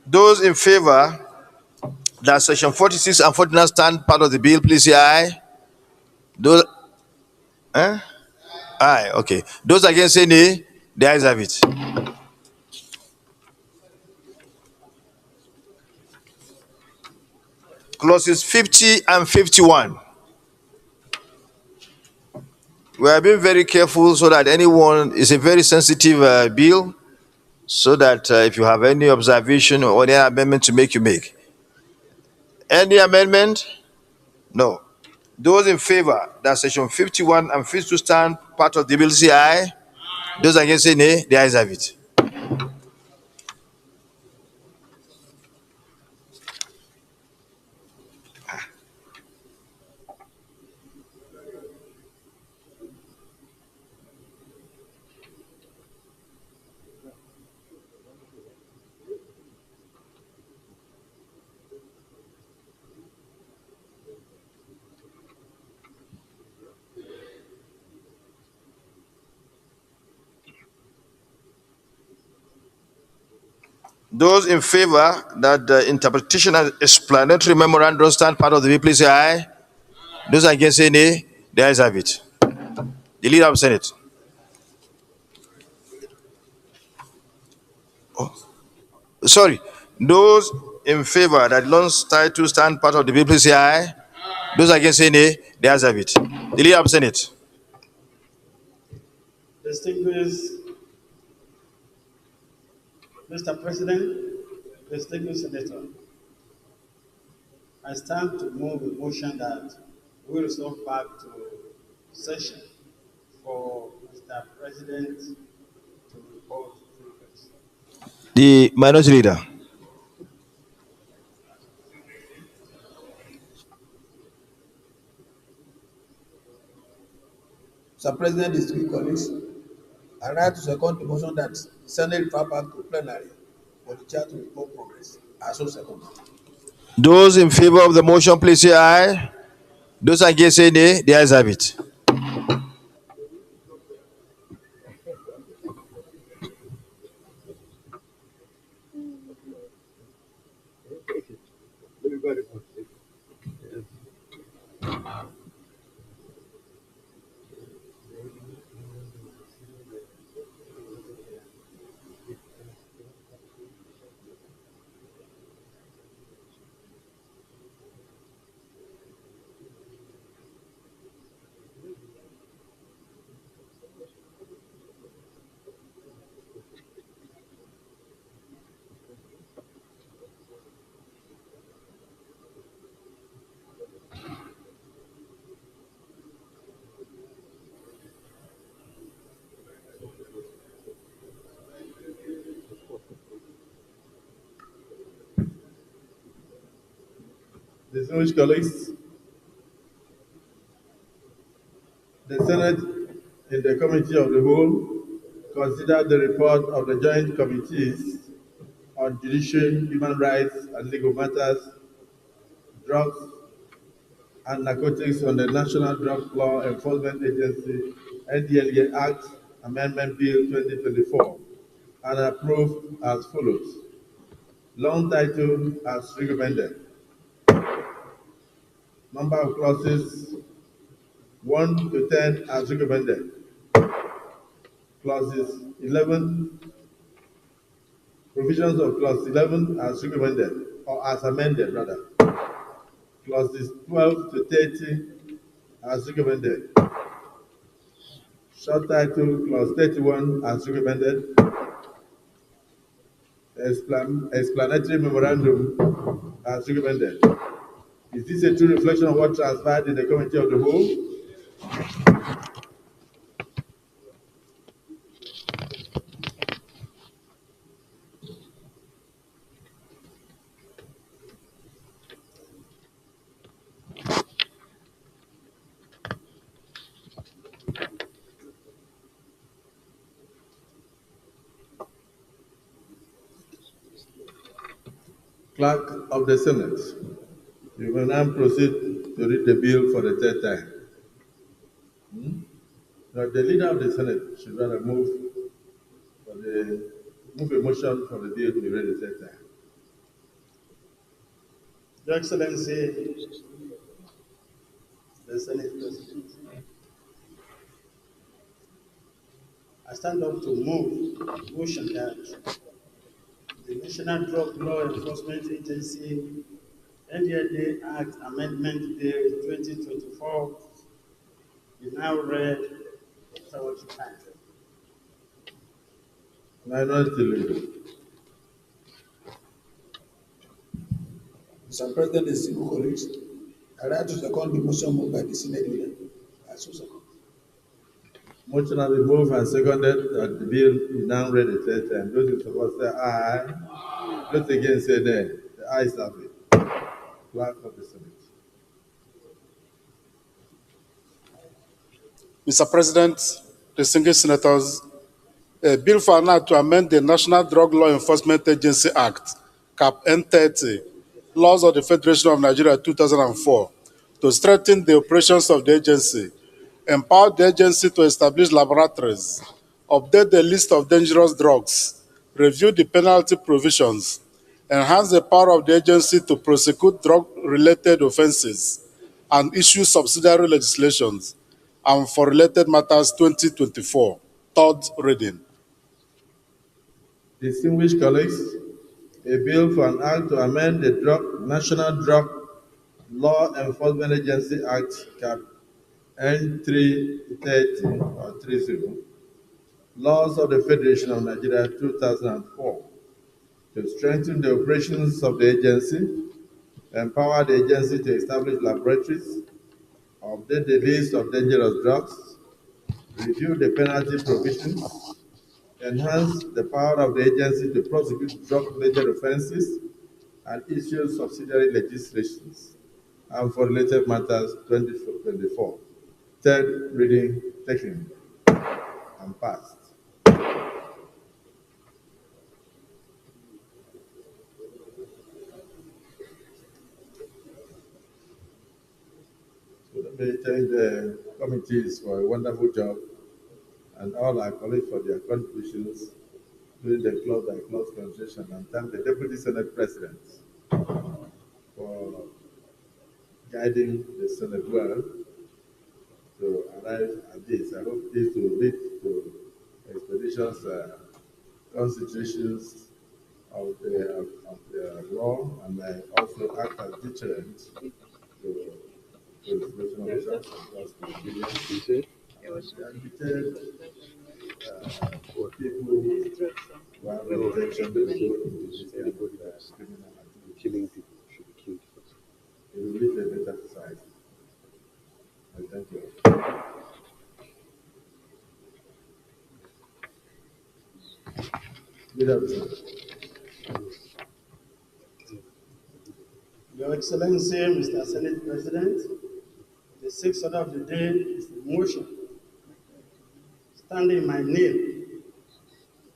[SPEAKER 9] Those in favor that section 46 and 49 stand part of the bill, please say aye. Those, aye. Okay. Those against say nay. The ayes have it. Clauses 50 and 51. We are being very careful so that anyone is a very sensitive bill, so that if you have any observation or any amendment to make, you make. Any amendment? No. Those in favor that section 51 and 52 stand part of the bill, say aye. Those against say nay. The ayes have it. Those in favor that the interpretation and explanatory memorandum stand part of the bill, please say aye. Those against say nay. The ayes have it. The leader of the Senate. Sorry. Those in favor that loans title stand part of the bill, please say aye. Those against say nay. The ayes have it. The leader of the Senate.
[SPEAKER 2] Distinguished Mr. President, distinguished Senator, I stand to move a motion that we resolve back to session for Mr. President to report progress.
[SPEAKER 9] The minority leader.
[SPEAKER 7] Mr. President, distinguished colleagues, I rise to second the motion that the Senate refer back to plenary for the chair to report progress. I so second.
[SPEAKER 9] Those in favor of the motion, please say aye. Those against say nay. The ayes have it.
[SPEAKER 1] Distinguished colleagues, the Senate, in the Committee of the Whole, considered the report of the Joint Committees on Judicial, Human Rights and Legal Matters, Drugs and Narcotics on the National Drug Law Enforcement Agency NDLEA Act Amendment Bill 2024 and approved as follows. Long title as recommended. Number of clauses 1 to 10 as recommended. Clauses 11, provisions of clause 11 as recommended, or as amended rather. Clauses 12 to 30 as recommended. Short title clause 31 as recommended. Explanatory memorandum as recommended. Is this a true reflection of what transpired in the Committee of the Whole? Clerk of the Senate, you will now proceed to read the bill for the third time. Now, the leader of the Senate should rather move a motion for the bill to be read the third time.
[SPEAKER 2] Your Excellency, the Senate President, I stand up to move a motion that the National Drug Law Enforcement Agency NDLEA Act Amendment Bill 2024 is now read towards time.
[SPEAKER 1] Minority leader.
[SPEAKER 7] Mr. President, distinguished colleagues, I rise to second the motion moved by the Senate leader. I so second.
[SPEAKER 1] Motion has been moved and seconded that the bill is now read the third time. Those in support say aye. Those against say nay. The ayes have it. Clerk of the Senate.
[SPEAKER 11] Mr. President, distinguished senators, a bill for an act to amend the National Drug Law Enforcement Agency Act, Cap N30, Laws of the Federation of Nigeria 2004, to strengthen the operations of the agency, empower the agency to establish laboratories, update the list of dangerous drugs, review the penalty provisions, enhance the power of the agency to prosecute drug-related offenses, and issue subsidiary legislations, and for related matters 2024, third reading.
[SPEAKER 1] Distinguished colleagues, a bill for an act to amend the National Drug Law Enforcement Agency Act, Cap N330 or 30, Laws of the Federation of Nigeria 2004, to strengthen the operations of the agency, empower the agency to establish laboratories, update the list of dangerous drugs, review the penalty provisions, enhance the power of the agency to prosecute drug-related offenses, and issue subsidiary legislations, and for related matters 2024. Third reading taken and passed. So let me thank the committees for a wonderful job and all our colleagues for their contributions during the clause-by-clause conversation, and thank the Deputy Senate President for guiding the Senate well to arrive at this. I hope this will lead to expeditious constitutions of the law, and also act as deterrent to legislation officers across Nigeria. And deter for people who have intention to go into this kind of criminal activity. Killing people should be killed first. It will lead to a better society. I thank you. Good afternoon.
[SPEAKER 2] Your Excellency, Mr. Senate President, the sixth order of the day is the motion standing my name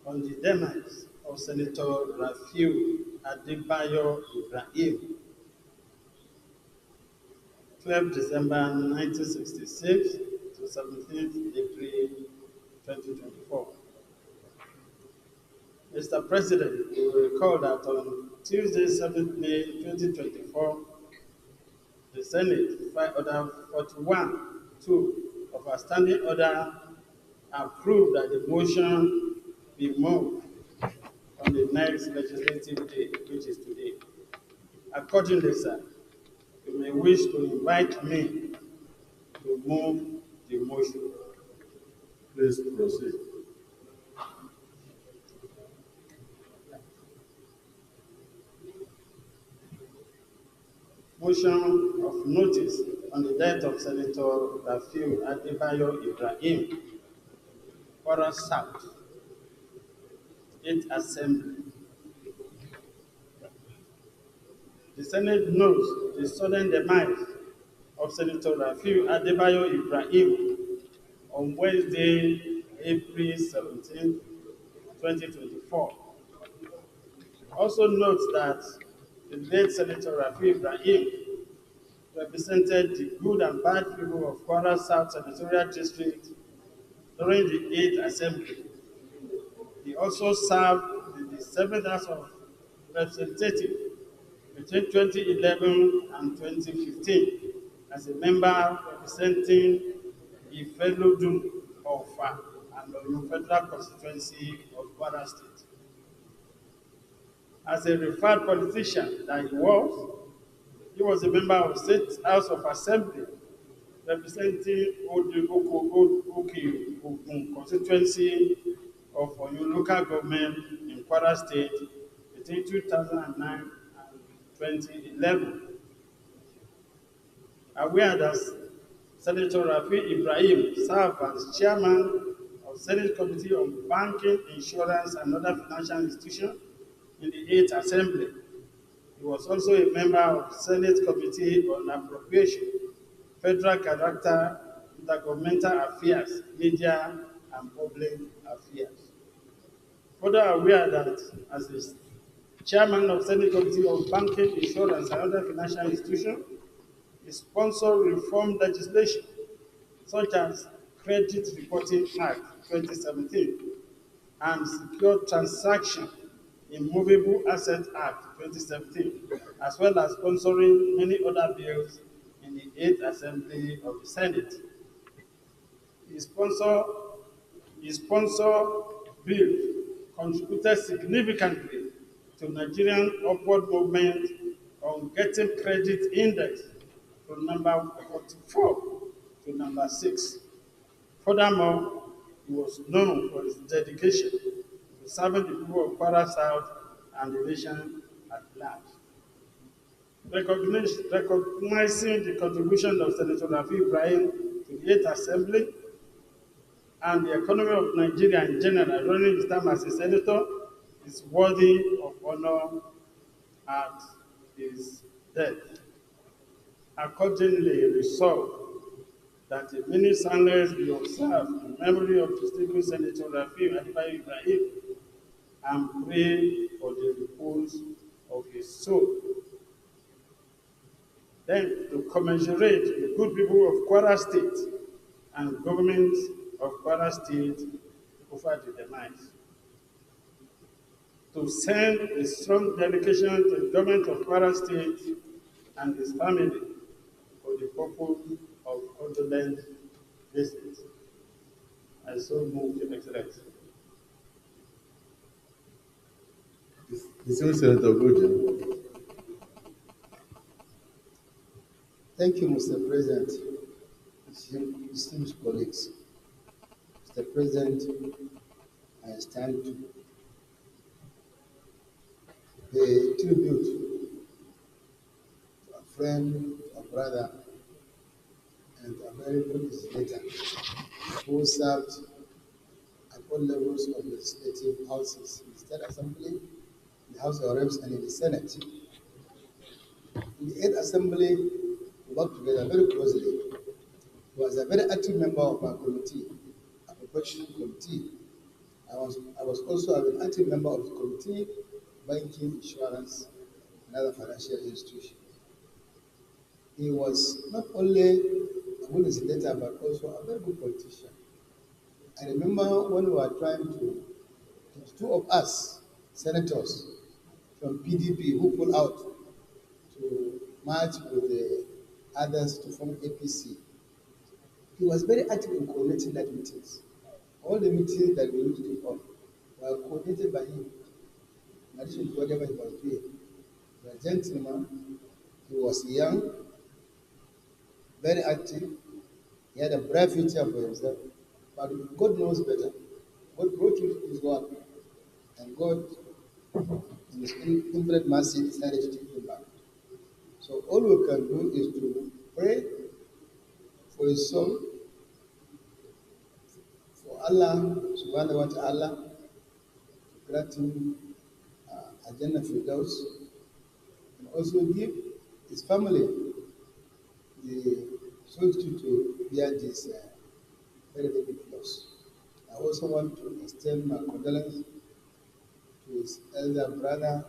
[SPEAKER 2] on the demise of Senator Rafiu Adebayo Ibrahim, 12 December 1966 to 17th April 2024. Mr. President, you will recall that on Tuesday, 7th May 2024, the Senate, by Order 41-2 of our standing order, approved that the motion be moved on the next legislative day, which is today. Accordingly, sir, you may wish to invite me to move the motion.
[SPEAKER 1] Please proceed.
[SPEAKER 2] Motion of notice on the death of Senator Rafiu Adebayo Ibrahim, Kwara South, 8th Assembly. The Senate knows the sudden demise of Senator Rafiu Adebayo Ibrahim on Wednesday, April 17, 2024. Also note that the late Senator Rafiu Ibrahim represented the good and bad people of Kwara South Senatorial District during the 8th Assembly. He also served in the 7th House of Representatives between 2011 and 2015 as a member representing Ifelodun of and the Federal Constituency of Kwara State. As a referred politician that he was a member of State House of Assembly representing Ogun constituency of Oyo local government in Kwara State between 2009 and 2011. Aware that Senator Rafi Ibrahim served as chairman of Senate Committee on Banking, Insurance, and Other Financial Institutions in the 8th Assembly. He was also a member of Senate Committee on Appropriation, Federal Character, Intergovernmental Affairs, Media, and Public Affairs. Further aware that as the chairman of Senate Committee on Banking, Insurance, and Other Financial Institutions, he sponsored reform legislation such as Credit Reporting Act 2017 and Secure Transaction in Movable Asset Act 2017, as well as sponsoring many other bills in the 8th Assembly of the Senate. His sponsor bill contributed significantly to Nigerian upward movement on getting credit index from number 44 to number 6. Furthermore, he was known for his dedication to serving the people of Kwara South and the nation at large. Recognizing the contribution of Senator Ibrahim to the 8th Assembly and the economy of Nigeria in general during his time as a senator is worthy of honor at his death. Accordingly, resolved that a minute silence be observed in memory of distinguished Senator Ibrahim and pray for the repose of his soul. Then, to commensurate the good people of Kwara State and government of Kwara State over the demise. To send a strong dedication to the government of Kwara State and his family for the purpose of condolence visit. I so move, Your Excellency.
[SPEAKER 1] Distinguished Senator Goja.
[SPEAKER 3] Thank you, Mr. President. Distinguished colleagues. Mr. President, I stand to pay tribute to a friend, a brother, and a very good legislator who served at all levels of legislative houses, in the State Assembly, the House of Reps, and in the Senate. In the 8th Assembly, we worked together very closely. He was a very active member of our committee, appropriation committee. I was also an active member of the committee, banking, insurance, and other financial institutions. He was not only a good legislator, but also a very good politician. I remember when we were trying to, the two of us, senators from PDP, who pulled out to march with the others to form APC. He was very active in coordinating that meetings. All the meetings that we used to form were coordinated by him. In addition to whatever he was doing. He was a gentleman, he was young, very active, he had a bright future for himself, but God knows better. God brought him to his work, and God, in his infinite mercy, decided to take him back. So all we can do is to pray for his soul, for Allah subhanahu wa ta'ala to grant him a Jannah Firdaus, and also give his family the solitude to bear this very big loss. I also want to extend my condolence to his elder brother,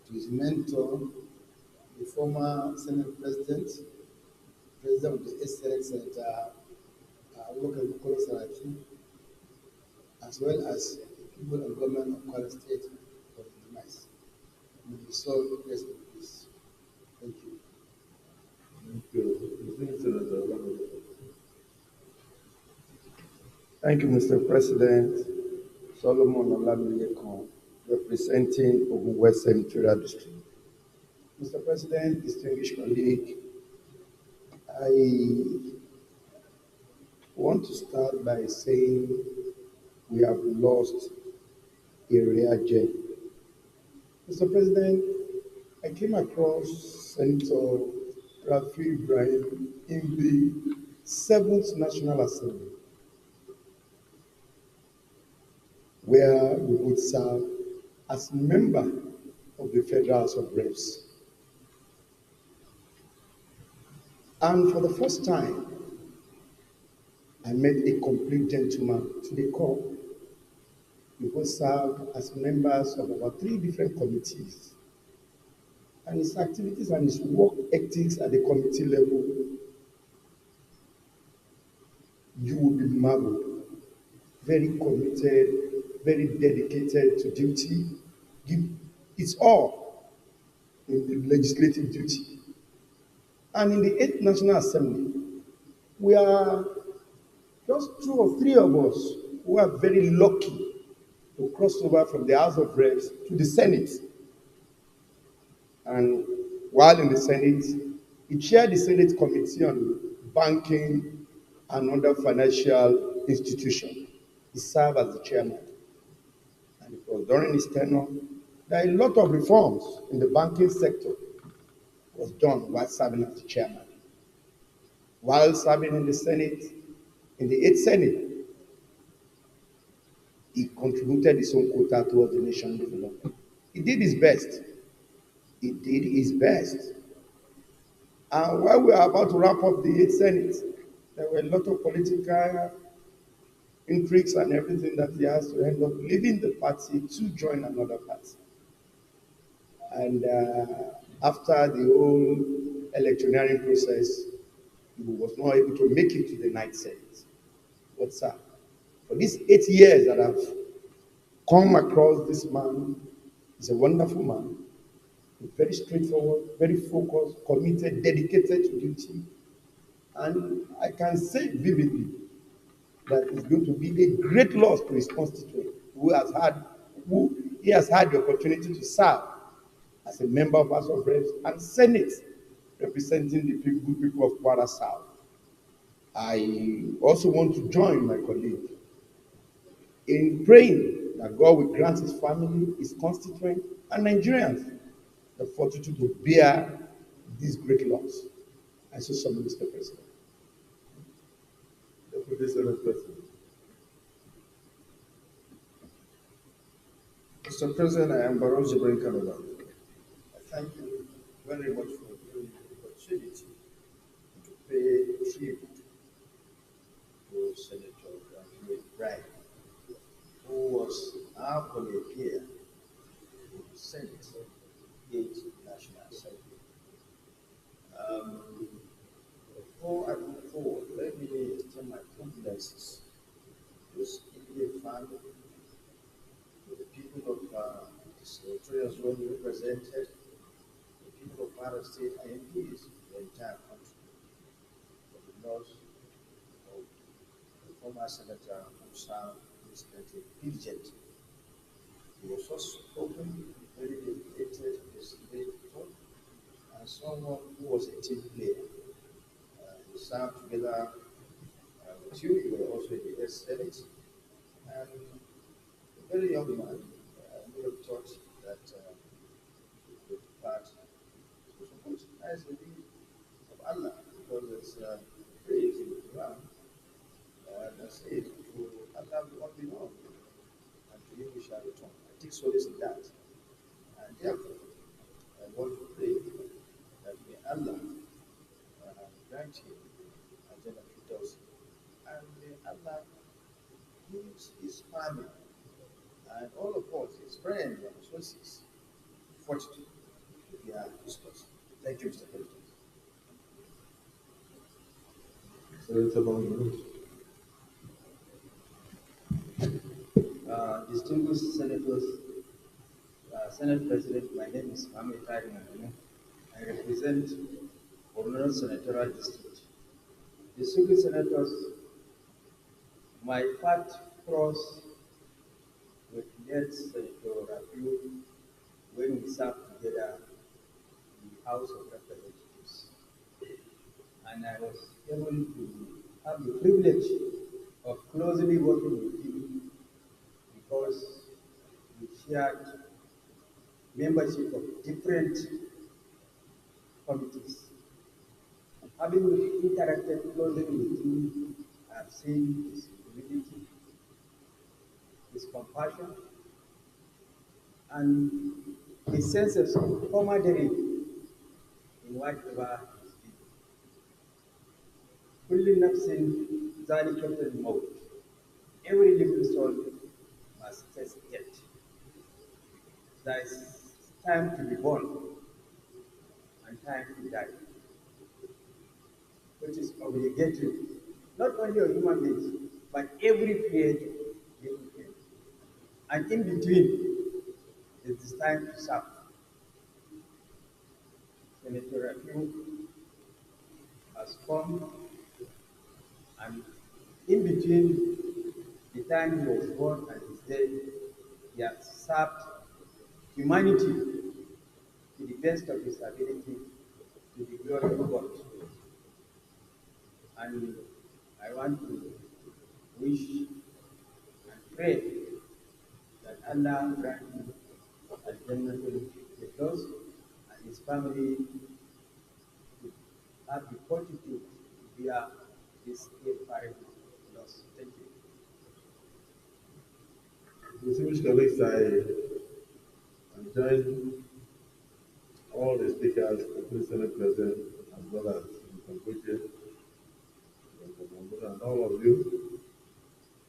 [SPEAKER 3] to his mentor, the former Senate President of the Senate, Senator Saraki, as well as the people and government of Kwara State for the demise. May the soul rest in peace. Thank you.
[SPEAKER 1] Thank you. Thank you, Mr. President. Solomon Olamilekon, representing Ogun West Senatorial District.
[SPEAKER 5] Mr. President, distinguished colleague, I want to start by saying we have lost a rare gem. Mr. President, I came across Senator Ibrahim in the 7th National Assembly, where we would serve as member of the Federal House of Reps. And for the first time, I met a complete gentleman to the core. We both served as members of about 3 different committees. And his activities and his work ethics at the committee level, you will be marveled. Very committed, very dedicated to duty, give its all in the legislative duty. And in the 8th National Assembly, we are just 2 or 3 of us who are very lucky to cross over from the House of Reps to the Senate. And while in the Senate, he chaired the Senate Committee on Banking and Other Financial Institutions. He served as the chairman. And it was during his tenure that a lot of reforms in the banking sector was done while serving as the chairman. While serving in the Senate, in the 8th Senate, he contributed his own quota towards the nation's development. He did his best. He did his best. And while we are about to wrap up the 8th Senate, there were a lot of political intrigues and everything that he has to end up leaving the party to join another party. And after the whole electioneering process, he was not able to make it to the 9th Senate. But sir, for these 8 years that I've come across this man, he's a wonderful man, very straightforward, very focused, committed, dedicated to duty. And I can say vividly that it's going to be a great loss to his constituent who he has had the opportunity to serve as a member of House of Reps and Senate representing the good people of Kwara South. I also want to join my colleague in praying that God will grant his family, his constituent, and Nigerians the fortitude to bear this great loss. I so summon Mr. President.
[SPEAKER 1] Deputy Senate President.
[SPEAKER 10] Mr. President, I am Baron Ibrahim Canada. I thank you very much for giving me the opportunity to pay tribute to Senator Ibrahim, who was our colleague here in the Senate, 8th National Assembly. Before I move forward, let me extend my condolences to his immediate family, to the people of the senatorial zone represented, the people of Kwara State, and indeed the entire country, for the loss of the former senator who served this country diligently. He was so spoken, very dedicated, disciplined, and someone who was a team player. We served together with you. You were also in the Senate. And a very young man, I never thought that he would part so much as the will of Allah, because there's praise in the Quran that says, to Allah will not be known, and to him we shall return. I take solace in that. And therefore, I want to pray that may Allah grant him a Jannah Firdaus, and may Allah gives his family and all of us, his friends and associates, fortitude to bear his loss. Thank you, Mr. President.
[SPEAKER 3] Distinguished senators, Senate President, my name is Ibrahim. I represent Ornono Senatorial District. Distinguished senators, my path crossed with late Senator Rafiu when we served together in the House of Representatives. And I was able to have the privilege of closely working with him because we shared membership of different committees. Having interacted closely with him, I've seen his humility, his compassion, and his sense of camaraderie in whatever he's doing. Kulli nafsin zalikatul maut. Every living soul must face death. There is time to be born and time to die, which is obligatory, not only of human beings, but every created living being. And in between, it is time to serve. Senator Rafiu has come, and in between the time he was born and his death, he has served humanity to the best of his ability, to the glory of God. And I want to wish and pray that Allah grant him Al-Jannatul Firdaus and his family to have the fortitude to bear this irreparable loss. Thank you.
[SPEAKER 1] Distinguished colleagues, I join all the speakers, the Senate President, as well as the Congress, and all of you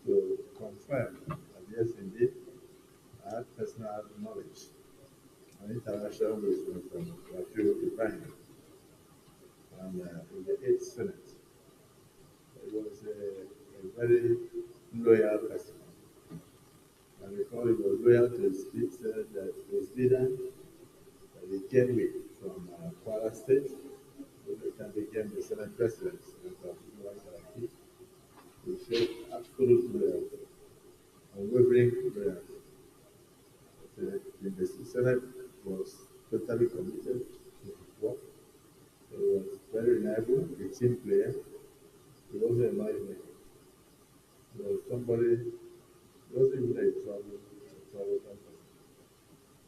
[SPEAKER 1] to confirm that yes, indeed, I had personal knowledge and interaction with Mr. Ibrahim and in the 8th Senate. He was a very loyal person. And because he was loyal to his leader, that he came with from Kwara State, who later became the Senate President. He showed absolute loyalty, unwavering loyalty. The Senate was totally committed to his work. He was very reliable, a team player. He wasn't a nightmare. He was somebody, he wasn't even a troublesome person.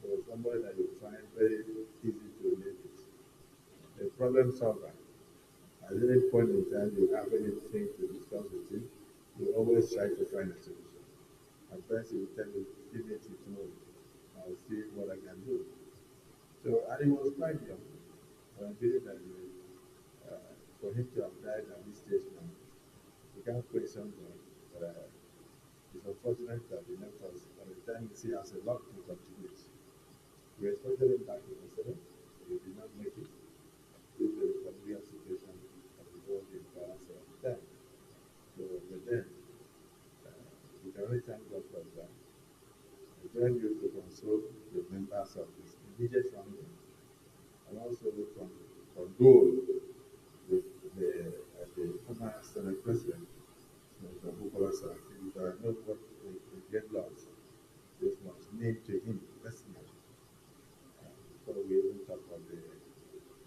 [SPEAKER 1] He was somebody that you find very easy to relate with. A problem solver. At any point in time you have anything to discuss with him, you always try to find a solution. At first he will tell you, give me till tomorrow. I'll see what I can do. So, and he was quite young. I believe that for him to have died at this stage now, we can't question God, but it's unfortunate that he left us. By the time he has a lot to contribute. We expected him back in the Senate, but he did not make it due to the familiar situation of the world in balance at the time. So, but then, we can only thank God for that. I join you to console the members of his immediate family and also condole with the former Senate President, Mr. Bukola Saraki, because I know what the great loss this was named to him personally. Before we even talk about the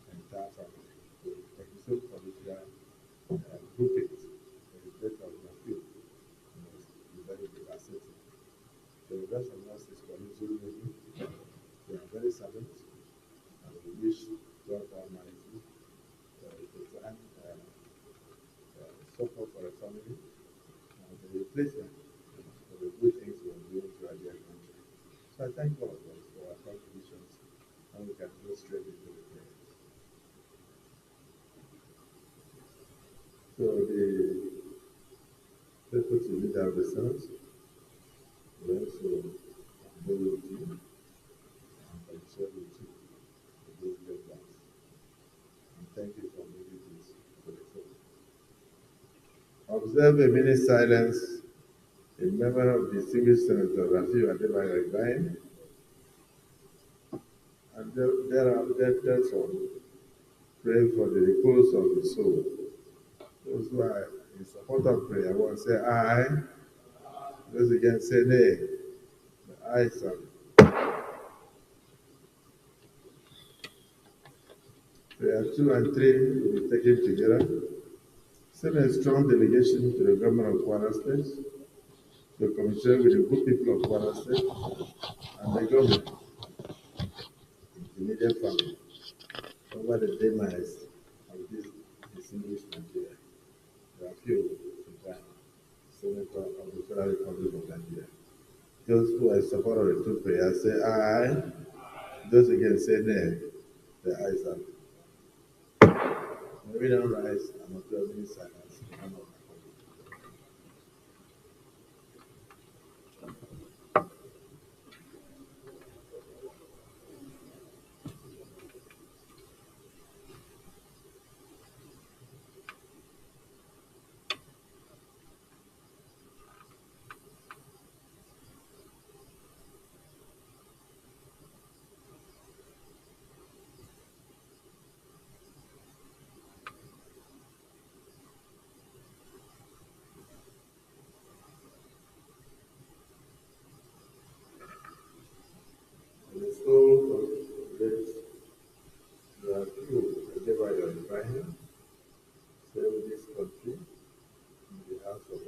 [SPEAKER 1] entire family, the episode political groupings, the death of the field was very devastating. The rest of us is collegial living. We are very servant, and we wish God Almighty to grant support for the family and the replacement for the good things we are doing to our dear country. So I thank all of us for our contributions, and we can go straight into the prayers. So the deputy leader of the Senate will also go with you. And share with you these great ones. And thank you for bringing this to the floor. Observe a minute silence in memory of distinguished Senator Rafiu Adebayo Ibrahim. And therefore, pray for the repose of the soul. Those who are in support of prayer, I want to say aye. Those against say nay. The ayes have it. Prayer 2 and 3 will be taken together. Send a strong delegation to the government of Kwara State to commiserate with the good people of Kwara State and the government, the immediate family, over the demise of this distinguished Nigeria. There are few Senator of the Federal Republic of Nigeria. Those who are in support of the two prayers say aye. Those against say nay. The ayes have it. May we now rise and observe in silence in honor of our colleague.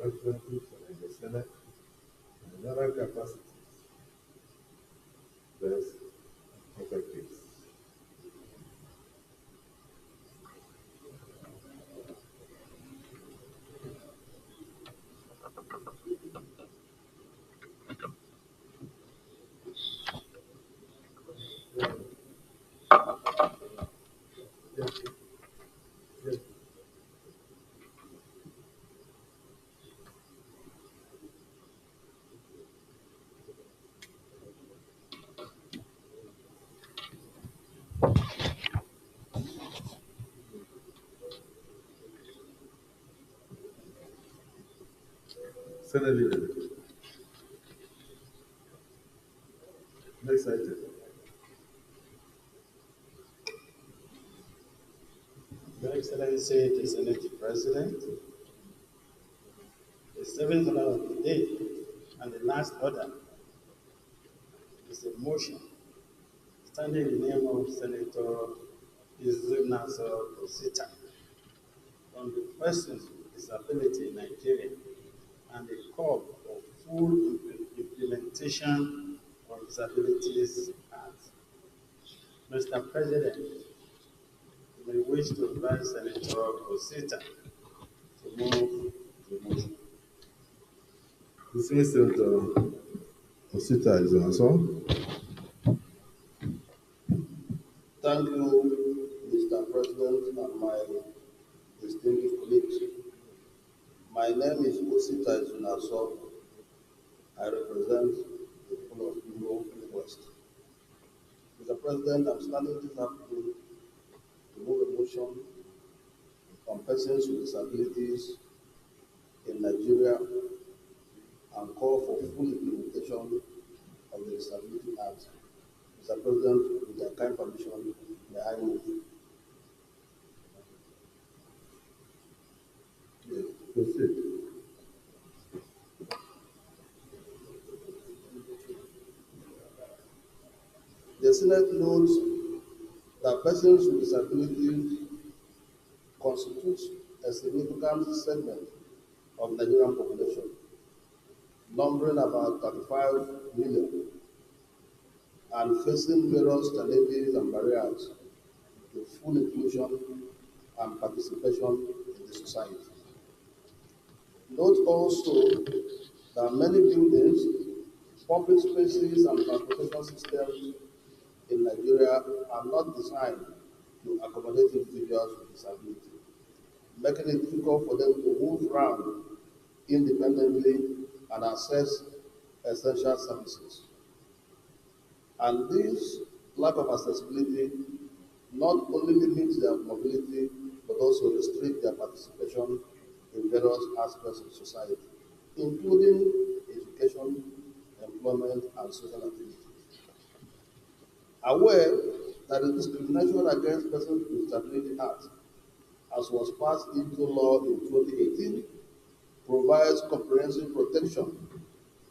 [SPEAKER 1] representatives in the Senate and other capacities best effective. Senate leader. Next item.
[SPEAKER 2] Your Excellency, the Senate President, the seventh order of the day and the last order is a motion standing in the name of Senator Ibrahim Osita on the persons with disability in Nigeria and the call for full implementation of Disabilities Act. Mr. President, you may wish to invite Senator Osita to move the motion.
[SPEAKER 1] This is Senator Osita is on.
[SPEAKER 6] Thank you, Mr. President, and my distinguished colleagues. My name is Osita Izunaso. I represent the people of Igbo West. Mr. President, I'm standing this afternoon to move a motion on persons with disabilities in Nigeria and call for full implementation of the Disability Act. Mr. President, with your kind permission, may I move?
[SPEAKER 1] Yes, proceed.
[SPEAKER 6] The Senate notes that persons with disabilities constitute a significant segment of the Nigerian population, numbering about 35 million, and facing various challenges and barriers to full inclusion and participation in the society. Note also that many buildings, public spaces, and transportation systems in Nigeria are not designed to accommodate individuals with disability, making it difficult for them to move around independently and access essential services. And this lack of accessibility not only limits their mobility, but also restricts their participation in various aspects of society, including education, employment, and social activities. Aware that the Discrimination Against Persons with Disability Act, as was passed into law in 2018, provides comprehensive protection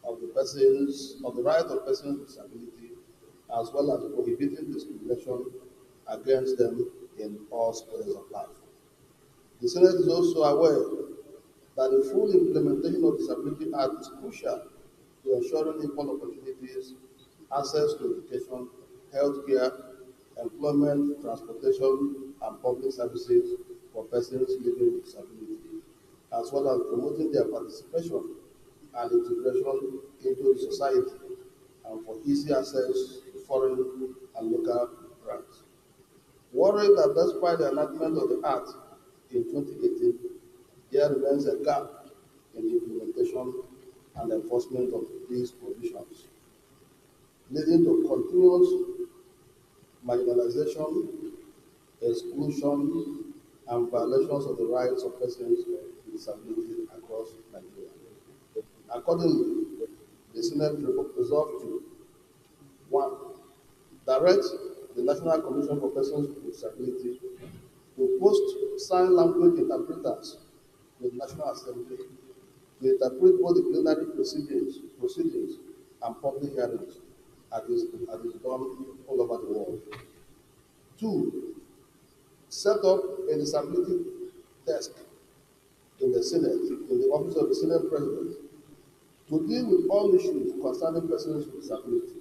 [SPEAKER 6] of the right of persons with disability, as well as prohibiting discrimination against them in all spheres of life. The Senate is also aware that the full implementation of the Disability Act is crucial to ensuring equal opportunities, access to education, healthcare, employment, transportation, and public services for persons living with disability, as well as promoting their participation and integration into the society, and for easy access to foreign and local grants. Worried that despite the enactment of the Act in 2018, there remains a gap in the implementation and enforcement of these provisions, leading to continuous marginalization, exclusion, and violations of the rights of persons with disability across Nigeria. Accordingly, the Senate resolved to 1. Direct the National Commission for Persons with Disability to post sign language interpreters to the National Assembly to interpret both the plenary proceedings and public hearings as is done all over the world. 2. Set up a disability desk
[SPEAKER 5] in the Senate, in the office of the Senate President, to deal with all issues concerning persons with disability.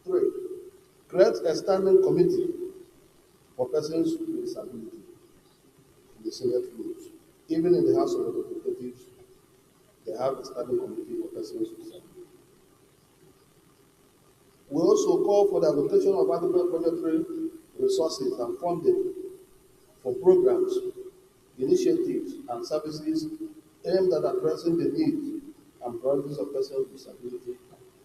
[SPEAKER 5] 3. Create a standing committee for persons with disability in the Senate rules. Even in the House of Representatives, they have a standing committee for persons with disability. We also call for the allocation of adequate budgetary resources and funding for programs, initiatives, and services aimed at addressing the needs and priorities of persons with disability,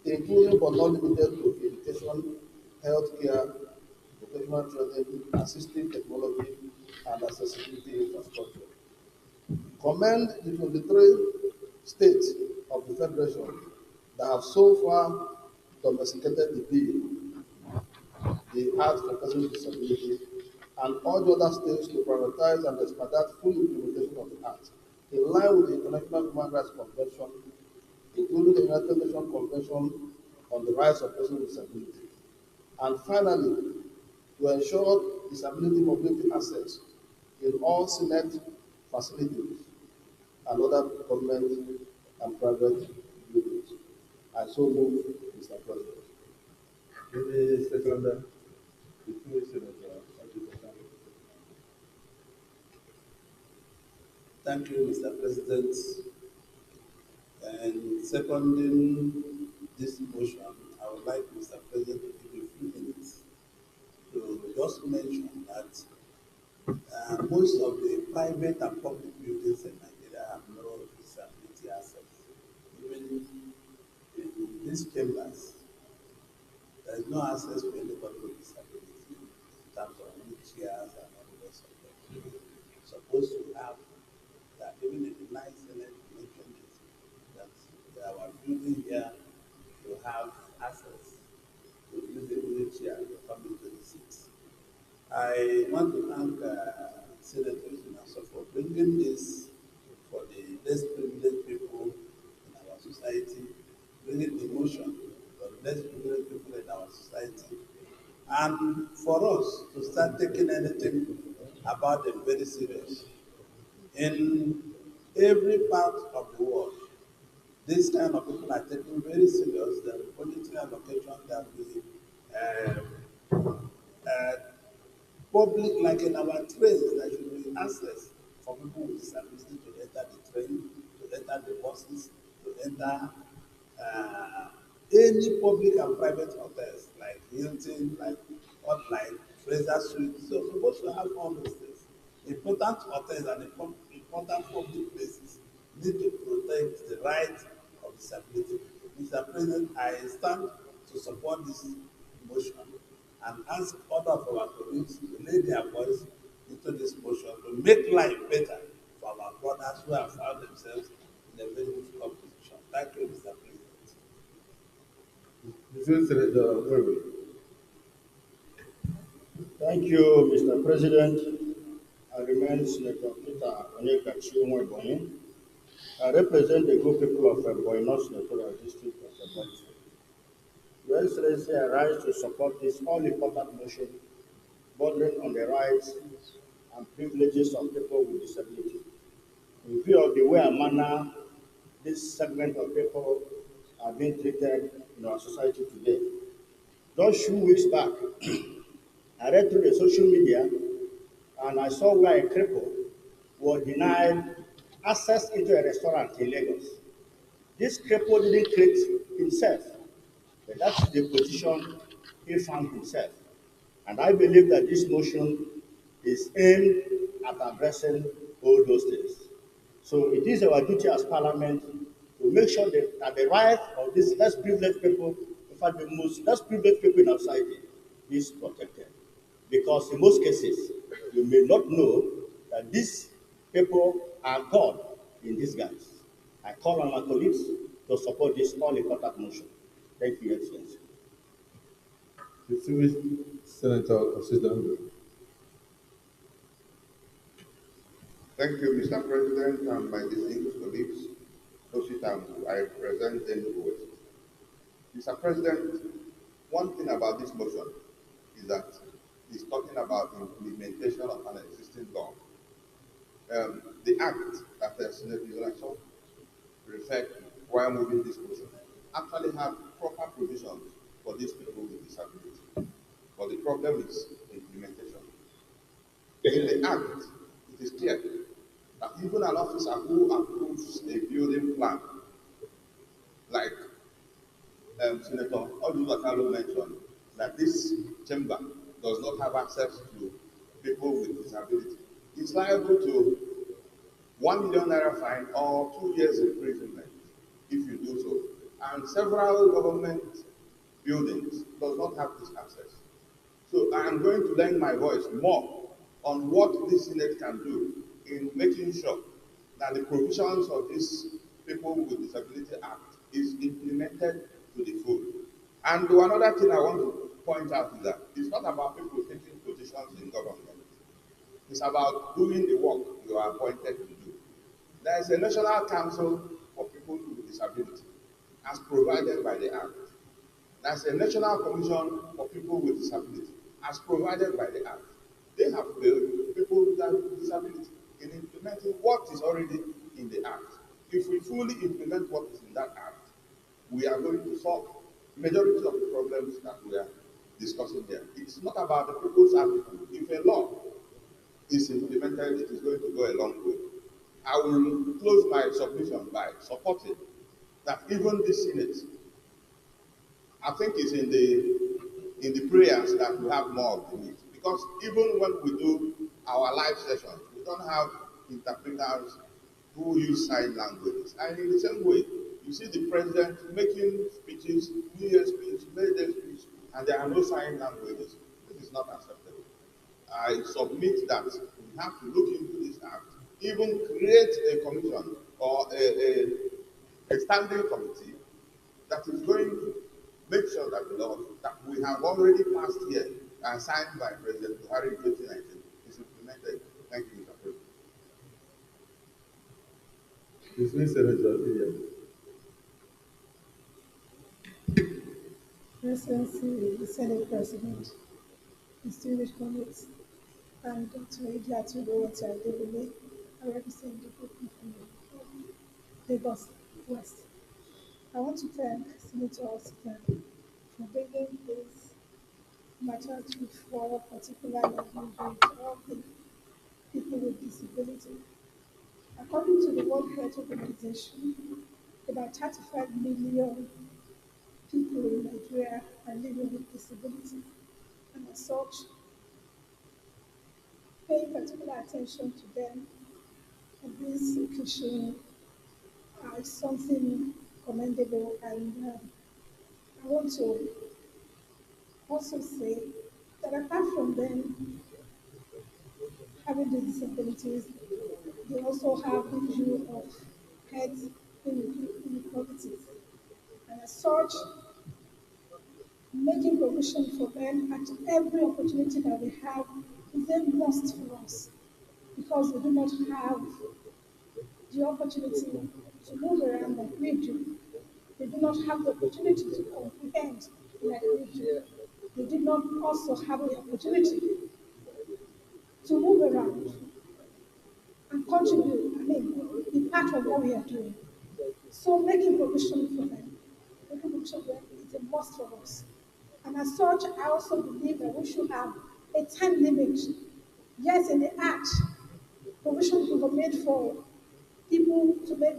[SPEAKER 5] including but not limited to education, healthcare, vocational training, assistive technology, and accessibility infrastructure. Commend the 23 states of the Federation that have so far domesticated the bill, the Act for Persons with Disability, and urge other states to prioritize and expedite full implementation of the Act in line with the International Human Rights Convention, including the United Nations Convention on the Rights of Persons with Disability. And finally, to ensure disability mobility access in all Senate facilities and other government and private buildings. I so move, Mr. President.
[SPEAKER 1] Any seconder?
[SPEAKER 7] Thank you, Mr. President. And seconding this motion, I would like Mr. President to give you a few minutes to just mention that most of the private and public buildings in Nigeria have no disability access. Even in these chambers, there is no access to anybody with disability in terms of wheelchairs and all the rest of them. Supposed to have that even in the nice Senate mentioned it, that our building here to have access to use a wheelchair to come into the seats. I want to thank Senator Inaso for bringing this for the less privileged people in our society, bringing the motion for the less privileged people in our society, and for us to start taking anything about them very serious. In every part of the world, this kind of people are taken very serious. The budgetary allocation that we public, like in our trains, there should be access for people with disability to enter the train, to enter the buses, to enter any public and private hotels like Hilton, like Fraser Suite. So we're supposed to have all those things. Important hotels and important public places need to protect the rights of disability. Mr. President, I stand to support this motion and ask other of our colleagues to lay their voice into this motion to make life better for our brothers who have found themselves in a very difficult position. Thank you, Mr. President.
[SPEAKER 14] Thank you, Mr. President. I remain Senator Peter Onyeka. I represent the good people of Ebonyi North Senatorial District of Ebonyi State. Your Excellency, I rise to support this all-important motion bordering on the rights and privileges of people with disability. In view of the way and manner this segment of people are being treated in our society today. Just few weeks back, I read through the social media and I saw where a cripple was denied access into a restaurant in Lagos. This cripple didn't create himself, but that's the position he found himself. And I believe that this motion is aimed at addressing all those things. So it is our duty as Parliament to make sure that the rights of these less privileged people, in fact the most less privileged people in our society, is protected. Because in most cases, you may not know that these people are God in disguise. I call on my colleagues to support this all-important motion. Thank you, Excellency.
[SPEAKER 1] Senator Osidando.
[SPEAKER 16] Thank you, Mr. President, and my distinguished colleagues. I represent the West. Mr. President, one thing about this motion is that it's talking about implementation of an existing law. the act that Senate Israel referred to while moving this motion actually have proper provisions for these people with disability. But the problem is implementation. In the act, it is clear that even an officer who approves a building plan, like Senator Odubakalo mentioned, that this chamber does not have access to people with disability, is liable to 1 million naira fine or 2 years imprisonment if you do so. And several government buildings does not have this access. So I am going to lend my voice more on what this Senate can do in making sure that the provisions of this People with Disability Act is implemented to the full. And another thing I want to point out is that it's not about people taking positions in government. It's about doing the work you are appointed to do. There is a National Council for People with Disability, as provided by the Act. There's a National Commission for People with Disability, as provided by the Act. They have failed people with disability in implementing what is already in the Act. If we fully implement what is in that Act, we are going to solve the majority of the problems that we are discussing here. It's not about the people's attitude. If a law is implemented, it is going to go a long way. I will close my submission by supporting that even the Senate, I think it's in the prayers that we have more of the need. Because even when we do our live sessions, we don't have interpreters who use sign languages. And in the same way, you see the president making speeches, New Year's speech, May Day speech, and there are no sign languages. This is not acceptable. I submit that we have to look into this act, even create a commission or a standing committee that is going to make sure that the law that we have already passed here and signed by President Buhari in 2019 is implemented. Thank you, Mr. President.
[SPEAKER 1] Dismiss Senator Ibrahim.
[SPEAKER 17] Excellency, the Senate President, distinguished colleagues, and Dr. Idiatu Adebile, I represent the group from Lagos West. I want to thank Senator Osita for bringing this matter to for particular livelihood of the people with disability. According to the World Health Organization, about 35 million people in Nigeria are living with disability, and as such, paying particular attention to them on this occasion is something commendable, and I want to also say that apart from them having the disabilities, they also have the issue of health inequalities. And as such, making provision for them at every opportunity that we have is a must for us, because we do not have the opportunity to move around like we do. They do not have the opportunity to comprehend like we do. They did not also have the opportunity to move around and contribute, be part of what we are doing. So making provision for them, is a must for us. And as such, I also believe that we should have a time limit. Yes, in the Act, provision will be made for people to make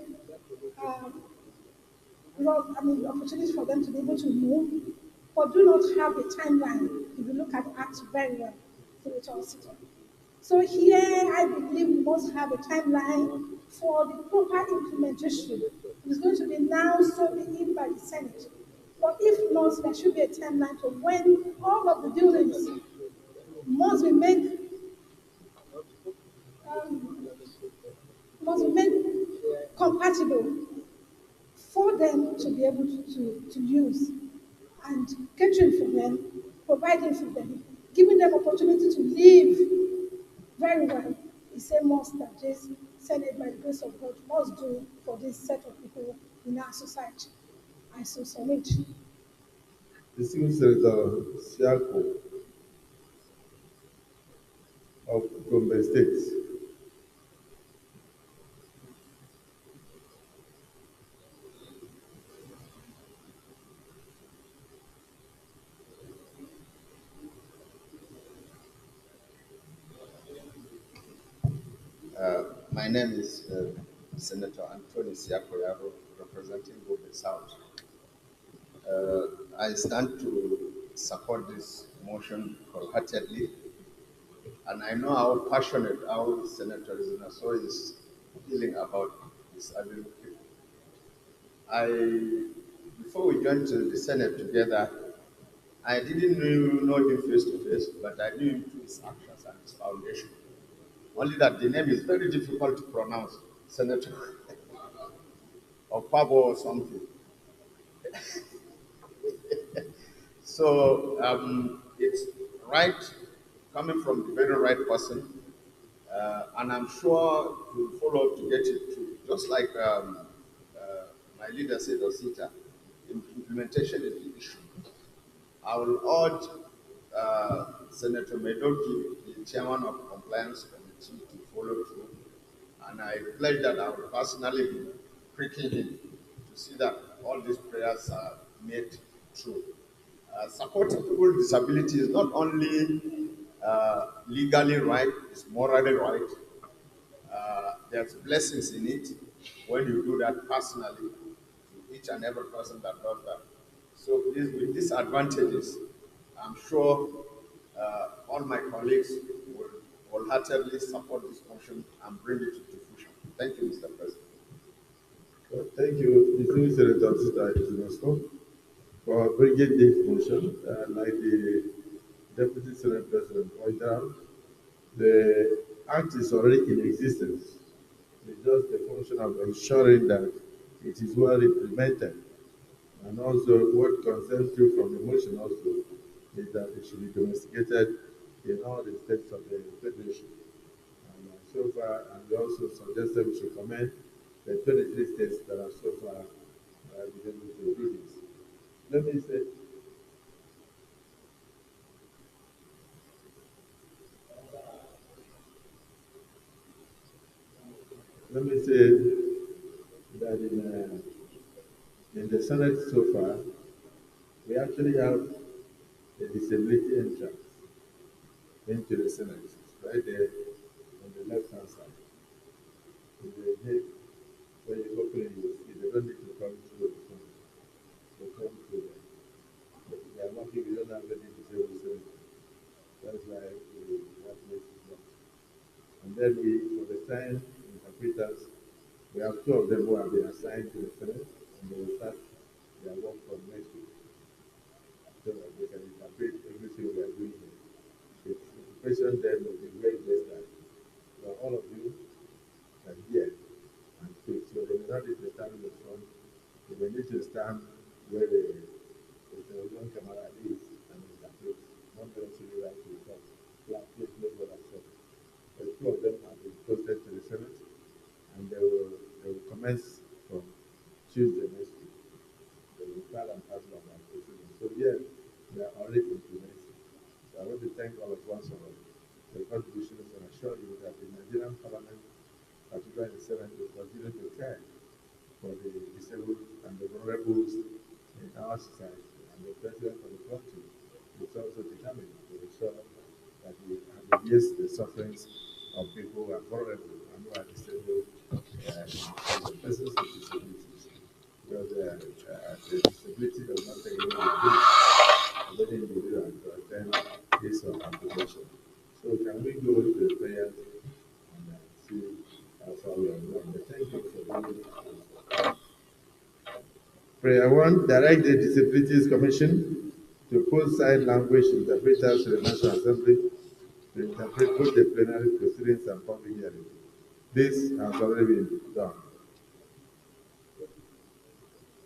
[SPEAKER 17] opportunities for them to be able to move, but do not have a timeline. If you look at the Act very well, so here I believe we must have a timeline for the proper implementation. It's going to be now solely in by the Senate. But if not, there should be a timeline for when all of the buildings must be made compatible for them to be able to use, and catering for them, providing for them, giving them opportunity to live very well is a must that this Senate, by the grace of God, must do for this set of people in our society. I so submit.
[SPEAKER 1] Distinguished Senator Siako of Gombe State.
[SPEAKER 19] My name is Senator Anthony Siakoyaro, representing Gobe South. I stand to support this motion wholeheartedly, and I know how passionate our Senator Zinaso is feeling about disabled people. Before we joined to the Senate together, I didn't know him face to face, but I knew him through his actions and his foundation. Only that the name is very difficult to pronounce, Senator or Pabo or something. So it's right, coming from the very right person, and I'm sure we'll follow up to get it through. Just like my leader said, Osita, implementation is the issue. I will urge Senator Medoki, the chairman of compliance committee, to follow through, and I pledge that I will personally be pricking him to see that all these prayers are made true. Supporting people with disability is not only legally right, it's morally right. There's blessings in it when you do that personally to each and every person that does that. So with these advantages, I'm sure all my colleagues will wholeheartedly support this motion and bring it to fruition. Thank you, Mr. President.
[SPEAKER 1] Thank you, Distinguished Senator Sita Izunosko, for bringing this motion. Like the Deputy Senate President pointed out, the Act is already in existence. It's just a function of ensuring that it is well implemented. And also, what concerns you from the motion also is that it should be domesticated in all the states of the Federation. And so far, and we also suggested we should commend the 23 states that have so far been able to do this. Let me say, that in the Senate so far, we actually have a disability entrance into the Senate. It's right there on the left-hand side. In the gate, when you open it, you see they don't need to come through the front. They come through there. But we are lucky we don't have any disabled senators. That's why that place is locked. And then for the time interpreters, we have 2 of them who have been assigned to the Senate, and they will start their work from next week, so that they can interpret everything we are doing here. The question then will be very best that all of you can hear and speak. So they may not need to stand in the front, they may need to stand where the young camera is and interpret. Not necessarily right to the top. Please know what I said. The 2 of them have been posted to the Senate, and they will commence from Tuesday next week. They will start and pass on our proceedings. So yes, they are already implemented. So I want to thank all of us for the contributions and assure you that the Nigerian Parliament, particularly the Senate, will continue to care for the disabled and the vulnerable in our society. And the President of the country is also determined to ensure that we alleviate the sufferings of people who are vulnerable and who are disabled, the persons with disabilities. Because the disability does not take away the individual to attend his or her profession. So can we go to the prayers and see how far we are going? Thank you for doing it. Prayer 1, direct the Disabilities Commission to post sign language interpreters to the National Assembly to interpret both the plenary proceedings and public hearings. This has already been done.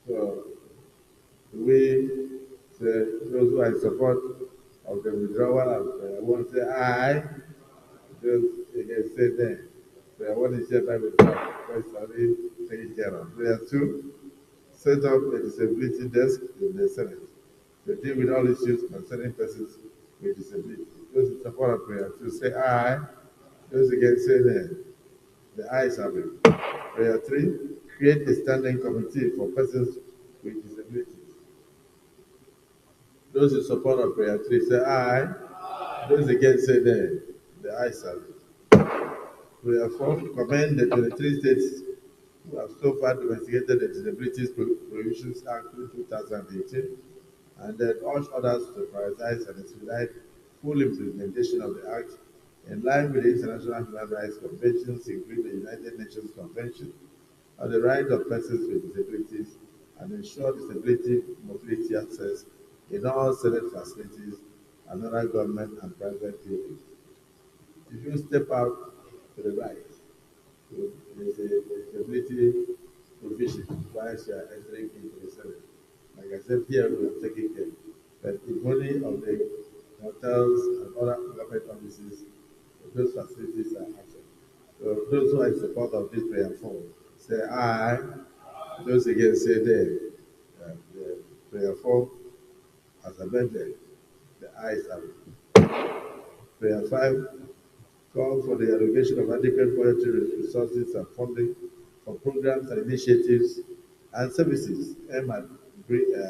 [SPEAKER 1] So, we, those who are in support of the withdrawal of prayer 1 say aye. Those against say nay. Prayer 1 is hereby withdrawn. That's already taken care of. Prayer 2, set up a disability desk in the Senate to deal with all issues concerning persons with disability. Those in support of prayer 2 say aye. Those against say nay. The ayes have it. Prayer 3, create a standing committee for persons with disabilities. Those in support of prayer 3 say aye. Those against say nay. The ayes have it. Prayer 4, commend the 23 states who have so far investigated the Disabilities Provisions Act 2018 and then urge others to prioritize and expedite full implementation of the Act in line with the International Human Rights Conventions, including the United Nations Convention on the Right of Persons with Disabilities, and ensure disability mobility access in all Senate facilities and other government and private buildings. If you step out to the right, there is a disability provision whilst you are entering into the Senate. Like I said, here we are taking care. But if only of the hotels and other government offices, those facilities are absent. So those who are in support of this prayer form, say aye. Those against say nay. The prayer form as amended, the ayes have it. Prayer 5, call for the allocation of adequate budgetary resources and funding for programs and initiatives and services aimed at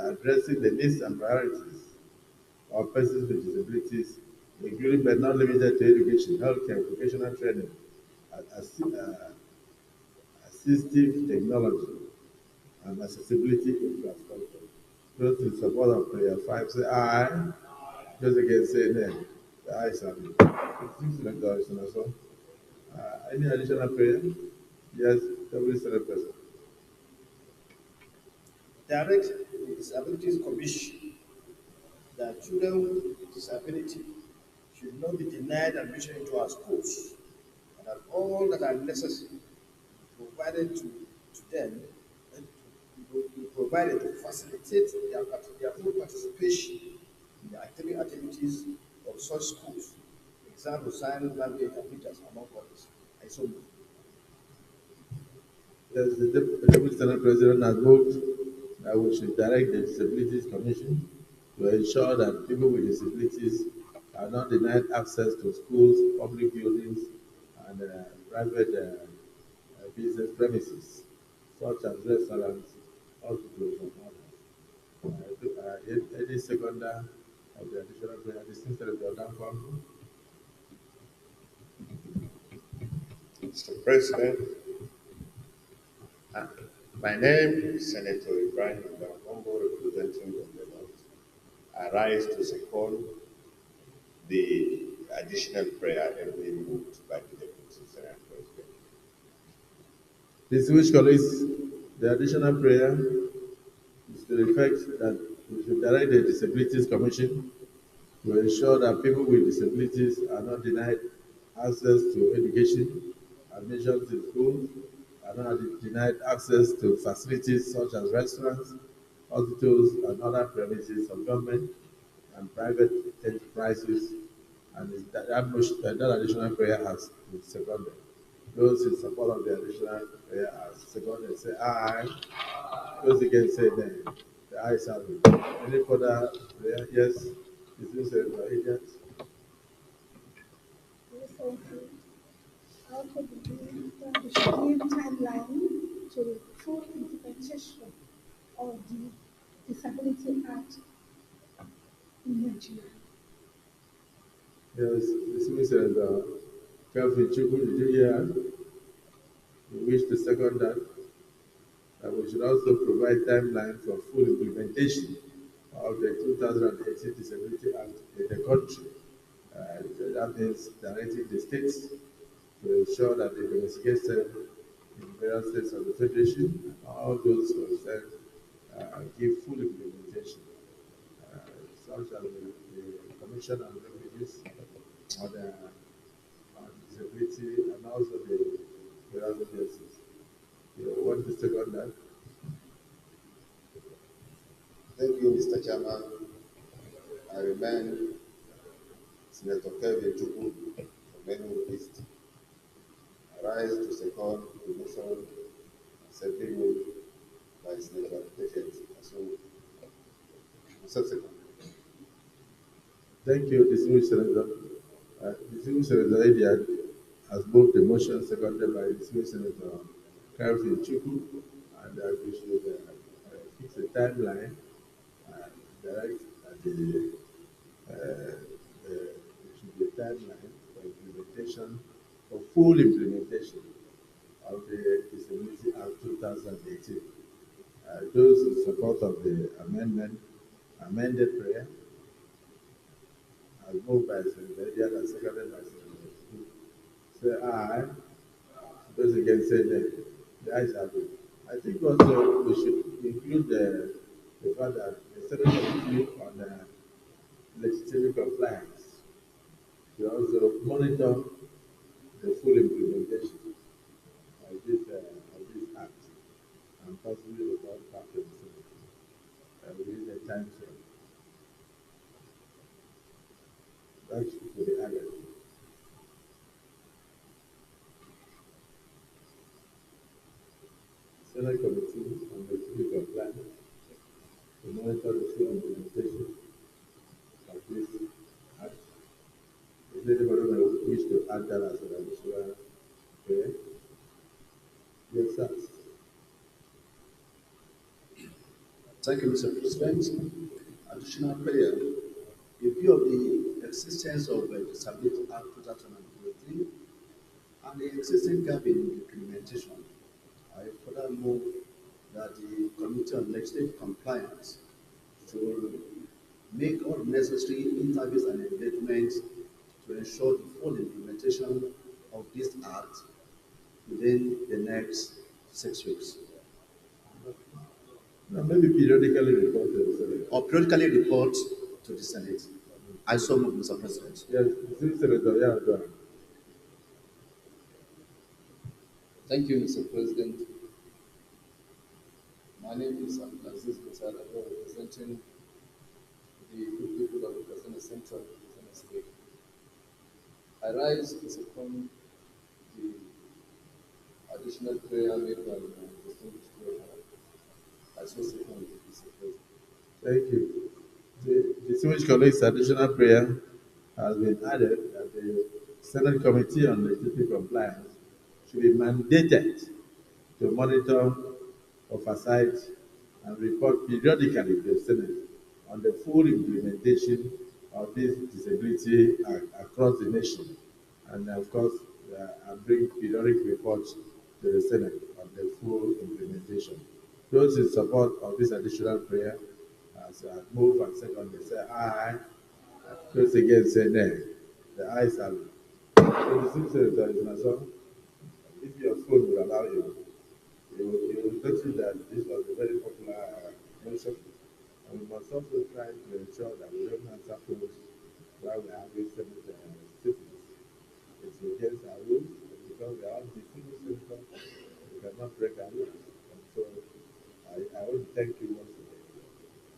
[SPEAKER 1] addressing the needs and priorities of persons with disabilities, including but not limited to education, healthcare, vocational training, assistive technology, and accessibility infrastructure. Those in support of prayer 5 say aye. Those against say nay. The ayes have it. Any additional prayer? Yes, every Senate person.
[SPEAKER 14] Direct the Disabilities Commission that children with disability should not be denied admission into our schools, and that all that are necessary provided to them and to be provided to facilitate their full participation in the activities of such schools. Example, sign language and pictures, among others. I so move.
[SPEAKER 1] Yes, the Deputy Senate President has moved that we should direct the Disabilities Commission to ensure that people with disabilities are not denied access to schools, public buildings, and private business premises, such as restaurants, hospitals, and others. Any seconder of the additional prayer, distinct Senator Danfam.
[SPEAKER 4] Mr. President, my name is Senator Ibrahim, representing the North. I rise to second the additional prayer ably moved by the Deputy Senate President.
[SPEAKER 1] Distinguished colleagues, the additional prayer is to the effect that we should direct the Disabilities Commission to ensure that people with disabilities are not denied access to education, admissions in schools, are not denied access to facilities such as restaurants, hospitals, and other premises of government and private enterprises, and that additional prayer has been seconded. Those in support of the additional prayer are seconded say aye. Those against say nay. The ayes have it. Any further prayer? Yes. Is this a agent?
[SPEAKER 17] I also believe that we should give timeline to the full implementation of the Disability Act in Nigeria.
[SPEAKER 1] Yes, this means that Kelvin Chukwu, did you hear? We wish to second that we should also provide timeline for full implementation of the 2018 Disability Act in the country. That means directing the states to ensure that they investigate in various states of the Federation, all those concerned give full implementation, such as the Commission on Refugees, on disability, and also the various agencies. You want to second that?
[SPEAKER 4] Thank you, Mr. Chairman. I remain Senator Kelvin Chukwu from Benue East. I rise to second the motion simply moved by Senator Patient. Subsequent.
[SPEAKER 1] Thank you, distinguished Senator. Distinguished Senator Ediad has moved the motion seconded by distinguished Senator Kelvin Chukwu, and we should fix a timeline direct there should be a timeline for implementation of full implementation of the Disability Act 2018. Those in support of the amended prayer, as moved by Senator Edian and seconded by Senator Smith, say aye. Those against say nay. The ayes have it. I think also we should include the fact that the Senate Committee on legislative compliance should also monitor the full implementation of this act and possibly report back to the Senate within the time frame. That should be added. Senate Committee on legislative compliance to monitor the full implementation of this act. Is anybody who wish to add that as an additional prayer? Yes, sir.
[SPEAKER 6] Thank you, Mr. President. Additional prayer. In view of the existence of the Disabilities Act 2023 and the existing gap in implementation, I further move that the Committee on Legislative Compliance should make all necessary interviews and engagements to ensure the full implementation of this act within the next 6 weeks.
[SPEAKER 1] No, maybe periodically report to the Senate.
[SPEAKER 6] Or periodically report to the Senate. I so move, Mr. President.
[SPEAKER 1] Yes, Senator, yeah, go ahead.
[SPEAKER 21] Thank you, Mr. President. My name is Aziz Besada, representing the good people of the Kasana Central Kasana State. I rise to second the additional prayer made by the distinguished prayer. I so second it, Mr. President.
[SPEAKER 1] Thank you. The distinguished colleagues' additional prayer has been added that the Senate Committee on Legislative Compliance should be mandated to monitor, oversight, and report periodically to the Senate on the full implementation of this disability act across the nation, and of course, and bring periodic reports to the Senate on the full implementation. Those in support of this additional prayer, as move and second, they say aye. Those against say nay. The ayes have it. So the Senator is Nassau. If your phone will allow you, you will notice that this was a very popular motion. And we must also try to ensure that we don't answer phones while we are having Senate sittings. It's against our rules, because we are all distinguished senators, we cannot break our rules. And so I want to thank you once again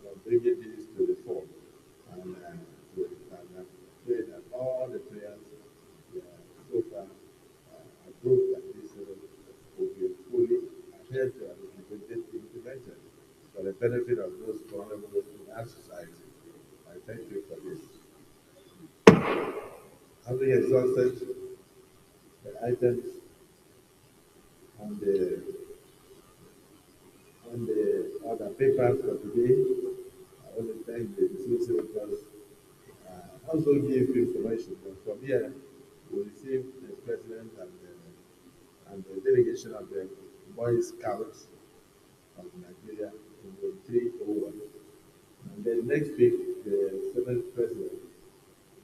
[SPEAKER 1] for bringing this to the fore. And pray that all the prayers so far approved by this Senate will be fully adhered to and implemented for the benefit of those vulnerable in our society. I thank you for this. Having exhausted the items on the other papers for today, I want to thank the dismissal because also give information that from here we received the president and the delegation of the Boy Scouts of Nigeria in 301. And then next week, the Senate president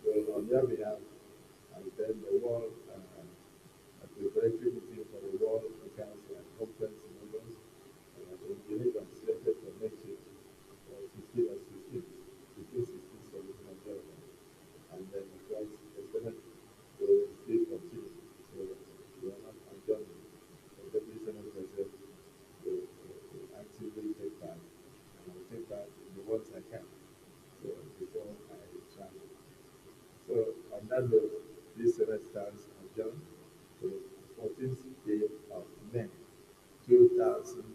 [SPEAKER 1] will, on their behalf, attend the World preparatory meeting for the World Council and Conference in August in Geneva, slated for next week, 15 or 16, 17, and Germany. And then, of course, the Senate will still continue. So we are not adjourning. The Deputy Senate President will actively take part, and I will take part in the ones I can. So before I travel. So on that note, this Senate stands adjourned to the 14th day of May, 2000.